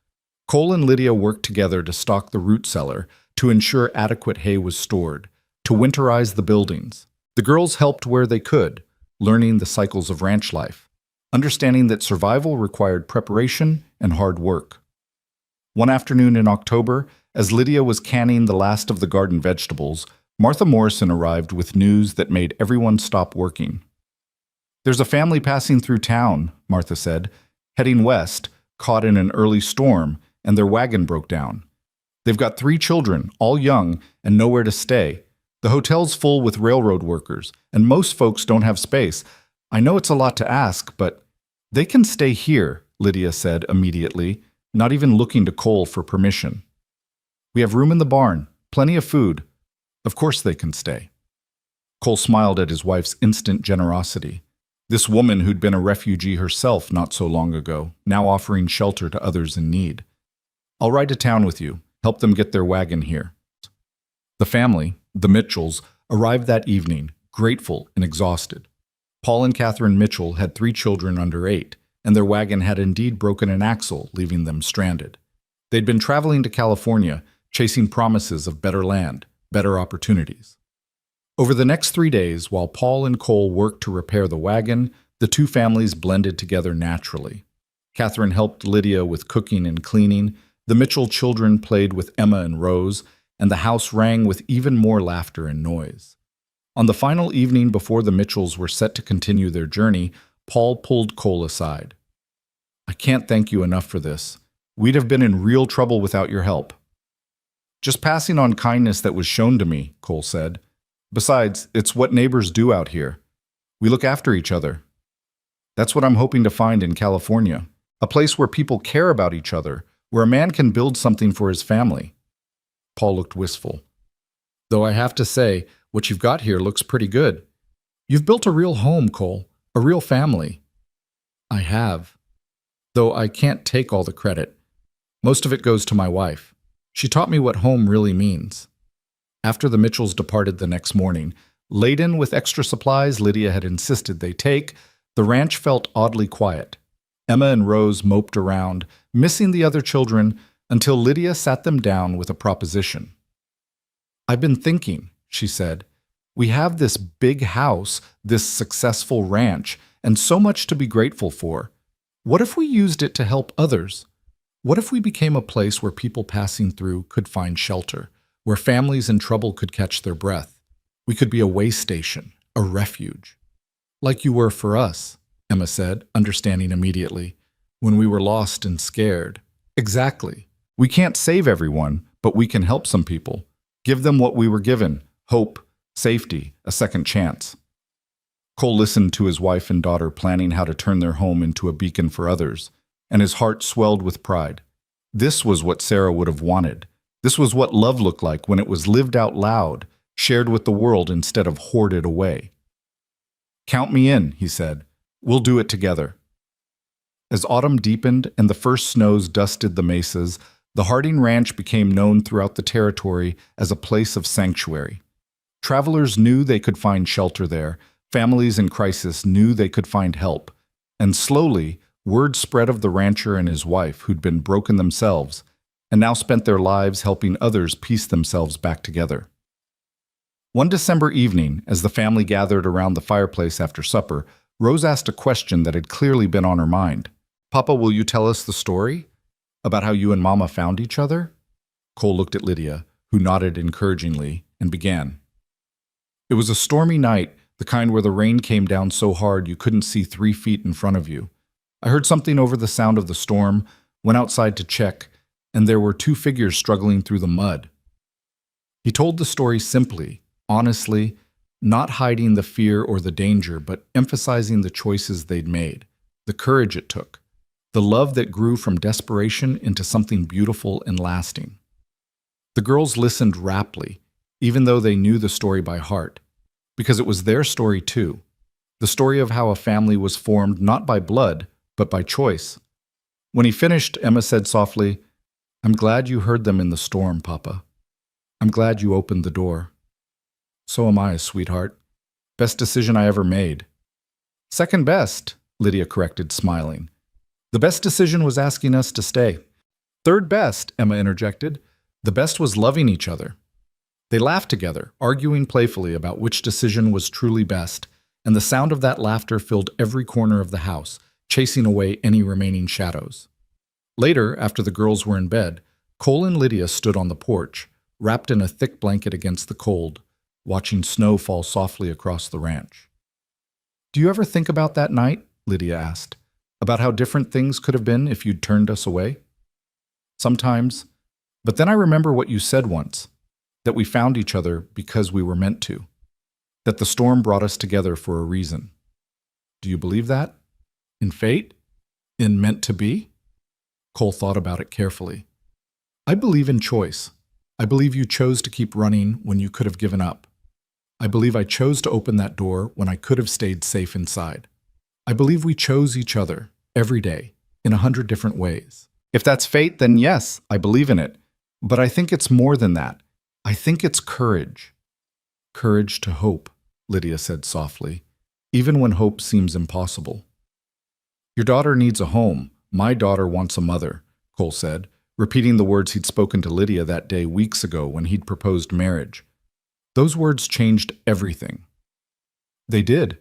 Cole and Lydia worked together to stock the root cellar, to ensure adequate hay was stored, to winterize the buildings. The girls helped where they could, learning the cycles of ranch life, understanding that survival required preparation and hard work. One afternoon in October, as Lydia was canning the last of the garden vegetables, Martha Morrison arrived with news that made everyone stop working. "There's a family passing through town," Martha said, "heading west, caught in an early storm, and their wagon broke down. They've got 3 children, all young, and nowhere to stay. The hotel's full with railroad workers, and most folks don't have space. I know it's a lot to ask, but they can stay here," Lydia said immediately, not even looking to Cole for permission. "We have room in the barn, plenty of food. Of course they can stay." Cole smiled at his wife's instant generosity. This woman who'd been a refugee herself not so long ago, now offering shelter to others in need. "I'll ride to town with you, help them get their wagon here." The family, the Mitchells, arrived that evening, grateful and exhausted. Paul and Catherine Mitchell had 3 children under 8, and their wagon had indeed broken an axle, leaving them stranded. They'd been traveling to California, chasing promises of better land, better opportunities. Over the next 3 days, while Paul and Cole worked to repair the wagon, the two families blended together naturally. Catherine helped Lydia with cooking and cleaning, the Mitchell children played with Emma and Rose, and the house rang with even more laughter and noise. On the final evening before the Mitchells were set to continue their journey, Paul pulled Cole aside. "I can't thank you enough for this. We'd have been in real trouble without your help." "Just passing on kindness that was shown to me," Cole said. "Besides, it's what neighbors do out here. We look after each other. That's what I'm hoping to find in California. A place where people care about each other, where a man can build something for his family." Paul looked wistful. "Though I have to say, what you've got here looks pretty good. You've built a real home, Cole, a real family." "I have. Though I can't take all the credit. Most of it goes to my wife. She taught me what home really means." After the Mitchells departed the next morning, laden with extra supplies Lydia had insisted they take, the ranch felt oddly quiet. Emma and Rose moped around, missing the other children, until Lydia sat them down with a proposition. "I've been thinking," she said. "We have this big house, this successful ranch, and so much to be grateful for. What if we used it to help others? What if we became a place where people passing through could find shelter, where families in trouble could catch their breath? We could be a way station, a refuge." "Like you were for us," Emma said, understanding immediately, "when we were lost and scared." "Exactly. We can't save everyone, but we can help some people. Give them what we were given: hope, safety, a second chance." Cole listened to his wife and daughter planning how to turn their home into a beacon for others, and his heart swelled with pride. This was what Sarah would have wanted. This was what love looked like when it was lived out loud, shared with the world instead of hoarded away. "Count me in," he said. "We'll do it together." As autumn deepened and the first snows dusted the mesas, the Harding Ranch became known throughout the territory as a place of sanctuary. Travelers knew they could find shelter there, families in crisis knew they could find help, and slowly, word spread of the rancher and his wife who'd been broken themselves, and now spent their lives helping others piece themselves back together. One December evening, as the family gathered around the fireplace after supper, Rose asked a question that had clearly been on her mind. "Papa, will you tell us the story? About how you and Mama found each other?" Cole looked at Lydia, who nodded encouragingly, and began. "It was a stormy night, the kind where the rain came down so hard you couldn't see 3 feet in front of you. I heard something over the sound of the storm, went outside to check, and there were 2 figures struggling through the mud." He told the story simply, honestly, not hiding the fear or the danger, but emphasizing the choices they'd made, the courage it took, the love that grew from desperation into something beautiful and lasting. The girls listened raptly, even though they knew the story by heart, because it was their story too, the story of how a family was formed not by blood, but by choice. When he finished, Emma said softly, "I'm glad you heard them in the storm, Papa. I'm glad you opened the door." "So am I, sweetheart. Best decision I ever made." "Second best," Lydia corrected, smiling. "The best decision was asking us to stay." "Third best," Emma interjected. "The best was loving each other." They laughed together, arguing playfully about which decision was truly best, and the sound of that laughter filled every corner of the house, chasing away any remaining shadows. Later, after the girls were in bed, Cole and Lydia stood on the porch, wrapped in a thick blanket against the cold, watching snow fall softly across the ranch. "Do you ever think about that night?" Lydia asked. "About how different things could have been if you'd turned us away?" "Sometimes. But then I remember what you said once, that we found each other because we were meant to, that the storm brought us together for a reason. Do you believe that? In fate? In meant to be?" Cole thought about it carefully. "I believe in choice. I believe you chose to keep running when you could have given up. I believe I chose to open that door when I could have stayed safe inside. I believe we chose each other, every day, in 100 different ways. If that's fate, then yes, I believe in it. But I think it's more than that. I think it's courage." "Courage to hope," Lydia said softly, "even when hope seems impossible." Your daughter needs a home. My daughter wants a mother, Cole said, repeating the words he'd spoken to Lydia that day weeks ago when he'd proposed marriage. Those words changed everything. They did,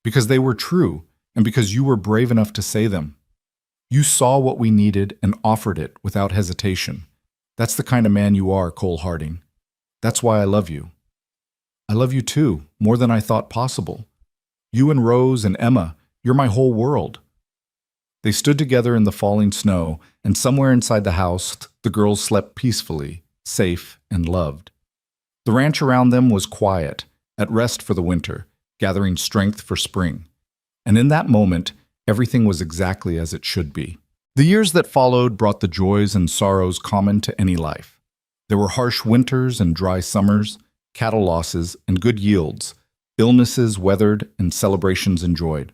because they were true, and because you were brave enough to say them. You saw what we needed and offered it without hesitation. That's the kind of man you are, Cole Harding. That's why I love you. I love you too, more than I thought possible. You and Rose and Emma, you're my whole world. They stood together in the falling snow, and somewhere inside the house, the girls slept peacefully, safe and loved. The ranch around them was quiet, at rest for the winter, gathering strength for spring. And in that moment, everything was exactly as it should be. The years that followed brought the joys and sorrows common to any life. There were harsh winters and dry summers, cattle losses and good yields, illnesses weathered and celebrations enjoyed.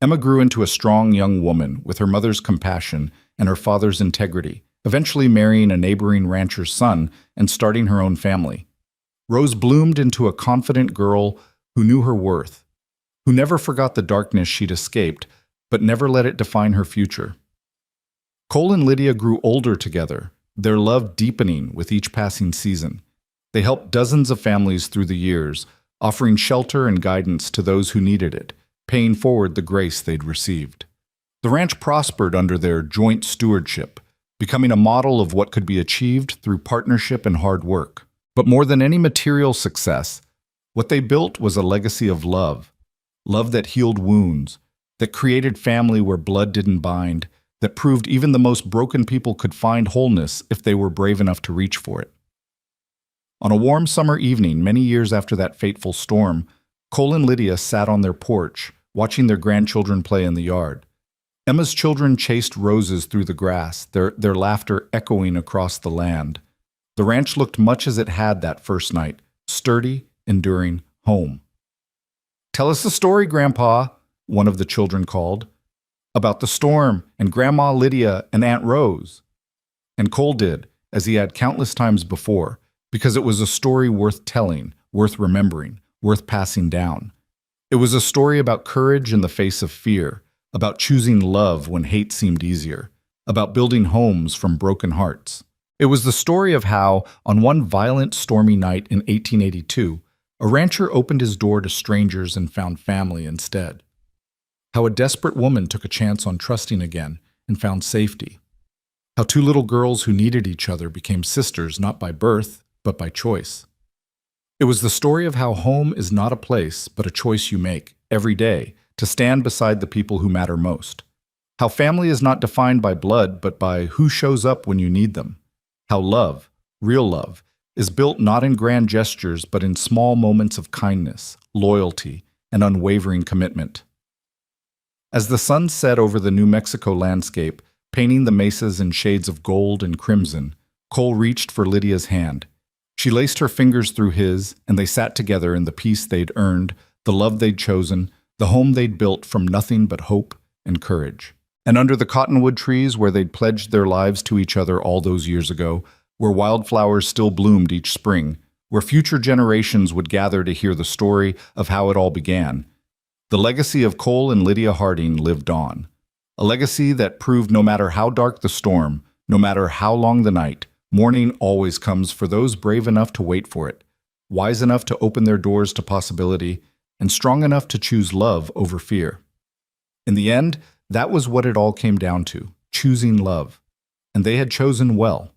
Emma grew into a strong young woman with her mother's compassion and her father's integrity, eventually marrying a neighboring rancher's son and starting her own family. Rose bloomed into a confident girl who knew her worth, who never forgot the darkness she'd escaped, but never let it define her future. Cole and Lydia grew older together, their love deepening with each passing season. They helped dozens of families through the years, offering shelter and guidance to those who needed it, paying forward the grace they'd received. The ranch prospered under their joint stewardship, becoming a model of what could be achieved through partnership and hard work. But more than any material success, what they built was a legacy of love that healed wounds, that created family where blood didn't bind, that proved even the most broken people could find wholeness if they were brave enough to reach for it. On a warm summer evening, many years after that fateful storm, Cole and Lydia sat on their porch, watching their grandchildren play in the yard. Emma's children chased roses through the grass, their laughter echoing across the land. The ranch looked much as it had that first night, sturdy, enduring, home. "Tell us the story, Grandpa," one of the children called. "About the storm, and Grandma Lydia and Aunt Rose." And Cole did, as he had countless times before, because it was a story worth telling, worth remembering, worth passing down. It was a story about courage in the face of fear, about choosing love when hate seemed easier, about building homes from broken hearts. It was the story of how, on one violent, stormy night in 1882, a rancher opened his door to strangers and found family instead. How a desperate woman took a chance on trusting again and found safety. How two little girls who needed each other became sisters not by birth, but by choice. It was the story of how home is not a place, but a choice you make, every day, to stand beside the people who matter most. How family is not defined by blood, but by who shows up when you need them. How love, real love, is built not in grand gestures, but in small moments of kindness, loyalty, and unwavering commitment. As the sun set over the New Mexico landscape, painting the mesas in shades of gold and crimson, Cole reached for Lydia's hand. She laced her fingers through his, and they sat together in the peace they'd earned, the love they'd chosen, the home they'd built from nothing but hope and courage. And under the cottonwood trees where they'd pledged their lives to each other all those years ago, where wildflowers still bloomed each spring, where future generations would gather to hear the story of how it all began, the legacy of Cole and Lydia Harding lived on. A legacy that proved no matter how dark the storm, no matter how long the night, morning always comes for those brave enough to wait for it, wise enough to open their doors to possibility, and strong enough to choose love over fear. In the end, that was what it all came down to, choosing love. And they had chosen well.